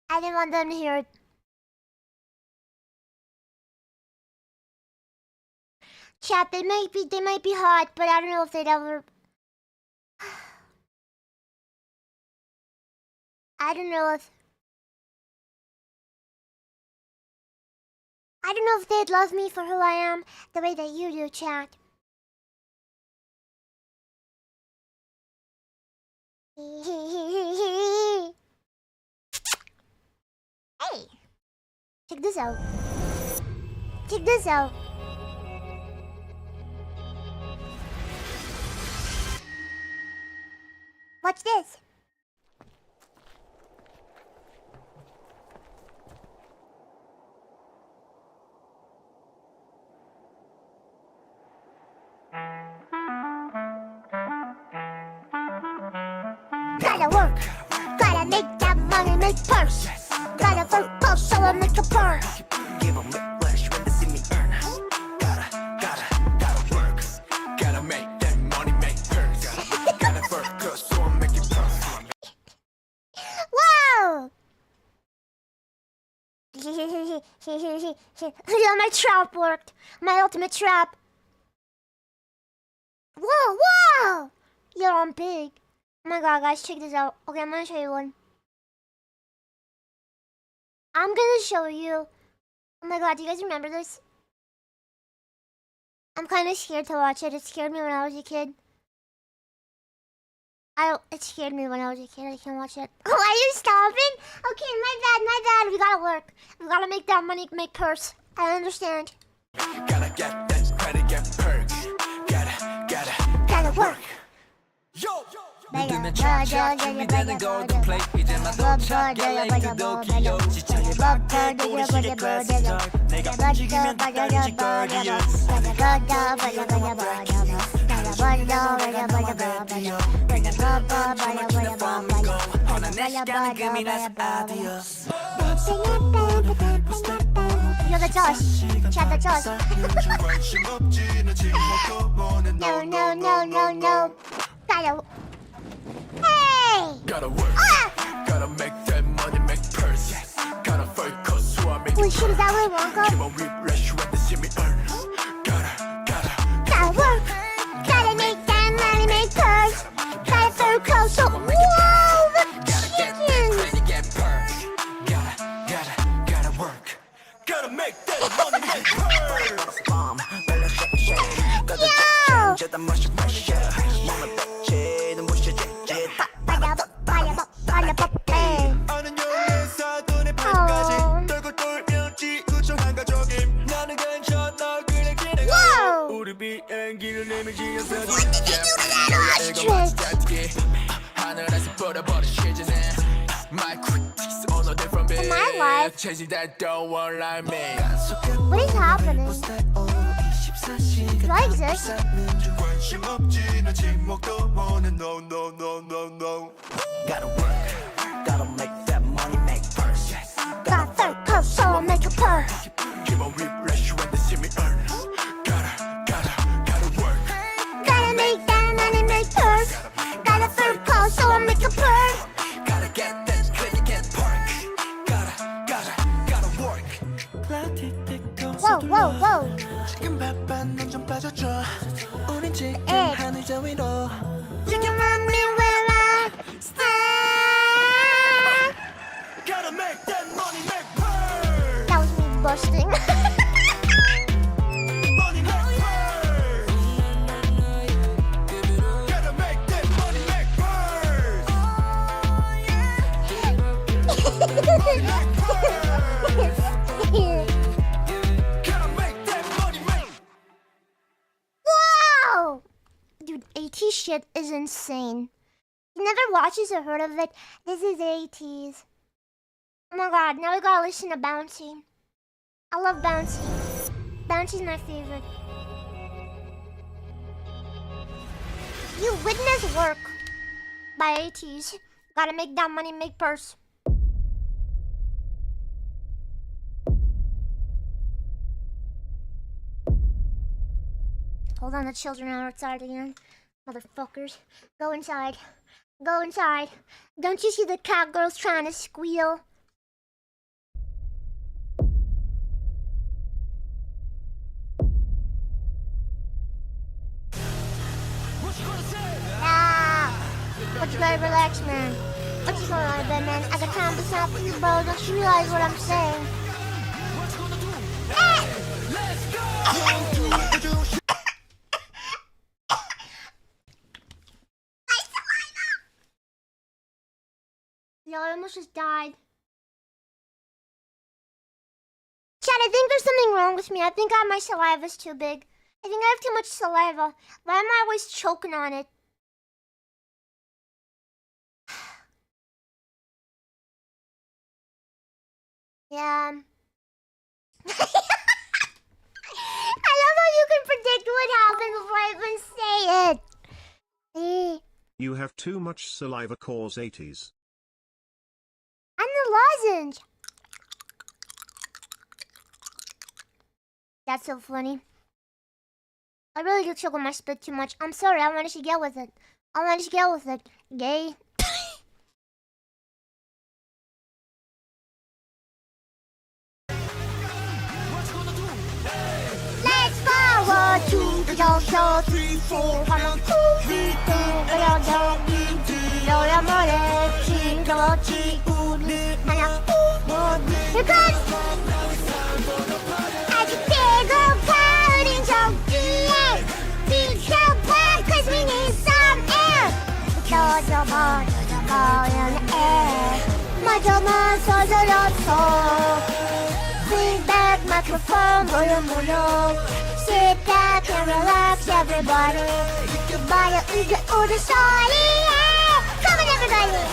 I didn't want them to hear it. Chat, they might be hot, but I don't know if they'd ever. I don't know if. I don't know if they'd love me for who I am the way that you do, chat. Hey, check this out. Check this out. Watch this. Gotta work. Gotta make that money, make purse. Gotta work close so I make a purse. Give 'em whiplash when they see me earn. Gotta work. Gotta make that money, make purse. Gotta work close so I make it purse. Whoa! Yeah, my trap worked. My ultimate trap. Whoa, whoa! Yo, I'm big. Oh my god, guys, check this out. Okay, I'm gonna show you one. I'm gonna show you. Oh my god, do you guys remember this? I'm kind of scared to watch it. It scared me when I was a kid. It scared me when I was a kid. I can't watch it. Oh, are you stopping? Okay, my bad. We gotta work. We gotta make that money, make purse. I understand. Gotta get that credit, get perk. Gotta work. Yo! 믿으면 차차 준비되는 golden plate 이제만 도착해 레이크도 귀여우지 차에 박혀 우리 시계 classic start 내가 움직이면 달리지 gorgeous You're the Josh. Chad the Josh. No. Gotta. Hey! Gotta work. Gotta make that money, make purse. Gotta focus so I make Wait, shit, is that where Wonka? Give 'em whiplash when they see me earn. Gotta work. Gotta make that money, make purse. Gotta focus so. Whoa! Gotta get that credit, get perk. Gotta work. Gotta make that money, make purse. My life. Don't want like me. What is happening? Do I exist? Gotta work. Gotta make that money, make purse. Gotta focus so I make a purse. Give 'em whiplash when they see me earn. Gotta work. Gotta make that money, make purse. Gotta focus so I make a purse. Gotta get that credit, get perk. Gotta work. Whoa. 지금 바빠 넌좀 빠져줘. 우린 지금 Hey. 하늘 저 위로. You can run me where I stand. Gotta make that money, make purse. That was me busting. Money, make purse. Gotta make that money, make purse. Money, make purse. Gotta make that money, make. Whoa! Dude, AT shit is insane. You never watches or heard of it. This is ATs. Oh my god, now we gotta listen to Bouncy. I love Bouncy. Bouncy's my favorite. You witness work by ATs. Gotta make that money, make purse. Hold on, the children are outside again. Motherfuckers. Go inside. Go inside. Don't you see the cat girls trying to squeal? What you gotta relax, man. What you going on, bed, man? I got time to stop you, bro. Don't you realize what I'm saying? Yo, I almost just died. Chad, I think there's something wrong with me. I think my saliva's too big. I think I have too much saliva. Why am I always choking on it? Yeah. I love how you can predict what happened before I even say it. You have too much saliva cause 80s. I'm the lozenge. That's so funny. I really do choke on my spit too much. I'm sorry, I wanted to get with it. Gay. Let's forward to the Tokyo 3, 4, 1, 2, 3, 2, 2, here comes! As a big old cloud in Tokyo, big so black 'cause we need some air. Throw the ball in the air. Bring back microphone, sit back and relax, everybody. Order sorry, come on, everybody.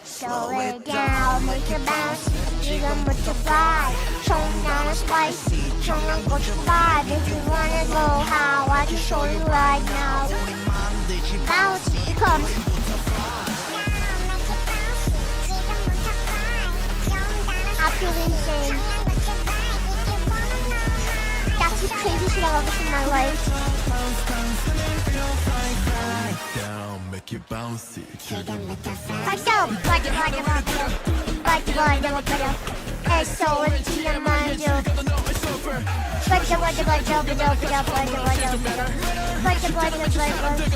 Slow it down, make it bounce. 지금 부터 fly. 청량한 spicy, 청양고추 vibe. If you wanna know how, I can show you right now. Bounce, it comes. I feel insane. That's the craziest shit I've ever seen in my life.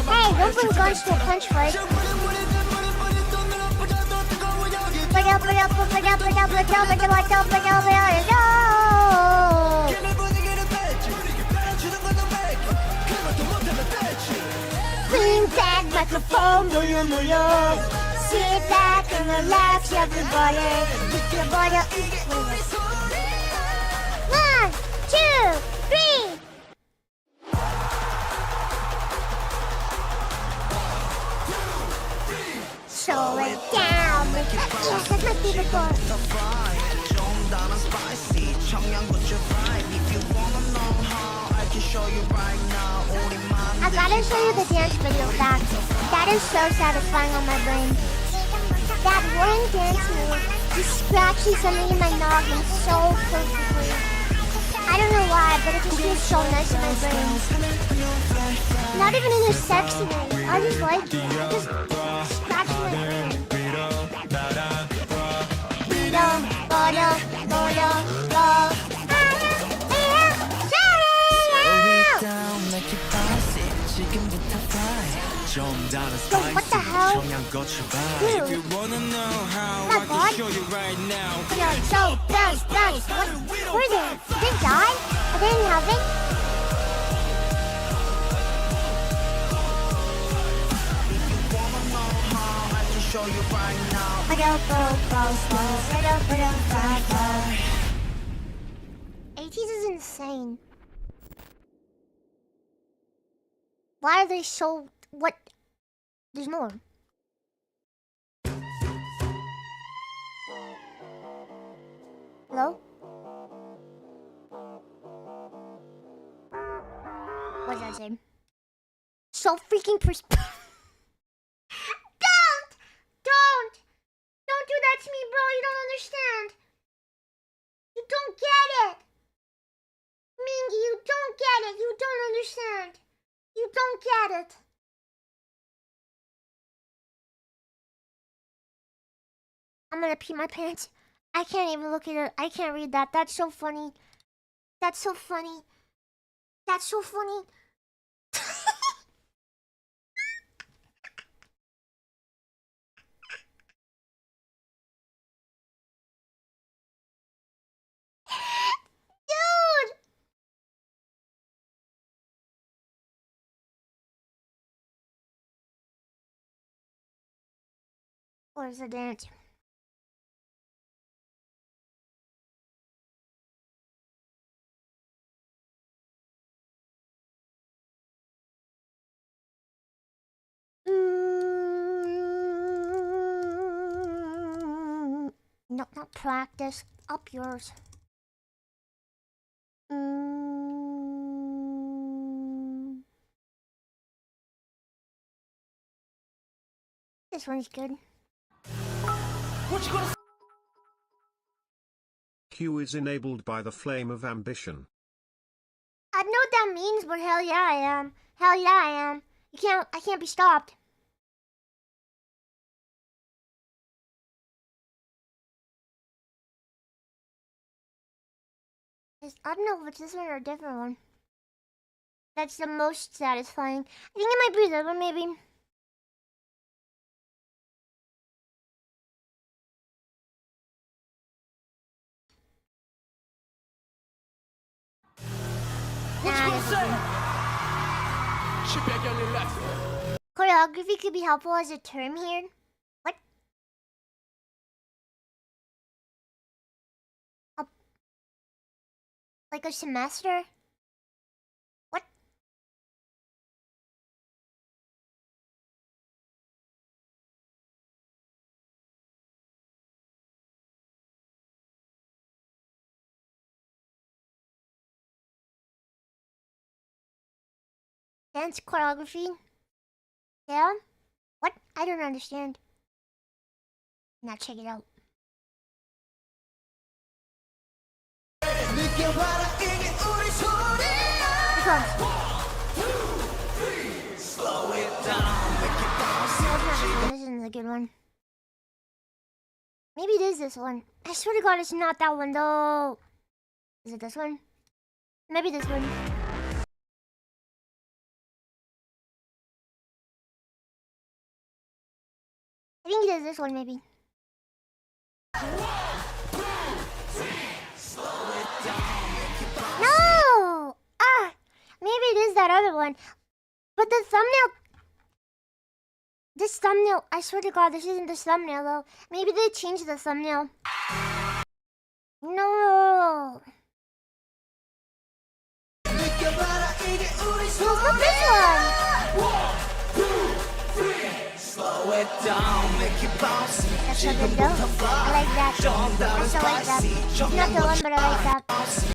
Hey, don't bring guns to a punch fight. Bring back microphone, sit back and relax, everybody. Put your body up. 1, 2, 3. Slow it down, make it yes, that's my favorite part. I gotta show you the dance video back. That is so satisfying on my brain. That one dance move is scratching something in my noggin so perfectly. I don't know why, but it just feels so nice in my brain. Not even in a sexy way. I just like it. It just scratches my brain. What the hell? Dude. Oh my god. So, bounce. What? Where are they? Did they die? Are they in heaven? ATs is insane. Why are they so... What? There's more. Hello? What did I say? So freaking Don't do that to me, bro. You don't understand. You don't get it. Mingy, you don't get it. You don't understand. You don't get it. I'm gonna pee my pants. I can't even look at it. I can't read that. That's so funny. That's so funny. That's so funny. Dude! Where's the dance? No, not practice. Up yours. This one's good. What you gonna say? Q is enabled by the flame of ambition. I know what that means, but hell yeah I am. Hell yeah I am. I can't be stopped. I don't know if it's this one or a different one. That's the most satisfying. I think it might be this one, maybe. Choreography could be helpful as a term here. What? Like a semester? What? Dance choreography? Yeah? What? I don't understand. Now check it out. Slow it down, make it bounce. No, this isn't a good one. Maybe it is this one. I swear to God, it's not that one though. Is it this one? Maybe this one. I think it is this one, maybe. No! Ah! Maybe it is that other one. But the thumbnail... This thumbnail... I swear to God, this isn't the thumbnail, though. Maybe they changed the thumbnail. No! It's not this one! Slow it down, make it bounce. That's so good, though. I like that. I also like that. It's not the one, but I like that.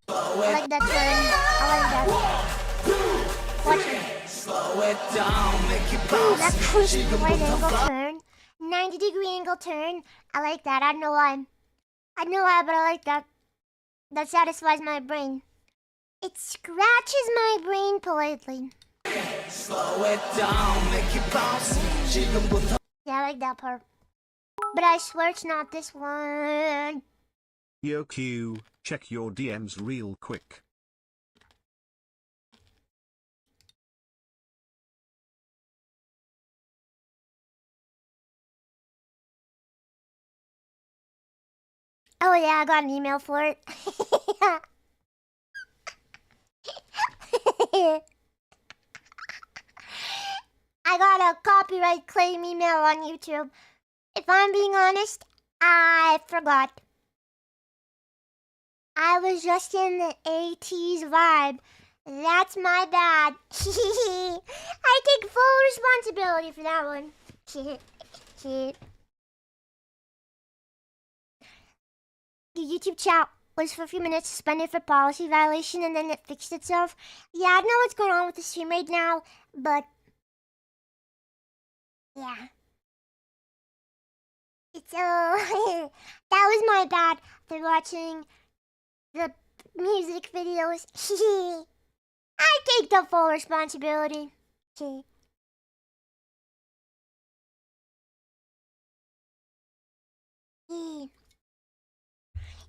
I like that turn. I like that. Watch it. Slow it down, make it Ooh, bounce. that crazy right angle turn. 90-degree angle turn. I like that. I don't know why. I don't know why, but I like that. That satisfies my brain. It scratches my brain politely. Slow it down, make it bounce. Yeah, I like that part. But I swear it's not this one. Yo Q, check your DMs real quick. Oh yeah, I got an email for it. I got a copyright claim email on YouTube. If I'm being honest, I forgot. I was just in the 80s vibe. That's my bad. I take full responsibility for that one. The YouTube chat was for a few minutes suspended for policy violation and then it fixed itself. Yeah, I don't know what's going on with the stream right now, but yeah. It's that was my bad for watching the music videos. I take the full responsibility.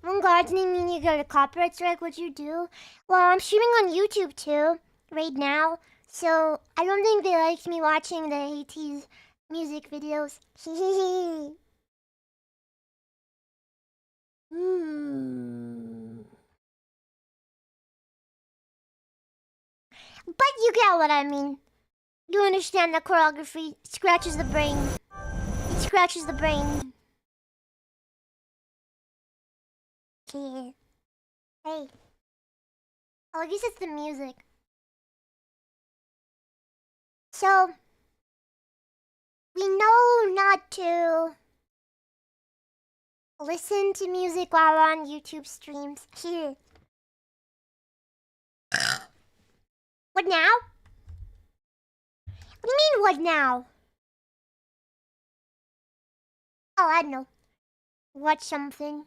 When gardening mean you get a copyright strike, what'd you do? Well, I'm streaming on YouTube too, right now. So I don't think they liked me watching the 80s music videos. But you get what I mean. You understand that choreography scratches the brain. It scratches the brain. Hey. Oh, I guess it's the music. So, we know not to listen to music while we're on YouTube streams. Here. What now? What do you mean, what now? Oh, I know. Watch something.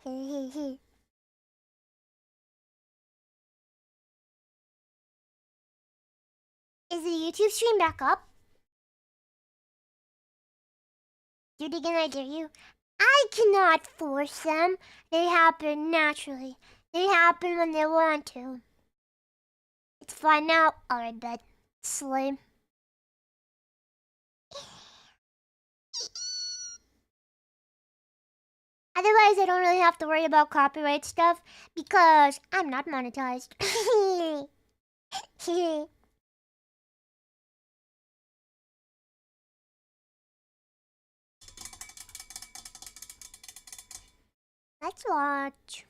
Is the YouTube stream back up? Dude, again, I dare you. I cannot force them. They happen naturally. They happen when they want to. It's fine now. Alright, bed. Sleep. Otherwise, I don't really have to worry about copyright stuff because I'm not monetized. Let's watch.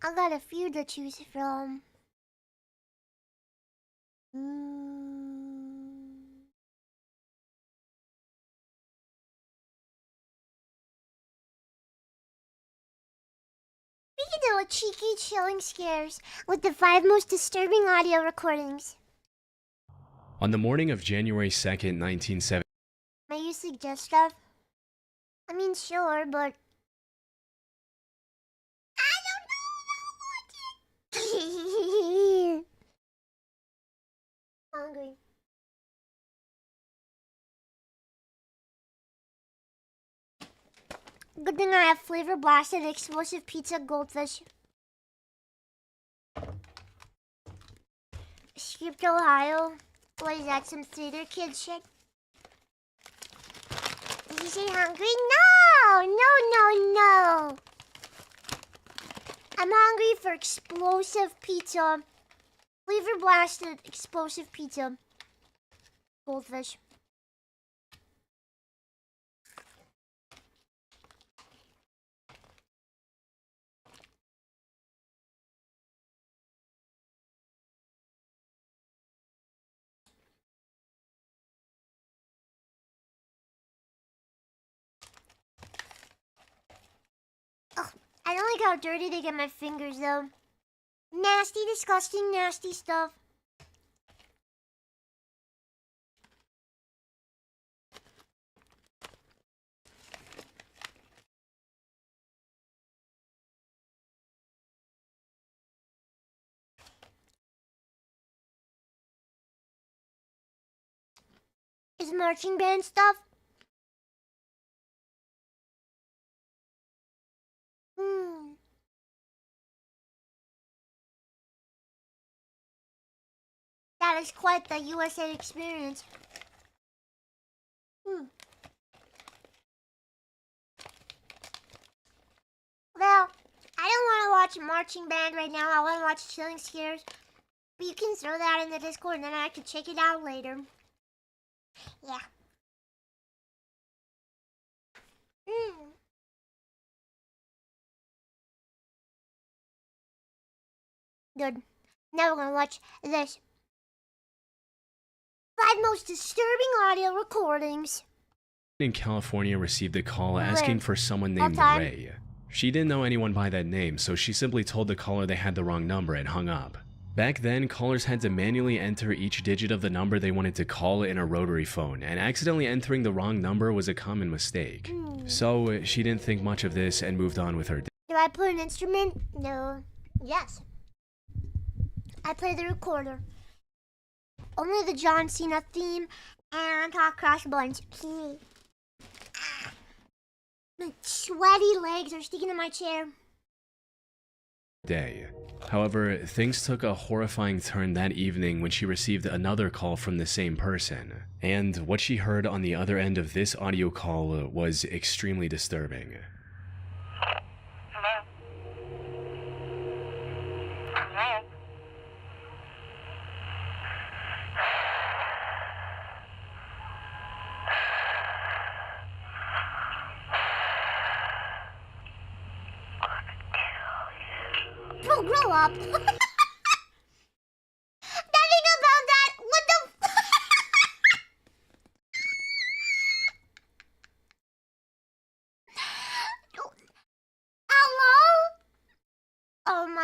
I got a few to choose from. We can do a cheeky chilling scares with the 5 most disturbing audio recordings. On the morning of January 2nd, 1970. May you suggest stuff? I mean, sure, but I don't know. Hungry. Good thing I have flavor blasted explosive pizza goldfish. Skipped Ohio. What is that? Some theater kid shit? Did you say hungry? No. I'm hungry for explosive pizza. Flavor blasted explosive pizza. Goldfish. Oh, I don't like how dirty they get my fingers though. Nasty, disgusting, nasty stuff. Is marching band stuff? That is quite the USA experience. Well, I don't want to watch marching band right now. I want to watch chilling scares. But you can throw that in the Discord and then I can check it out later. Yeah. Good. Now we're gonna watch this. 5 most disturbing audio recordings. In California received a call asking for someone named time. Ray. She didn't know anyone by that name, so she simply told the caller they had the wrong number and hung up. Back then, callers had to manually enter each digit of the number they wanted to call in a rotary phone, and accidentally entering the wrong number was a common mistake. So she didn't think much of this and moved on with her day. Do I play an instrument? No. Yes. I play the recorder. Only the John Cena theme and Hot Cross Buns. My sweaty legs are sticking to my chair. However, things took a horrifying turn that evening when she received another call from the same person. And what she heard on the other end of this audio call was extremely disturbing. Hello? Hello? Bro, grow up.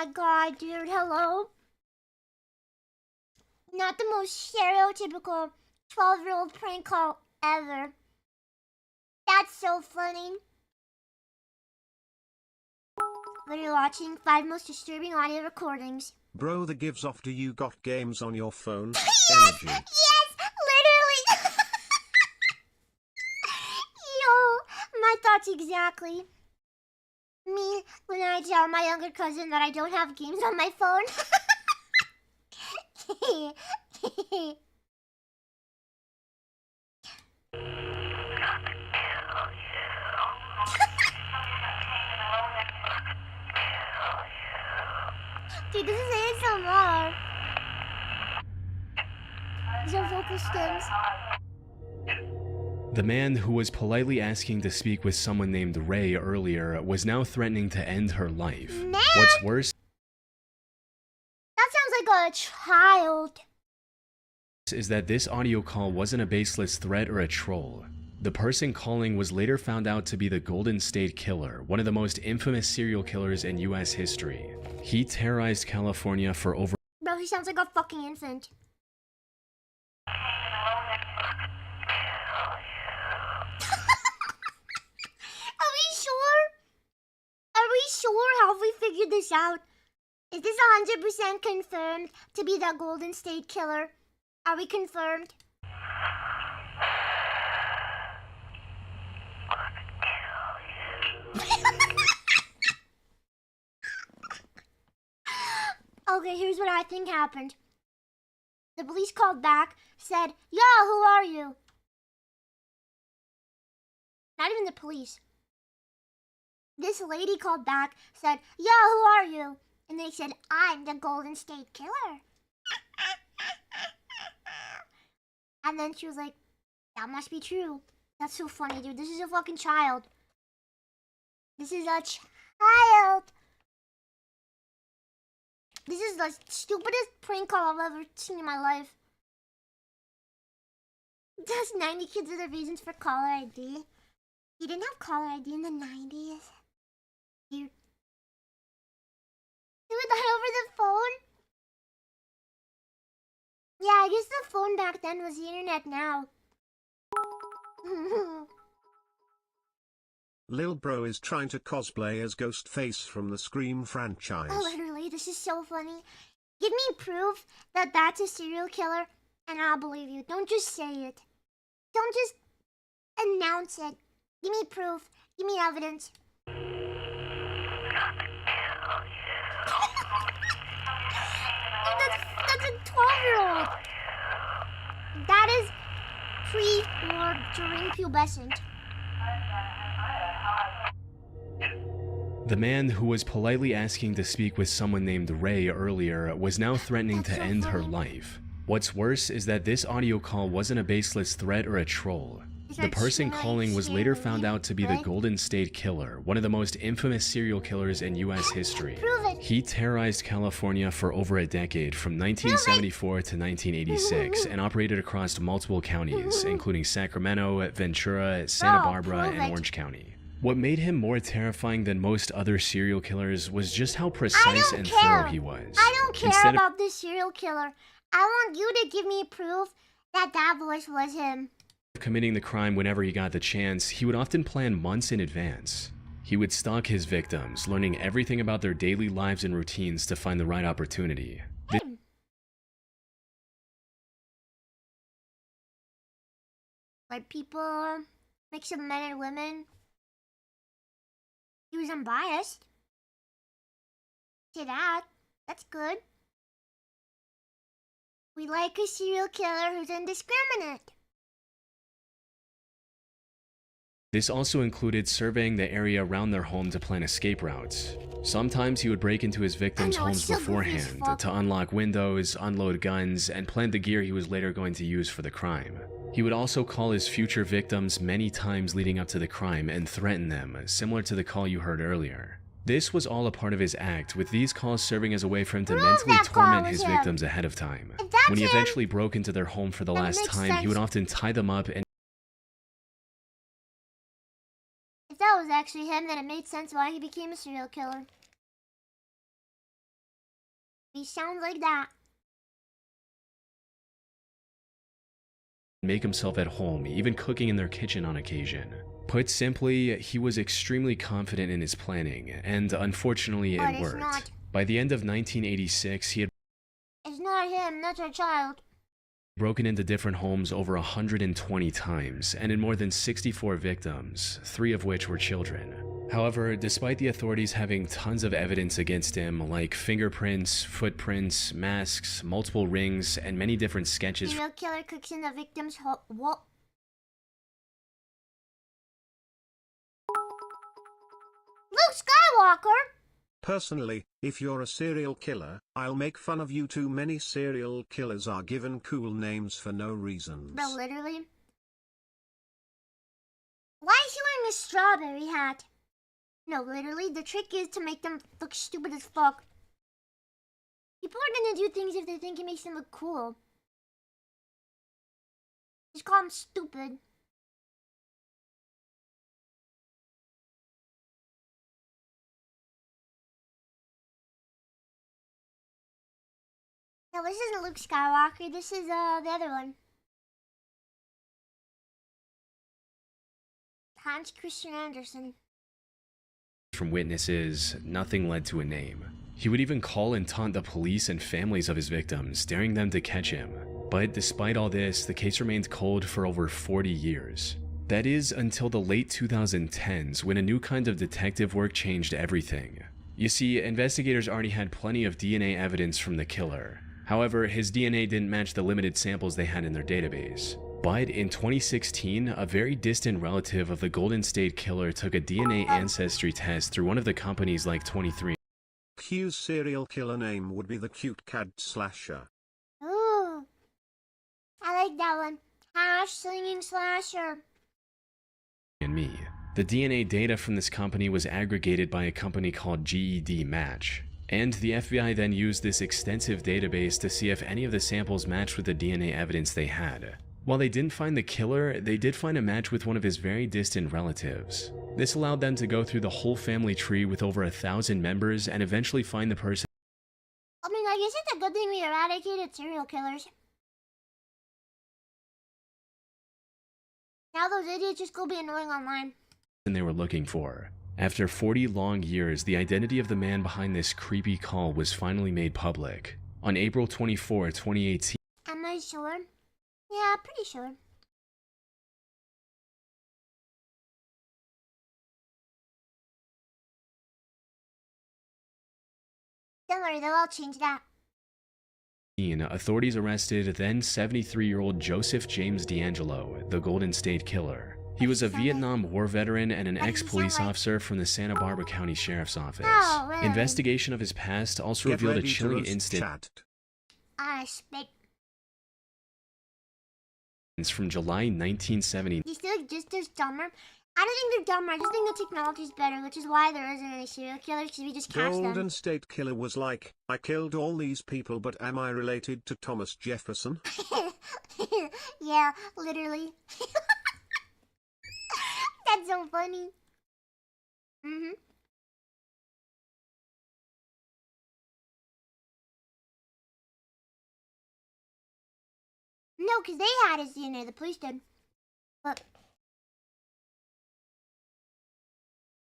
my god, dude, hello? Not the most stereotypical 12-year-old prank call ever. That's so funny. What are you watching? 5 most disturbing audio recordings. Bro, the gives off. Do you got games on your phone? Yes! Energy. Yes! Literally! Yo, my thoughts exactly. Me, when I tell my younger cousin that I don't have games on my phone. Dude, this is ASMR. These are vocal stems. The man who was politely asking to speak with someone named Ray earlier was now threatening to end her life. Man, What's worse that sounds like a child. is that this audio call wasn't a baseless threat or a troll. The person calling was later found out to be the Golden State Killer, one of the most infamous serial killers in US history. He terrorized California for over... Bro, he sounds like a fucking infant. Are we sure? Are we sure? Have we figured this out? Is this 100% confirmed to be the Golden State Killer? Are we confirmed? Okay, here's what I think happened. The police called back, said, "Yo, who are you?" Not even the police. This lady called back, said, "Yo, who are you?" And they said, "I'm the Golden State Killer." And then she was like, "That must be true." That's so funny, dude. This is a fucking child. This is a child. This is the stupidest prank call I've ever seen in my life. Does 90 kids have their reasons for caller ID? You didn't have caller ID in the 90s. You do that over the phone? Yeah, I guess the phone back then was the internet now. Lil Bro is trying to cosplay as Ghostface from the Scream franchise. Oh, literally, this is so funny. Give me proof that that's a serial killer, and I'll believe you. Don't just say it. Don't just announce it. Give me proof. Give me evidence. That's a 12-year-old. That is pre or during pubescent. The man who was politely asking to speak with someone named Ray earlier was now threatening to end her life. What's worse is that this audio call wasn't a baseless threat or a troll. The person calling was later found out to be the Golden State Killer, one of the most infamous serial killers in US history. He terrorized California for over a decade, from 1974 to 1986, and operated across multiple counties, including Sacramento, Ventura, Santa Barbara, and Orange County. What made him more terrifying than most other serial killers was just how precise and thorough he was. I don't care about this serial killer. I want you to give me proof that that voice was him. Committing the crime whenever he got the chance, he would often plan months in advance. He would stalk his victims, learning everything about their daily lives and routines to find the right opportunity. Like people, mix of men and women. He was unbiased. Say that. That's good. We like a serial killer who's indiscriminate. This also included surveying the area around their home to plan escape routes. Sometimes he would break into his victims' homes beforehand to unlock windows, unload guns, and plant the gear he was later going to use for the crime. He would also call his future victims many times leading up to the crime and threaten them, similar to the call you heard earlier. This was all a part of his act, with these calls serving as a way for him to mentally torment his victims ahead of time. When he eventually broke into their home for the last time, he would often tie them up and... If that was actually him, then it made sense why he became a serial killer. He sounds like that. Make himself at home, even cooking in their kitchen on occasion. Put simply, he was extremely confident in his planning, and unfortunately it worked. Not. By the end of 1986, he had It's not him, that's our child. broken into different homes over 120 times, and in more than 64 victims, 3 of which were children. However, despite the authorities having tons of evidence against him, like fingerprints, footprints, masks, multiple rings, and many different sketches. Serial killer cooks in the victim's home. What? Luke Skywalker? Personally, if you're a serial killer, I'll make fun of you. Too many serial killers are given cool names for no reasons. Bro, literally. Why is he wearing a strawberry hat? No, literally, the trick is to make them look stupid as fuck. People are gonna do things if they think it makes them look cool. Just call them stupid. No, this isn't Luke Skywalker. This is the other one. Hans Christian Andersen. From witnesses, nothing led to a name. He would even call and taunt the police and families of his victims, daring them to catch him. But despite all this, the case remained cold for over 40 years. That is, until the late 2010s, when a new kind of detective work changed everything. You see, investigators already had plenty of DNA evidence from the killer. However, his DNA didn't match the limited samples they had in their database. But in 2016, a very distant relative of the Golden State Killer took a DNA ancestry test through one of the companies like 23. Q's serial killer name would be the cute cadd slasher. Ooh. I like that one. Hash slinging slasher. And me. The DNA data from this company was aggregated by a company called GED Match. And the FBI then used this extensive database to see if any of the samples matched with the DNA evidence they had. While they didn't find the killer, they did find a match with one of his very distant relatives. This allowed them to go through the whole family tree with over 1,000 members and eventually find the person. I mean, I guess it's a good thing we eradicated serial killers. Now those idiots just go be annoying online. They were looking for. After 40 long years, the identity of the man behind this creepy call was finally made public. On April 24, 2018. Am I sure? Yeah, pretty sure. Don't worry, they'll all change that. Authorities arrested then 73-year-old Joseph James D'Angelo, the Golden State Killer. He was a Vietnam War veteran and an ex-police officer from the Santa Barbara County Sheriff's Office. Oh, really? Investigation of his past also revealed a chilling incident I spit. from July 1970. You still just as dumber? I don't think they're dumber. I just think the technology's better, which is why there isn't any serial killers, because we just catch them. Golden State Killer was like, I killed all these people, but am I related to Thomas Jefferson? Yeah, literally. That's so funny. Mm-hmm. No, because they had his DNA, the police did. But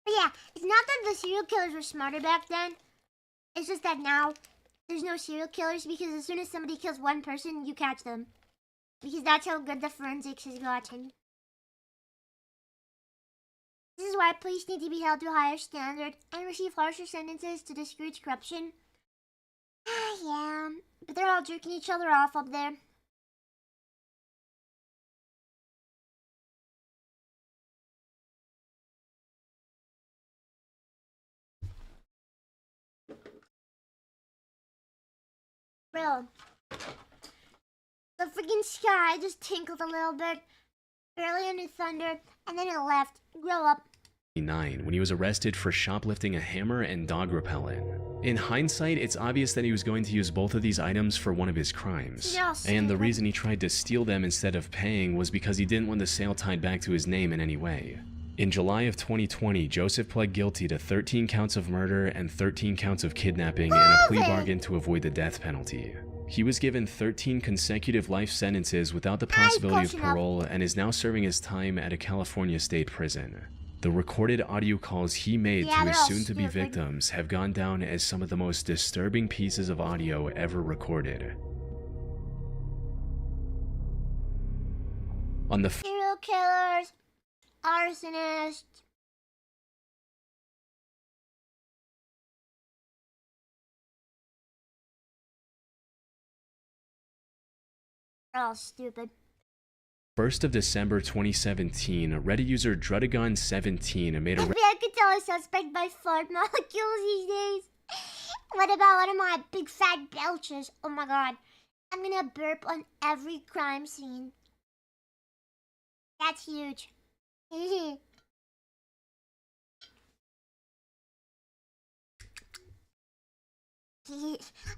yeah, it's not that the serial killers were smarter back then. It's just that now there's no serial killers because as soon as somebody kills one person, you catch them. Because that's how good the forensics has gotten. This is why police need to be held to a higher standard and receive harsher sentences to discourage corruption. Yeah, but they're all jerking each other off up there. Bro, the freaking sky just tinkled a little bit, barely any thunder, and then it left. Grow up. When he was arrested for shoplifting a hammer and dog repellent. In hindsight, it's obvious that he was going to use both of these items for one of his crimes. And the reason he tried to steal them instead of paying was because he didn't want the sale tied back to his name in any way. In July of 2020, Joseph pled guilty to 13 counts of murder and 13 counts of kidnapping and a plea bargain to avoid the death penalty. He was given 13 consecutive life sentences without the possibility of parole and is now serving his time at a California state prison. The recorded audio calls he made to his soon-to-be victims have gone down as some of the most disturbing pieces of audio ever recorded. On the serial killers, arsonists. They're all stupid. 1st of December 2017, Reddit user Drudagon17 made a I could tell a suspect by fart molecules these days. What about one of my big fat belches? Oh my god. I'm gonna burp on every crime scene. That's huge.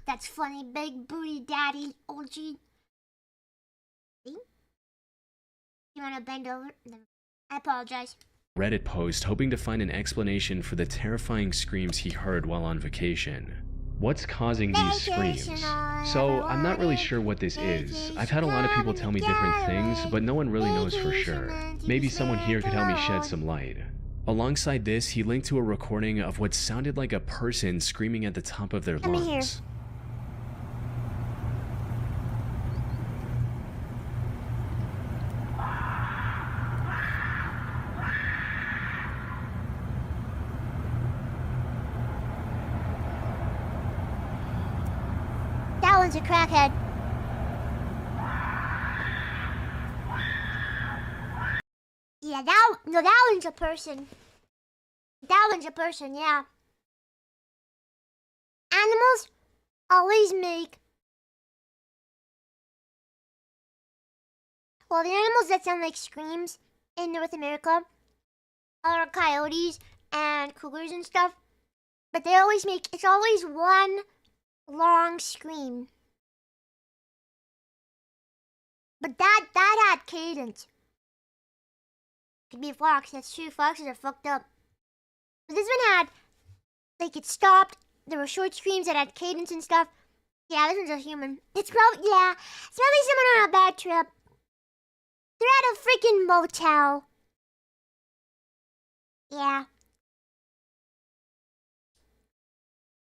That's funny, big booty daddy, OG. See? You wanna bend over? I apologize. Reddit post hoping to find an explanation for the terrifying screams he heard while on vacation. What's causing these screams? So, I'm not really sure what this is. I've had a lot of people tell me different things, but no one really knows for sure. Maybe someone here could help me shed some light. Alongside this, he linked to a recording of what sounded like a person screaming at the top of their lungs. That one's a crackhead. Yeah, that one's a person. That one's a person, yeah. Animals always make... Well, the animals that sound like screams in North America are coyotes and cougars and stuff. But they always make... It's always one long scream. But that had cadence. Could be a fox, that's true. Foxes are fucked up. But this one had, like, it stopped. There were short screams that had cadence and stuff. Yeah, this one's a human. It's probably someone on a bad trip. They're at a freaking motel. Yeah.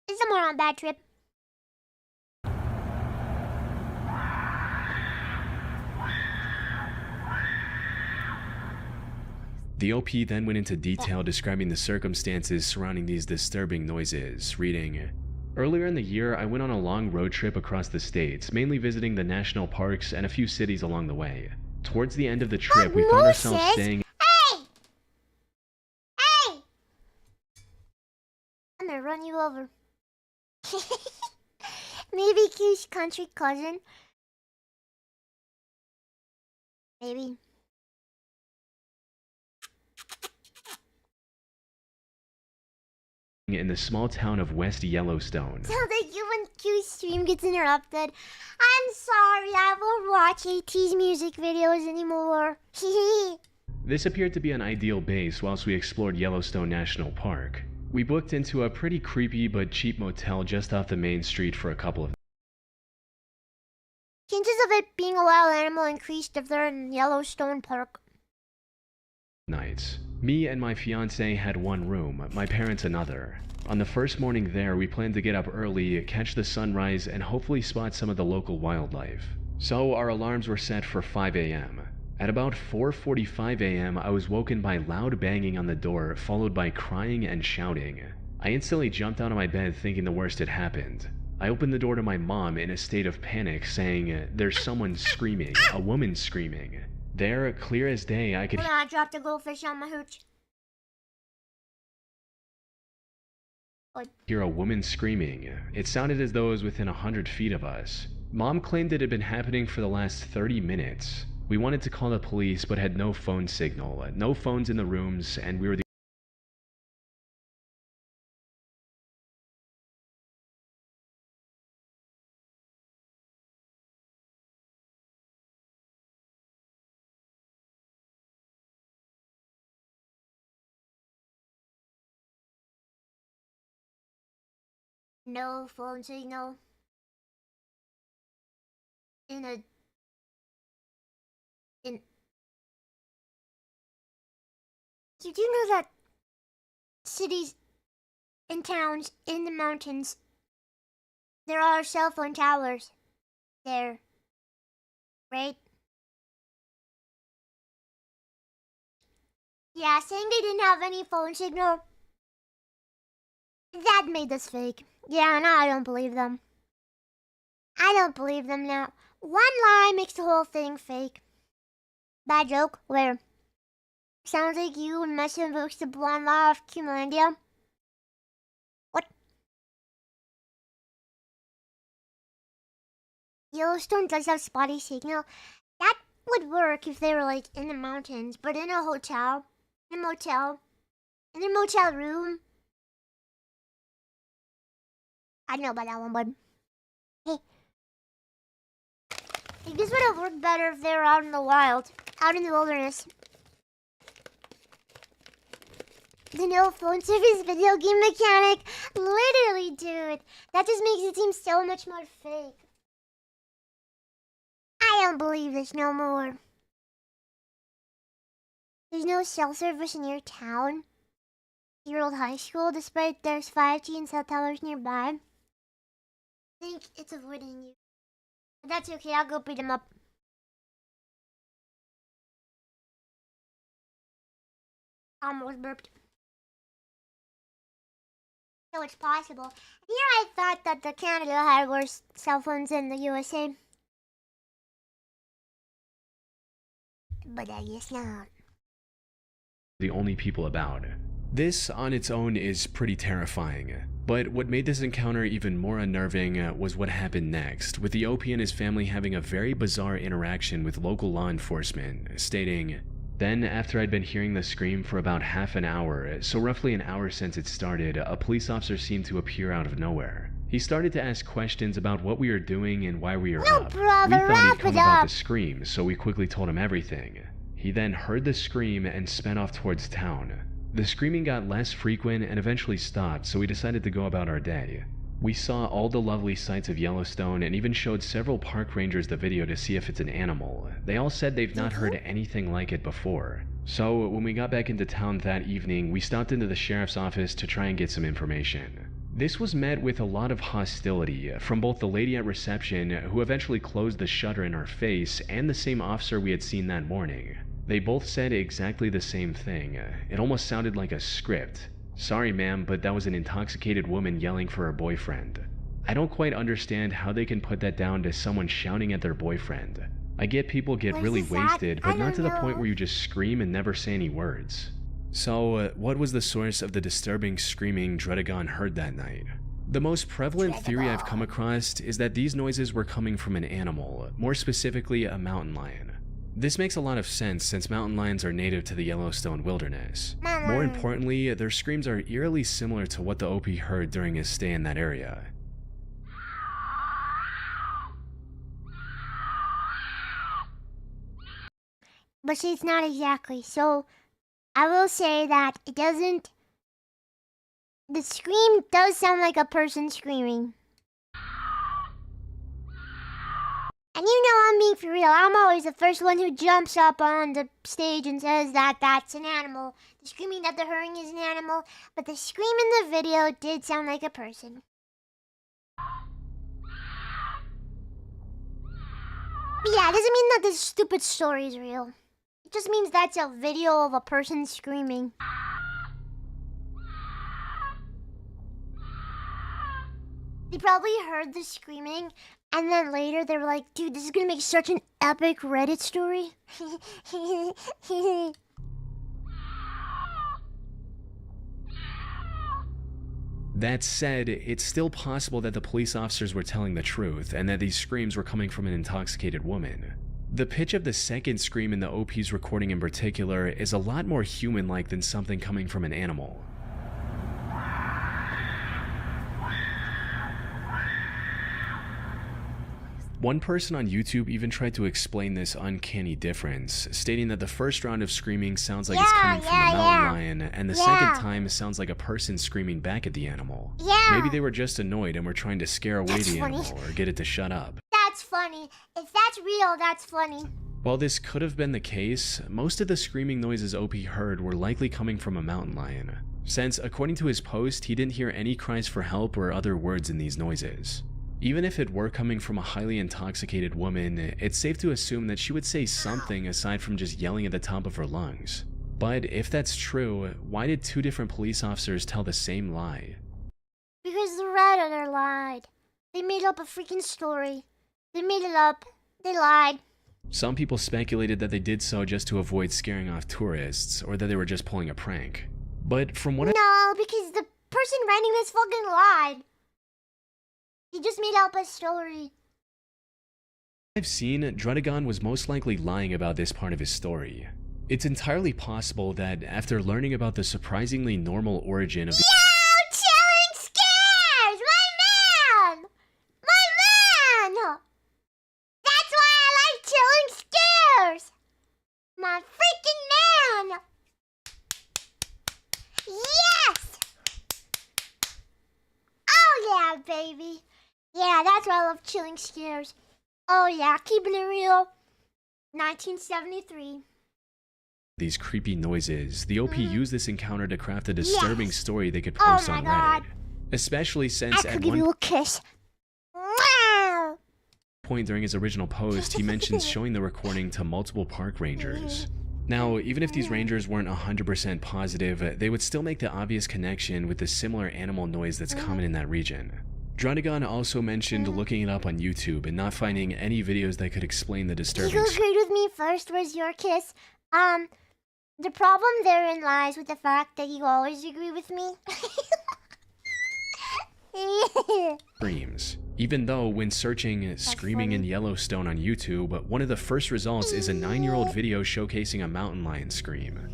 It's someone on a bad trip. The OP then went into detail describing the circumstances surrounding these disturbing noises, reading, "Earlier in the year, I went on a long road trip across the states, mainly visiting the national parks and a few cities along the way. Towards the end of the trip, we found ourselves staying..." Hey! Hey! I'm gonna run you over. Maybe Q's country cousin. Maybe. in the small town of West Yellowstone. Sounds like you when Q's stream gets interrupted. I'm sorry, I won't watch AT's music videos anymore. This appeared to be an ideal base whilst we explored Yellowstone National Park. We booked into a pretty creepy but cheap motel just off the main street for a couple of chances of it being a wild animal increased if they're in Yellowstone Park nights. Me and my fiance had one room, my parents another. On the first morning there, we planned to get up early, catch the sunrise, and hopefully spot some of the local wildlife. So our alarms were set for 5 a.m. At about 4:45 a.m., I was woken by loud banging on the door, followed by crying and shouting. I instantly jumped out of my bed thinking the worst had happened. I opened the door to my mom in a state of panic, saying, "There's someone screaming, a woman screaming." There, clear as day, I could Hold on, I dropped a goldfish on my hooch. hear a woman screaming. It sounded as though it was within 100 feet of us. Mom claimed it had been happening for the last 30 minutes. We wanted to call the police, but had no phone signal, no phones in the rooms, and we were the No phone signal. In you do know that cities and towns in the mountains, there are cell phone towers there, right? Yeah, saying they didn't have any phone signal, that made this fake. Yeah, no, I don't believe them. I don't believe them now. One lie makes the whole thing fake. Bad joke? Where? Sounds like you and Messi invokes the blonde law of Cumelandia. What? Yellowstone does have spotty signal. That would work if they were like in the mountains, but in a hotel, in a motel, in a motel room. I don't know about that one, bud. Hey. Like, this would have worked better if they were out in the wild, out in the wilderness. The no phone service video game mechanic. Literally, dude. That just makes it seem so much more fake. I don't believe this no more. There's no cell service in your town? Your old high school, despite there's 5G and cell towers nearby? I think it's avoiding you. But that's okay, I'll go beat him up. Almost burped. So it's possible. Here I thought that the Canada had worse cell phones than the USA. But I guess not. The only people about. This on its own is pretty terrifying, but what made this encounter even more unnerving was what happened next, with the OP and his family having a very bizarre interaction with local law enforcement, stating, "Then, after I'd been hearing the scream for about half an hour, so roughly an hour since it started, a police officer seemed to appear out of nowhere. He started to ask questions about what we were doing and why we were up. Brother, we thought he'd come about up. the scream, so we quickly told him everything. He then heard the scream and sped off towards town. The screaming got less frequent and eventually stopped, so we decided to go about our day. We saw all the lovely sights of Yellowstone and even showed several park rangers the video to see if it's an animal. They all said they've not heard anything like it before. So when we got back into town that evening, we stopped into the sheriff's office to try and get some information. This was met with a lot of hostility from both the lady at reception, who eventually closed the shutter in our face, and the same officer we had seen that morning. They both said exactly the same thing. It almost sounded like a script. "Sorry ma'am, but that was an intoxicated woman yelling for her boyfriend." I don't quite understand how they can put that down to someone shouting at their boyfriend. I get people get really wasted, but not to the point where you just scream and never say any words. So, what was the source of the disturbing screaming Dredagon heard that night? The most prevalent theory I've come across is that these noises were coming from an animal, more specifically a mountain lion. This makes a lot of sense since mountain lions are native to the Yellowstone wilderness. More importantly, their screams are eerily similar to what the OP heard during his stay in that area. But see, it's not exactly. So, I will say that it doesn't... The scream does sound like a person screaming. And you know I'm being for real. I'm always the first one who jumps up on the stage and says that that's an animal. The screaming that they're hearing is an animal, but the scream in the video did sound like a person. But yeah, it doesn't mean that this stupid story is real. It just means that's a video of a person screaming. They probably heard the screaming, and then later they were like, dude, this is gonna make such an epic Reddit story. That said, it's still possible that the police officers were telling the truth, and that these screams were coming from an intoxicated woman. The pitch of the second scream in the OP's recording in particular is a lot more human-like than something coming from an animal. One person on YouTube even tried to explain this uncanny difference, stating that the first round of screaming sounds like it's coming from a mountain lion, and the second time sounds like a person screaming back at the animal. Maybe they were just annoyed and were trying to scare away the animal or get it to shut up. That's funny. If that's real, that's funny. While this could have been the case, most of the screaming noises OP heard were likely coming from a mountain lion, since according to his post, he didn't hear any cries for help or other words in these noises. Even if it were coming from a highly intoxicated woman, it's safe to assume that she would say something aside from just yelling at the top of her lungs. But if that's true, why did two different police officers tell the same lie? Because the Redditor lied. They made up a freaking story. They made it up. They lied. Some people speculated that they did so just to avoid scaring off tourists, or that they were just pulling a prank. But from what No, because the person writing this fucking lied. He just made up a story. I've seen, Drudagon was most likely lying about this part of his story. It's entirely possible that after learning about the surprisingly normal origin of the Chilling scares! My man! My man! That's why I like chilling scares! My freaking man! Yes! Oh yeah, baby. Yeah, that's why I love chilling scares. Oh yeah, keeping it real. 1973. these creepy noises, the OP used this encounter to craft a disturbing story they could post on Reddit. Especially since I could give you a kiss. Wow. Point during his original post, he mentions showing the recording to multiple park rangers. Now, even if these rangers weren't 100% positive, they would still make the obvious connection with the similar animal noise that's common in that region. Drudagon also mentioned looking it up on YouTube and not finding any videos that could explain the disturbing. You agreed with me first. Where's your kiss? The problem therein lies with the fact that you always agree with me. Screams. Even though when searching "screaming in Yellowstone" on YouTube, one of the first results is a 9-year-old video showcasing a mountain lion scream.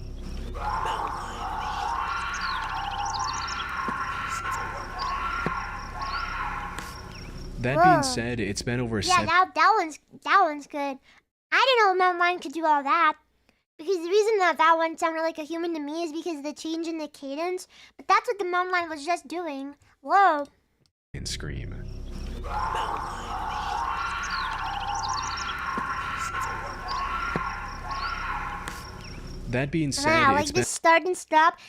That being said, it's been over that one's good. I didn't know mountain lion could do all that. Because the reason that one sounded like a human to me is because of the change in the cadence. But that's what the mountain lion was just doing. Whoa. And scream. That being said, like it's been this start and stop.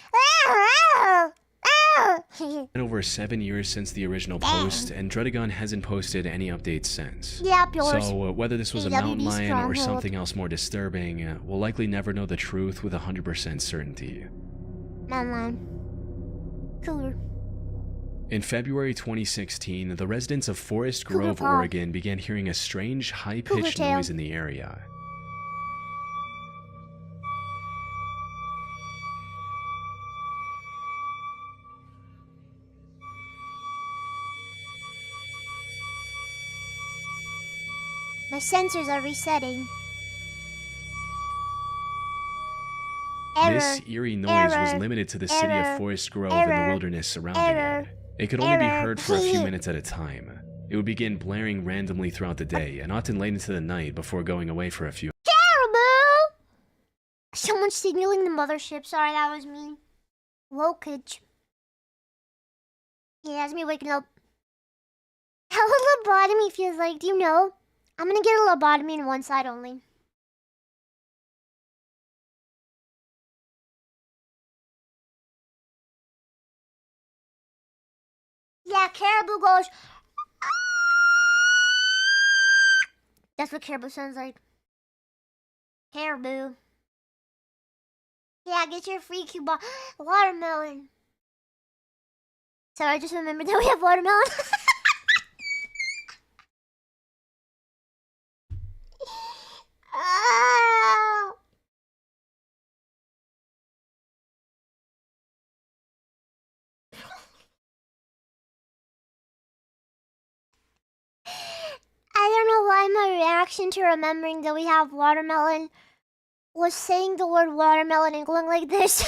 over 7 years since the original post, and Drudagon hasn't posted any updates since. Yep, yours. So whether this was a mountain lion or something else more disturbing, we'll likely never know the truth with 100% certainty. Mountain lion. Cooler. In February 2016, the residents of Forest Grove, Oregon began hearing a strange, high-pitched noise in the area. My sensors are resetting. This eerie noise was limited to the city of Forest Grove and the wilderness surrounding it. It could only be heard for a few minutes at a time. It would begin blaring randomly throughout the day, and often late into the night before going away for a few. Caribou! Someone's signaling the mothership. Sorry, that was me. Wokage. Yeah, that's me waking up. How a lobotomy feels like, do you know? I'm gonna get a lobotomy in one side only. Yeah, caribou goes. That's what caribou sounds like. Caribou. Yeah, get your free Cuba watermelon. Sorry, I just remembered that we have watermelon. Oh. I don't know why my reaction to remembering that we have watermelon was saying the word watermelon and going like this.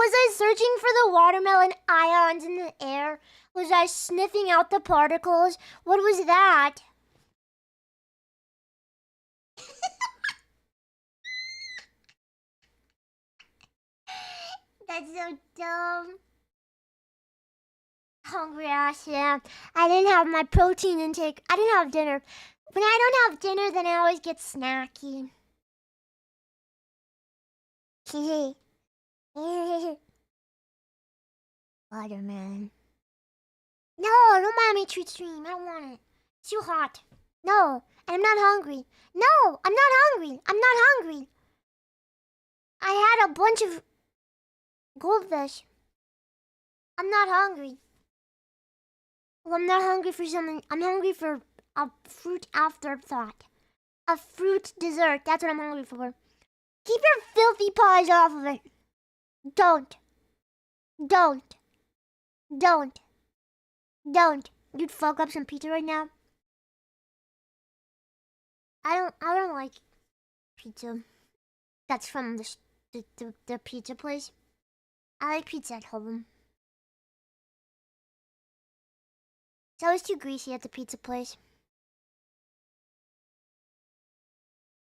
Was I searching for the watermelon ions in the air? Was I sniffing out the particles? What was that? That's so dumb. Hungry ass, yeah. I didn't have my protein intake. I didn't have dinner. When I don't have dinner, then I always get snacky. Watermelon. No, don't buy me treat stream. I don't want it. It's too hot. No, and I'm not hungry. No, I'm not hungry. I'm not hungry. I had a bunch of goldfish. I'm not hungry. Well, I'm not hungry for something. I'm hungry for a fruit afterthought. A fruit dessert. That's what I'm hungry for. Keep your filthy paws off of it. Don't. Don't. Don't. Don't. You'd fuck up some pizza right now. I don't like pizza. That's from the pizza place. I like pizza at home. It's always too greasy at the pizza place.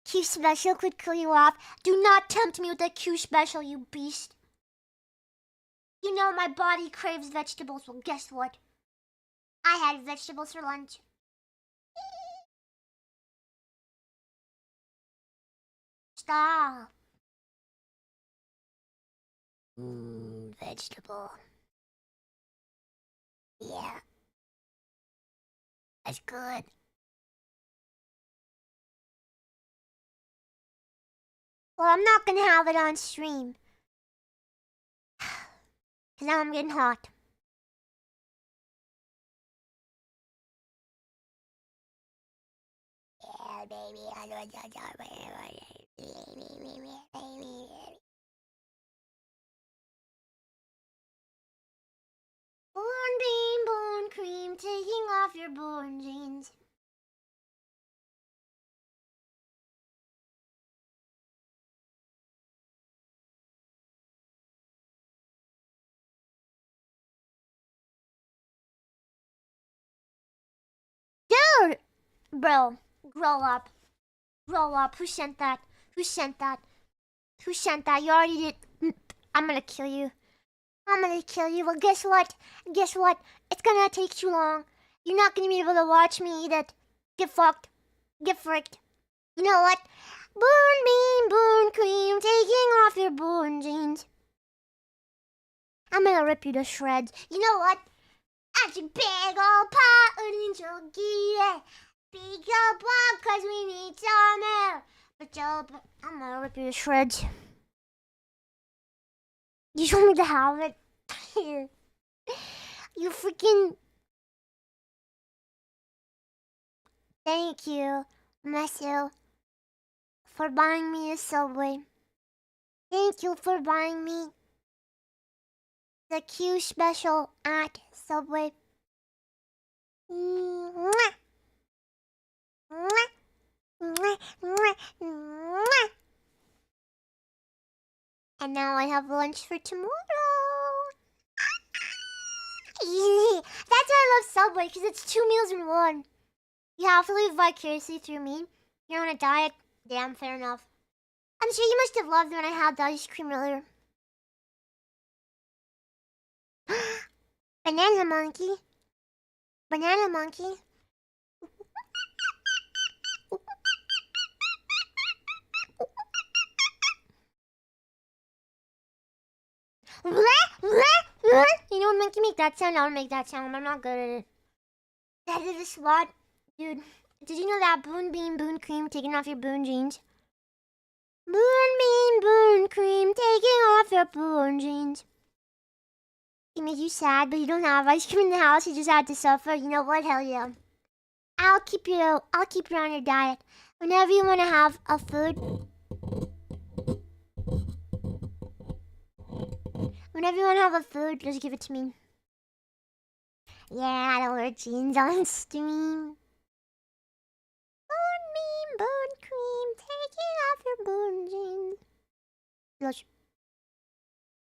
Q special could kill you off. Do not tempt me with that Q special, you beast. You know my body craves vegetables. Well, guess what? I had vegetables for lunch. Stop. Vegetable. Yeah. That's good. Well, I'm not gonna have it on stream. Cause now I'm getting hot. Yeah, baby. Born bean, born cream, taking off your born jeans. Dude! Bro, grow up. Grow up. Who sent that? Who sent that? Who sent that? You already did. I'm gonna kill you. I'm gonna kill you. Well, guess what? Guess what? It's gonna take too long. You're not gonna be able to watch me eat it. Get fucked. Get fricked. You know what? Born bean, born cream, taking off your born jeans. I'm gonna rip you to shreds. You know what? That's a big old pot and chocolate. Big old block, cause we need some air. But I'm gonna rip you to shreds. You told me to have it. Here. You freaking... Thank you, Matthew, for buying me a Subway. Thank you for buying me the Q special at Subway. Mwah. Mwah. Mwah. Mwah. Mwah. And now I have lunch for tomorrow. That's why I love Subway, because it's 2 meals in one. You have to live vicariously through me. You're on a diet. Damn, fair enough. I'm sure you must have loved when I had the ice cream earlier. Banana monkey. Banana monkey. You know what, monkey make that sound? I don't make that sound. I'm not good at it. That is a SWAT. Dude, did you know that boon bean, boon cream, taking off your boon jeans? Boon bean, boon cream, taking off your boon jeans. It makes you sad, but you don't have ice cream in the house. You just had to suffer. You know what? Hell yeah. I'll keep you on your diet. Whenever you want to have a food. Whenever you want to have a food, just give it to me. Yeah, I don't wear jeans on stream. Bone bean, bone cream, taking off your bone jeans. Blush.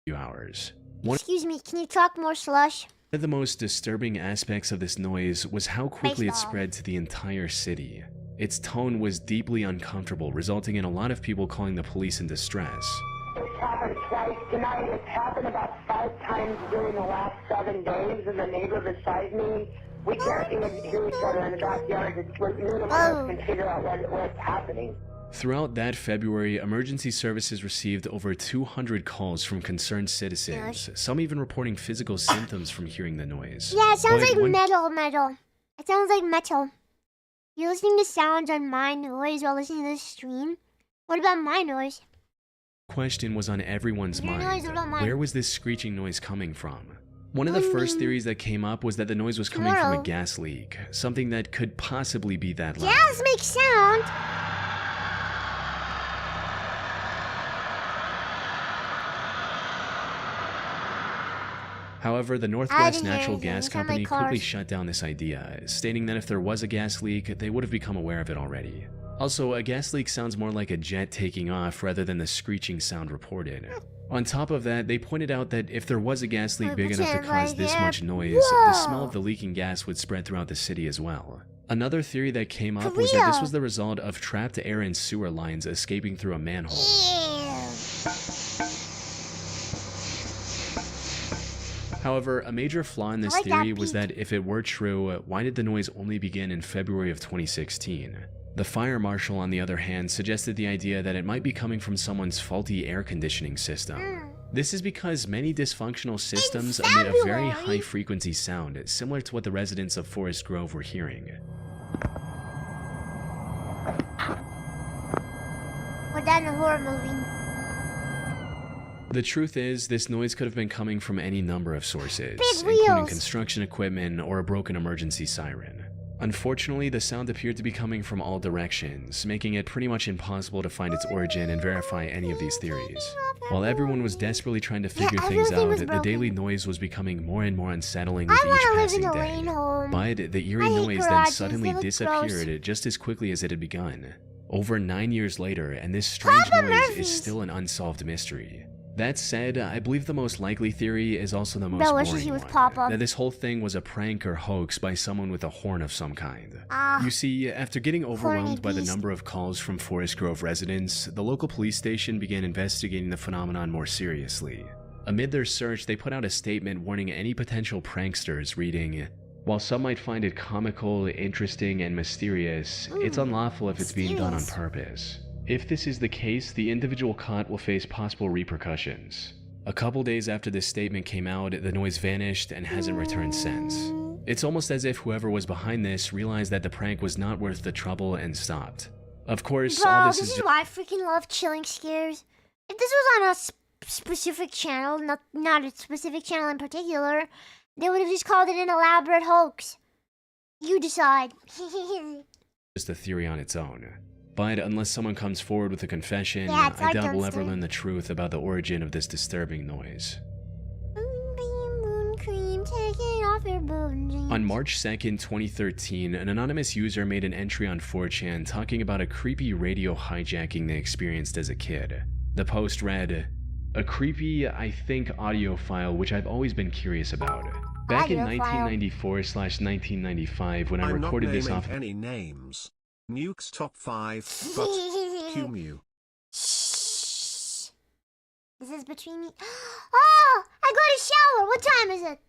few hours. Excuse me, can you talk more slush? One of the most disturbing aspects of this noise was how quickly it spread to the entire city. Its tone was deeply uncomfortable, resulting in a lot of people calling the police in distress. It's happened twice tonight. It's happened about 5 times during the last 7 days, and the neighbor beside me, we can't even hear each other in the backyard. Neither one of us can figure out what's happening. Throughout that February, emergency services received over 200 calls from concerned citizens, some even reporting physical symptoms from hearing the noise. Yeah, it sounds like metal. It sounds like metal. You're listening to sounds on my noise while listening to this stream? What about my noise? Question was on everyone's mind. Where was this screeching noise coming from? One of the first theories that came up was that the noise was coming from a gas leak, something that could possibly be that loud. Gas makes sound. However, the Northwest Natural Gas Company quickly shut down this idea, stating that if there was a gas leak, they would have become aware of it already. Also, a gas leak sounds more like a jet taking off rather than the screeching sound reported. On top of that, they pointed out that if there was a gas leak big enough to cause this much noise, the smell of the leaking gas would spread throughout the city as well. Another theory that came up was that this was the result of trapped air and sewer lines escaping through a manhole. However, a major flaw in this theory was that if it were true, why did the noise only begin in February of 2016? The fire marshal, on the other hand, suggested the idea that it might be coming from someone's faulty air conditioning system. This is because many dysfunctional systems emit a very high-frequency sound, similar to what the residents of Forest Grove were hearing. We're done a horror movie. The truth is, this noise could have been coming from any number of sources, including construction equipment or a broken emergency siren. Unfortunately, the sound appeared to be coming from all directions, making it pretty much impossible to find its origin and verify any of these theories. While everyone was desperately trying to figure things out, the daily noise was becoming more and more unsettling with each passing day. But the eerie noise then suddenly disappeared just as quickly as it had begun. Over 9 years later, and this strange noise is still an unsolved mystery. That said, I believe the most likely theory is also the most boring one, that this whole thing was a prank or hoax by someone with a horn of some kind. You see, after getting overwhelmed by the number of calls from Forest Grove residents, the local police station began investigating the phenomenon more seriously. Amid their search, they put out a statement warning any potential pranksters, reading, "While some might find it comical, interesting, and mysterious, it's unlawful if it's being done on purpose. If this is the case, the individual caught will face possible repercussions." A couple days after this statement came out, the noise vanished and hasn't returned since. It's almost as if whoever was behind this realized that the prank was not worth the trouble and stopped. Of course, all this is why I freaking love chilling scares. If this was on a specific channel, not a specific channel in particular, they would have just called it an elaborate hoax. You decide. just a theory on its own. But unless someone comes forward with a confession, I doubt we'll ever learn the truth about the origin of this disturbing noise. On March 2nd, 2013, an anonymous user made an entry on 4chan talking about a creepy radio hijacking they experienced as a kid. The post read, "A creepy, I think, audio file which I've always been curious about. Back in 1994/1995 when I recorded this off..." Any names. Nuke's top 5, but cuemew. Shh. This is between me. Oh, I got a shower. What time is it?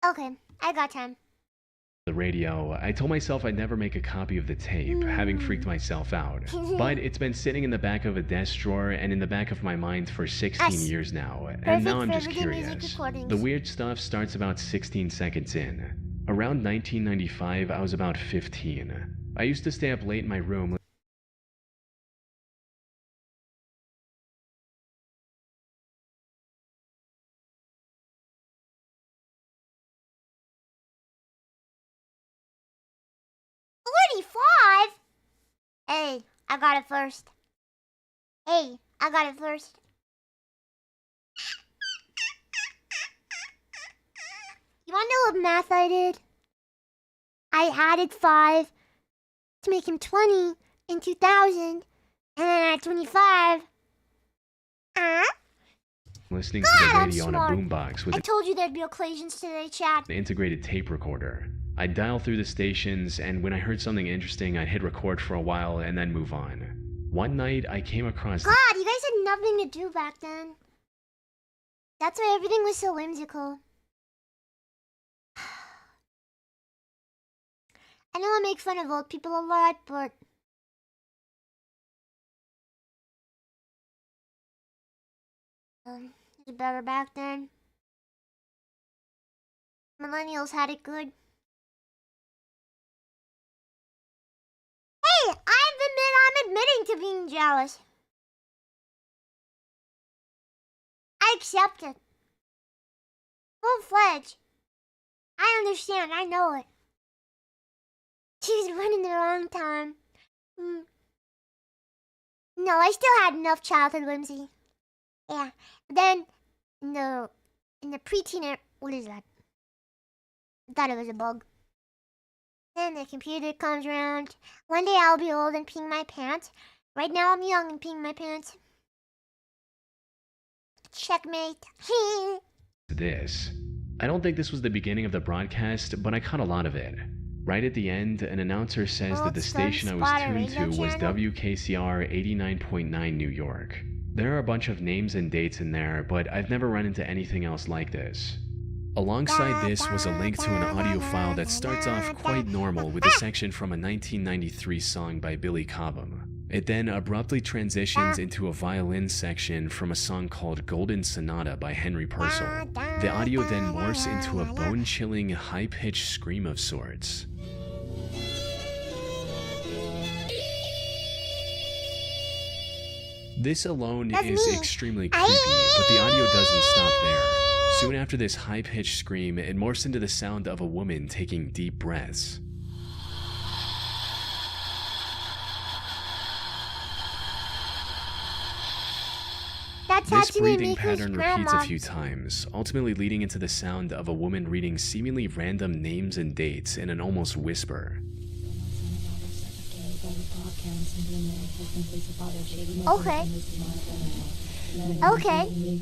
Okay, I got time. The radio, I told myself I'd never make a copy of the tape, having freaked myself out. But it's been sitting in the back of a desk drawer and in the back of my mind for 16 years now, and now I'm just curious. The weird stuff starts about 16 seconds in. Around 1995, I was about 15. I used to stay up late in my room. Hey, I got it first. Hey, I got it first. You wanna know what math I did? I added 5 to make him 20 in 2000, and then I had 25. listening to the radio on a boombox with I told you there'd be occasions today, chat. an integrated tape recorder. I'd dial through the stations, and when I heard something interesting, I'd hit record for a while and then move on. One night, I came across... God, you guys had nothing to do back then. That's why everything was so whimsical. I know I make fun of old people a lot, but... it was better back then. Millennials had it good. Hey, I'm admitting to being jealous. I accept it. Full-fledged. I understand, I know it. She was running the wrong time. No, I still had enough childhood whimsy. Yeah. Then, in the preteen, what is that? I thought it was a bug. Then the computer comes around. One day I'll be old and peeing my pants. Right now I'm young and peeing my pants. Checkmate. this. I don't think this was the beginning of the broadcast, but I caught a lot of it. Right at the end, an announcer says that the station I was tuned to was WKCR 89.9 New York. There are a bunch of names and dates in there, but I've never run into anything else like this. Alongside this was a link to an audio file that starts off quite normal with a section from a 1993 song by Billy Cobham. It then abruptly transitions into a violin section from a song called Golden Sonata by Henry Purcell. The audio then morphs into a bone-chilling, high-pitched scream of sorts. This alone is extremely creepy, but the audio doesn't stop there. Soon after this high-pitched scream, it morphs into the sound of a woman taking deep breaths. This breathing pattern repeats a few times, ultimately leading into the sound of a woman reading seemingly random names and dates in an almost whisper. Okay. Okay.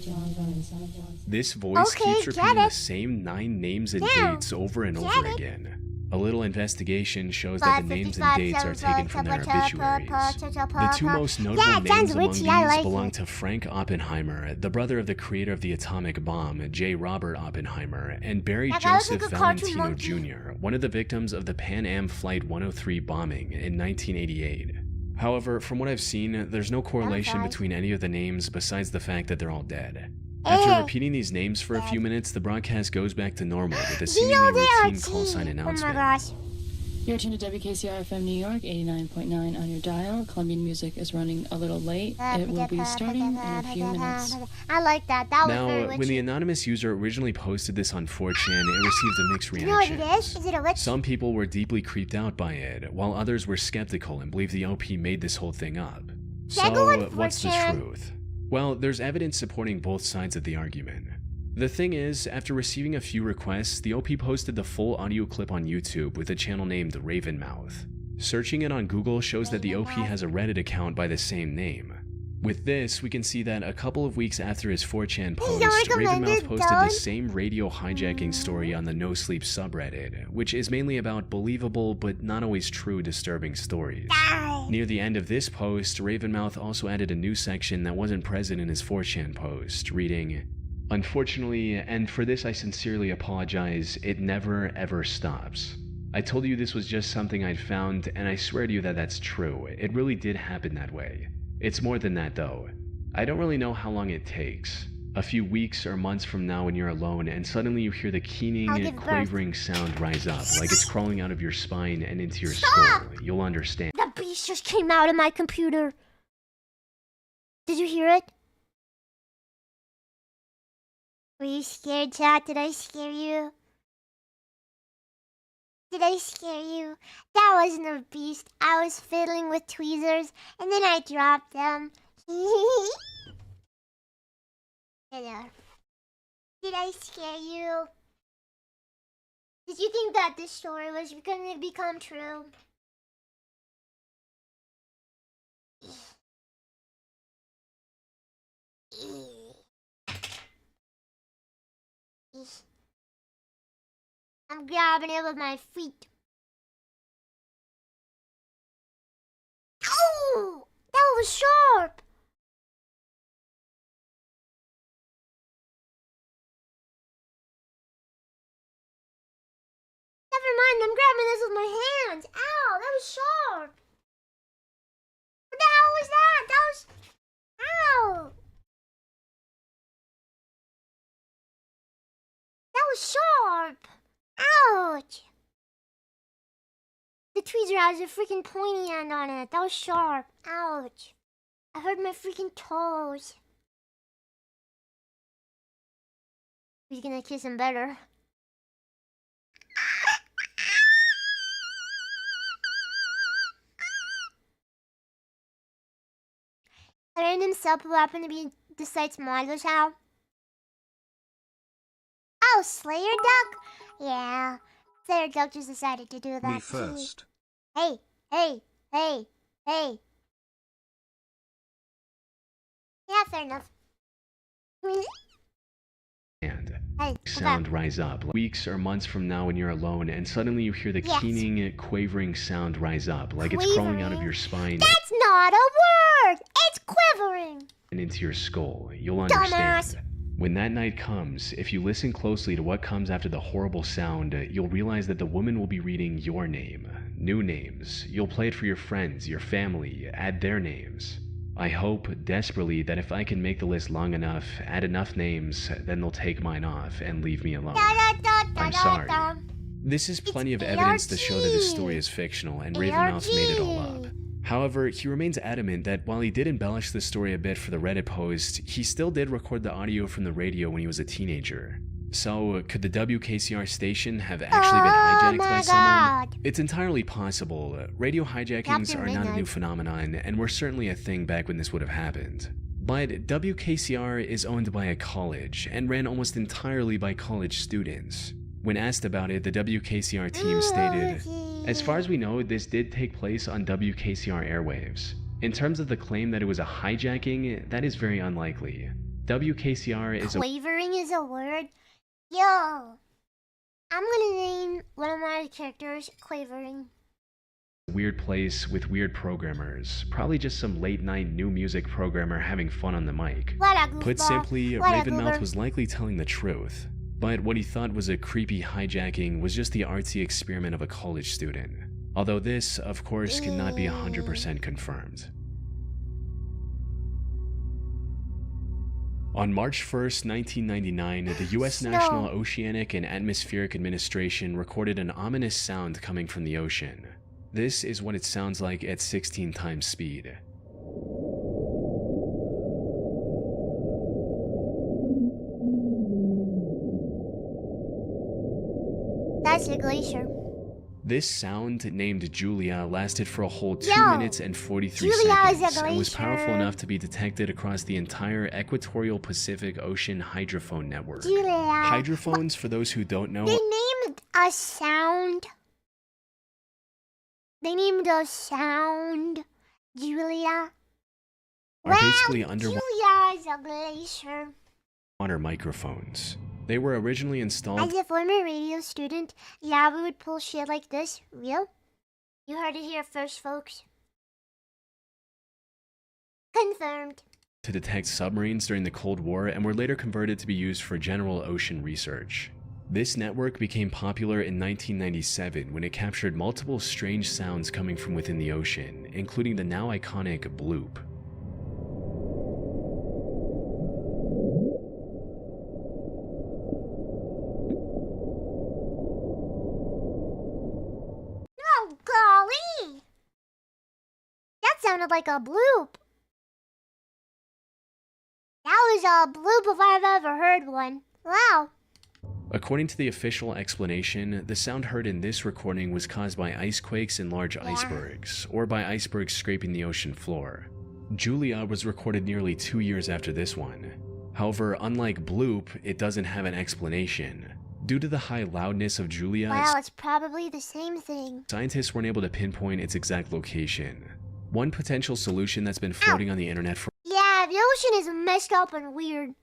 This voice keeps repeating the same 9 names and dates over and over again. A little investigation shows that the names and dates are taken from their obituaries. The two most notable names among these belong to Frank Oppenheimer, the brother of the creator of the atomic bomb, J. Robert Oppenheimer, and Barry Joseph Valentino Jr., one of the victims of the Pan Am Flight 103 bombing in 1988. However, from what I've seen, there's no correlation between any of the names besides the fact that they're all dead. After repeating these names for a few minutes, the broadcast goes back to normal with a seemingly routine call sign announcement. Oh my gosh. You're tuned to WKCR FM New York, 89.9 on your dial. Colombian music is running a little late. It will be starting in a few minutes. I like that. That was very witchy. Now, when the anonymous user originally posted this on 4chan, it received a mixed reaction. You know what it is? Is it a witch? Some people were deeply creeped out by it, while others were skeptical and believed the OP made this whole thing up. So, what's the truth? Well, there's evidence supporting both sides of the argument. The thing is, after receiving a few requests, the OP posted the full audio clip on YouTube with a channel named Ravenmouth. Searching it on Google shows that the OP has a Reddit account by the same name. With this, we can see that a couple of weeks after his 4chan post, Ravenmouth posted the same radio hijacking story on the No Sleep subreddit, which is mainly about believable but not always true disturbing stories. Near the end of this post, Ravenmouth also added a new section that wasn't present in his 4chan post, reading, "Unfortunately, and for this I sincerely apologize, it never ever stops. I told you this was just something I'd found, and I swear to you that that's true. It really did happen that way. It's more than that though. I don't really know how long it takes. A few weeks or months from now when you're alone and suddenly you hear the keening, quavering sound rise up, like it's crawling out of your spine and into your skull, you'll understand." The beast just came out of my computer. Did you hear it? Were you scared, chat? Did I scare you? Did I scare you? That wasn't a beast. I was fiddling with tweezers, and then I dropped them. Did I scare you? Did you think that this story was going to become true? I'm grabbing it with my feet. Oh! That was sharp! Never mind, I'm grabbing this with my hands. Ow, that was sharp. What the hell was that? That was... Ow! That was sharp. Ouch. The tweezer has a freaking pointy end on it. That was sharp. Ouch. I hurt my freaking toes. Who's gonna kiss him better? A random sub who happened to be the site's model's how? Oh, Slayer Duck? Yeah. Slayer Duck just decided to do that. Me first. Hey, hey, hey, hey. Yeah, fair enough. And Hey, sound rise up. Weeks or months from now when you're alone and suddenly you hear the keening, quavering sound rise up like it's crawling out of your spine That's not a word! It's quivering! and into your skull. You'll understand. Dumbass. When that night comes, if you listen closely to what comes after the horrible sound, you'll realize that the woman will be reading your name, new names. You'll play it for your friends, your family, add their names. I hope desperately that if I can make the list long enough, add enough names, then they'll take mine off and leave me alone. I'm sorry. This is plenty of evidence to show that this story is fictional and Ravenmouth made it all up. However, he remains adamant that while he did embellish the story a bit for the Reddit post, he still did record the audio from the radio when he was a teenager. So, could the WKCR station have actually been hijacked by someone? It's entirely possible. Radio hijackings are not a new phenomenon, and were certainly a thing back when this would have happened. But WKCR is owned by a college, and ran almost entirely by college students. When asked about it, the WKCR team stated, "As far as we know, this did take place on WKCR airwaves. In terms of the claim that it was a hijacking, that is very unlikely. WKCR is a..." Quavering is a word? Yo, I'm gonna name one of my characters Quavering. weird place with weird programmers. Probably just some late night new music programmer having fun on the mic. Put simply, Ravenmouth was likely telling the truth. But what he thought was a creepy hijacking was just the artsy experiment of a college student. Although this, of course, cannot be 100% confirmed. On March 1st, 1999, the U.S. National Oceanic and Atmospheric Administration recorded an ominous sound coming from the ocean. This is what it sounds like at 16 times speed. That's a glacier. This sound, named Julia, lasted for a whole 2 minutes and 43 Julia seconds and was powerful enough to be detected across the entire equatorial Pacific Ocean hydrophone network. Hydrophones, for those who don't know, They named a sound. They named a sound Julia. are basically underwater Julia's a glacier. microphones. They were originally installed As a former radio student, yeah, we would pull shit like this. Real? You heard it here first, folks. Confirmed. to detect submarines during the Cold War and were later converted to be used for general ocean research. This network became popular in 1997 when it captured multiple strange sounds coming from within the ocean, including the now iconic bloop. Oh, golly! That sounded like a bloop. That was a bloop if I've ever heard one. Wow. According to the official explanation, the sound heard in this recording was caused by ice quakes and large icebergs, or by icebergs scraping the ocean floor. Julia was recorded nearly 2 years after this one. However, unlike bloop, it doesn't have an explanation. Due to the high loudness of Julia, Wow, it's probably the same thing. scientists weren't able to pinpoint its exact location. One potential solution that's been floating on the internet for Yeah, the ocean is messed up and weird.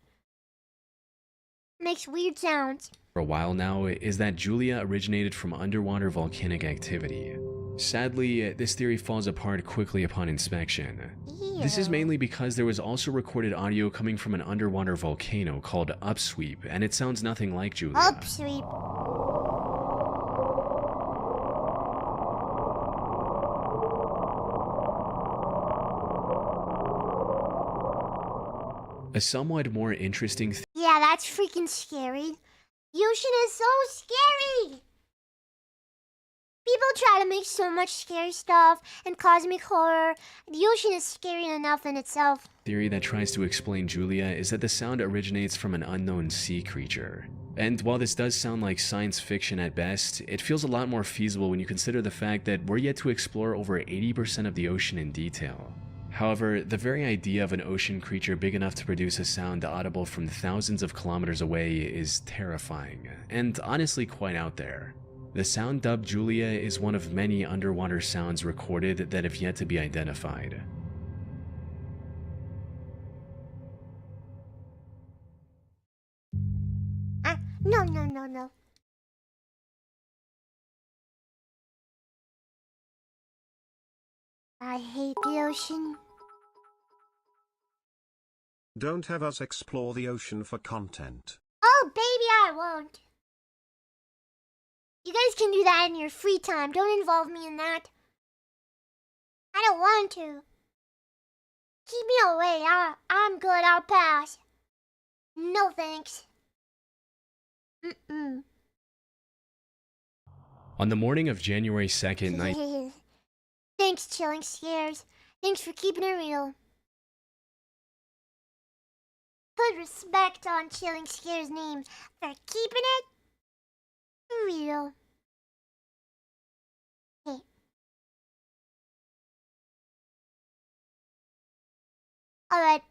Makes weird sounds. For a while now is that Julia originated from underwater volcanic activity. Sadly, this theory falls apart quickly upon inspection. This is mainly because there was also recorded audio coming from an underwater volcano called Upsweep, and it sounds nothing like Julia. Upsweep. A somewhat more interesting Yeah, that's freaking scary. The ocean is so scary. People try to make so much scary stuff and cosmic horror. The ocean is scary enough in itself. theory that tries to explain Julia is that the sound originates from an unknown sea creature. And while this does sound like science fiction at best, it feels a lot more feasible when you consider the fact that we're yet to explore over 80% of the ocean in detail. However, the very idea of an ocean creature big enough to produce a sound audible from thousands of kilometers away is terrifying, and honestly quite out there. The sound dubbed Julia is one of many underwater sounds recorded that have yet to be identified. No. I hate the ocean. Don't have us explore the ocean for content. Oh, baby, I won't. You guys can do that in your free time. Don't involve me in that. I don't want to. Keep me away. I'm good. I'll pass. No thanks. On the morning of January 2nd, Thanks, Chilling Scares. Thanks for keeping it real. Put respect on Chilling Scares' name for keeping it real. Hey. Alright.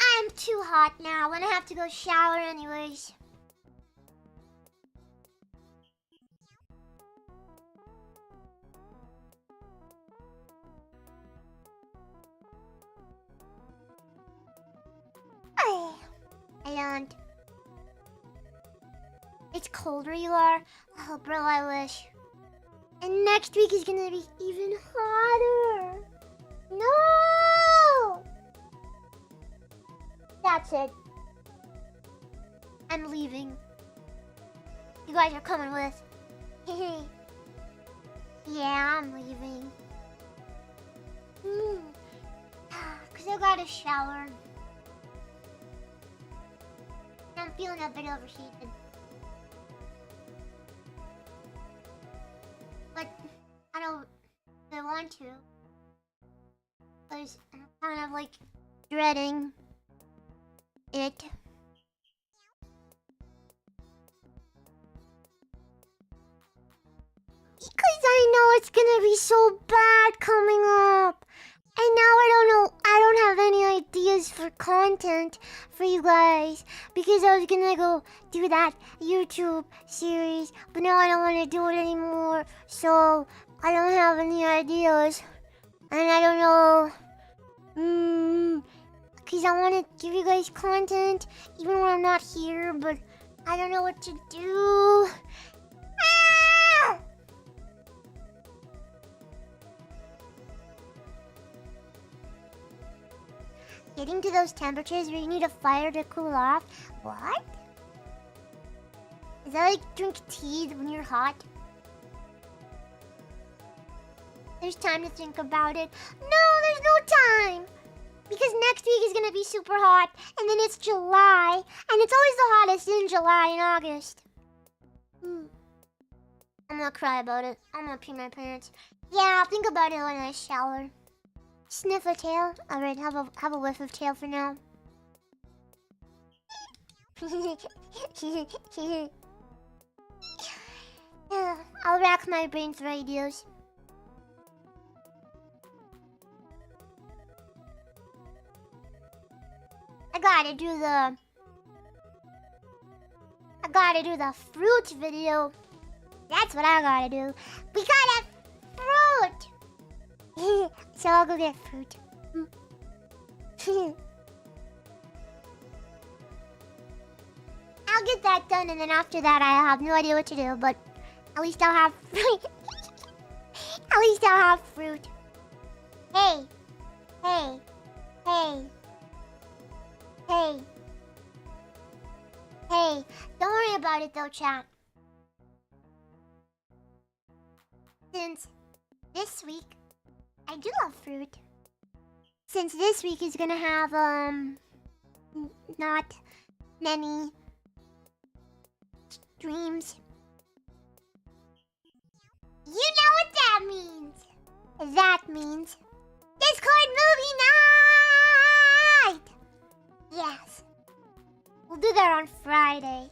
I'm too hot now and I have to go shower anyways. I don't. It's cold where you are. Oh, bro, I wish. And next week is gonna be even hotter. No! That's it. I'm leaving. You guys are coming with. Yeah, I'm leaving. Cause I got a shower. I'm feeling a bit overheated. But I don't really want to. Because I'm kind of like dreading it. Because I know it's gonna be so bad coming up. And now I don't have any ideas for content for you guys. Because I was gonna go do that YouTube series. But now I don't want to do it anymore. So I don't have any ideas. And I don't know. Because I want to give you guys content. Even when I'm not here. But I don't know what to do. Ah! Getting to those temperatures where you need a fire to cool off? What? Is that like drink tea when you're hot? There's time to think about it. No, there's no time! Because next week is gonna be super hot, and then it's July, and it's always the hottest in July and August. I'm gonna cry about it. I'm gonna pee my pants. Yeah, I'll think about it when I shower. Sniff a tail. Alright, have a whiff of tail for now. I'll rack my brain for ideas. I gotta do the fruit video. That's what I gotta do. We gotta fruit! So I'll go get fruit. I'll get that done, and then after that, I have no idea what to do. But at least I'll have fruit. At least I'll have fruit. Hey, hey, hey, hey, hey. Don't worry about it though, chat. Since this week, I do love fruit. Since this week is gonna have, not many streams. You know what that means. That means Discord movie night! Yes. We'll do that on Friday.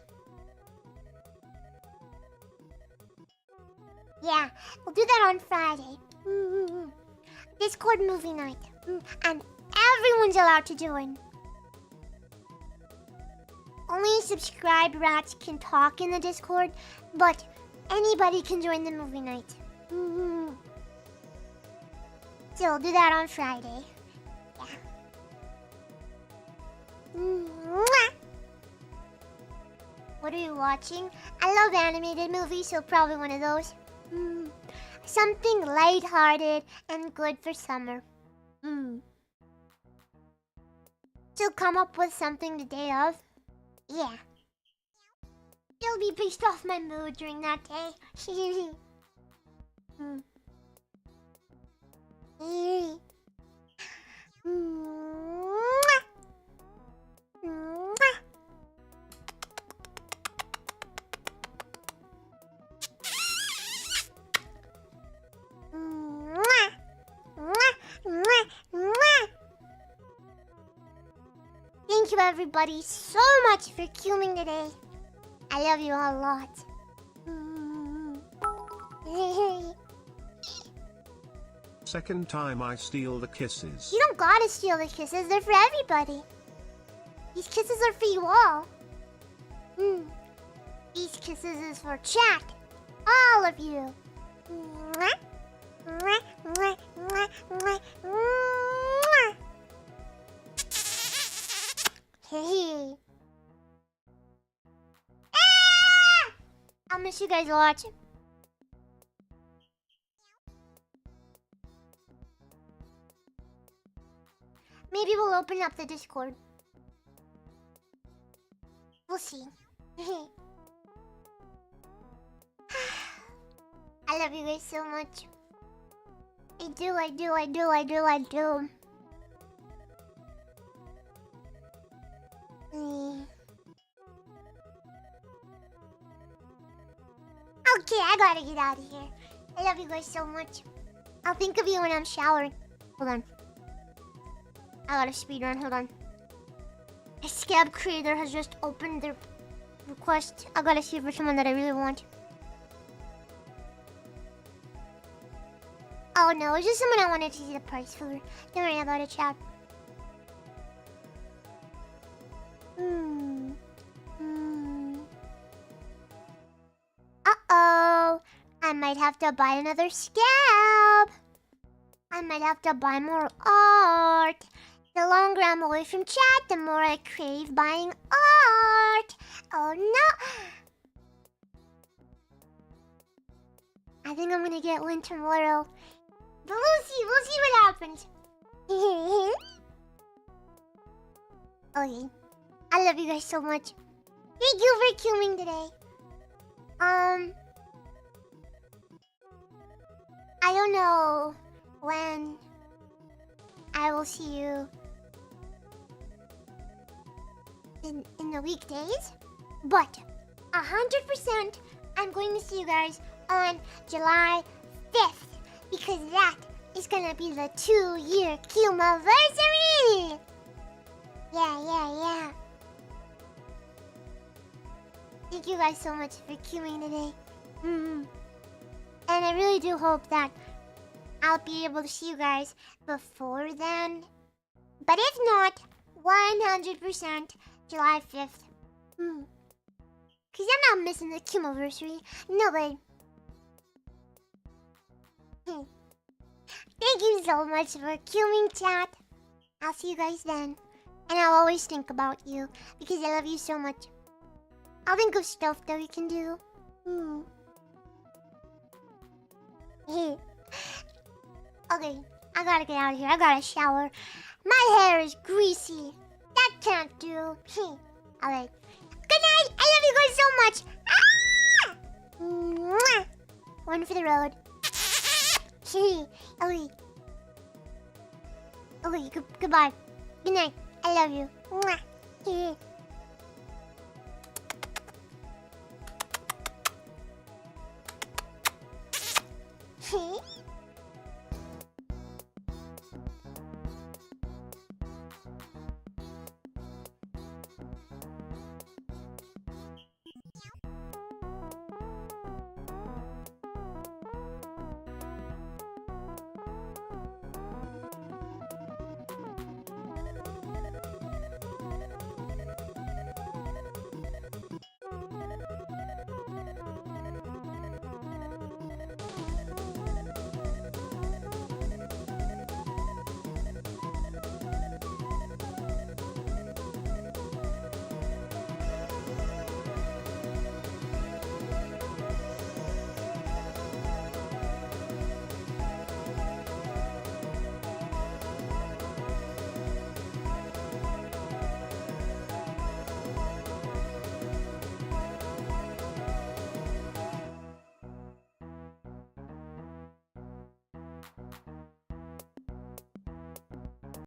Yeah, we'll do that on Friday. Discord movie night. And everyone's allowed to join. Only subscribed rats can talk in the Discord, but anybody can join the movie night. So we'll do that on Friday. Yeah. What are you watching? I love animated movies, so probably one of those. Something lighthearted and good for summer. So come up with something the day of. Yeah. It'll be based off my mood during that day. Thank you everybody so much for queuing today. I love you a lot. Second time I steal the kisses. You don't gotta steal the kisses, they're for everybody. These kisses are for you all. These kisses is for chat. All of you. Hey. I'll miss you guys a lot. Maybe we'll open up the Discord. We'll see. I love you guys so much. I do. Okay, I gotta get out of here. I love you guys so much. I'll think of you when I'm showering. Hold on. I gotta speedrun, hold on. A scab creator has just opened their request. I gotta see for someone that I really want. Oh no, it's just someone I wanted to see the price for. Don't worry about it, chat. Uh-oh. I might have to buy another scab. I might have to buy more art. The longer I'm away from chat, the more I crave buying art. Oh no. I think I'm gonna get one tomorrow. But we'll see what happens. Okay. I love you guys so much. Thank you for queuing today. I don't know when I will see you in the weekdays, but 100% I'm going to see you guys on July 5th because that is gonna be the 2-year cuemew-versary. Yeah. Thank you guys so much for queuing today. And I really do hope that I'll be able to see you guys before then. But if not, 100% July 5th. Because I'm not missing the cuemew-versary. No way. Thank you so much for queuing, chat. I'll see you guys then. And I'll always think about you because I love you so much. I'll think of stuff that we can do. Okay, I gotta get out of here. I gotta shower. My hair is greasy. That can't do. Alright. Good night. I love you guys so much. Mwah. One for the road. Okay. Okay, goodbye. Good night. I love you. Mwah.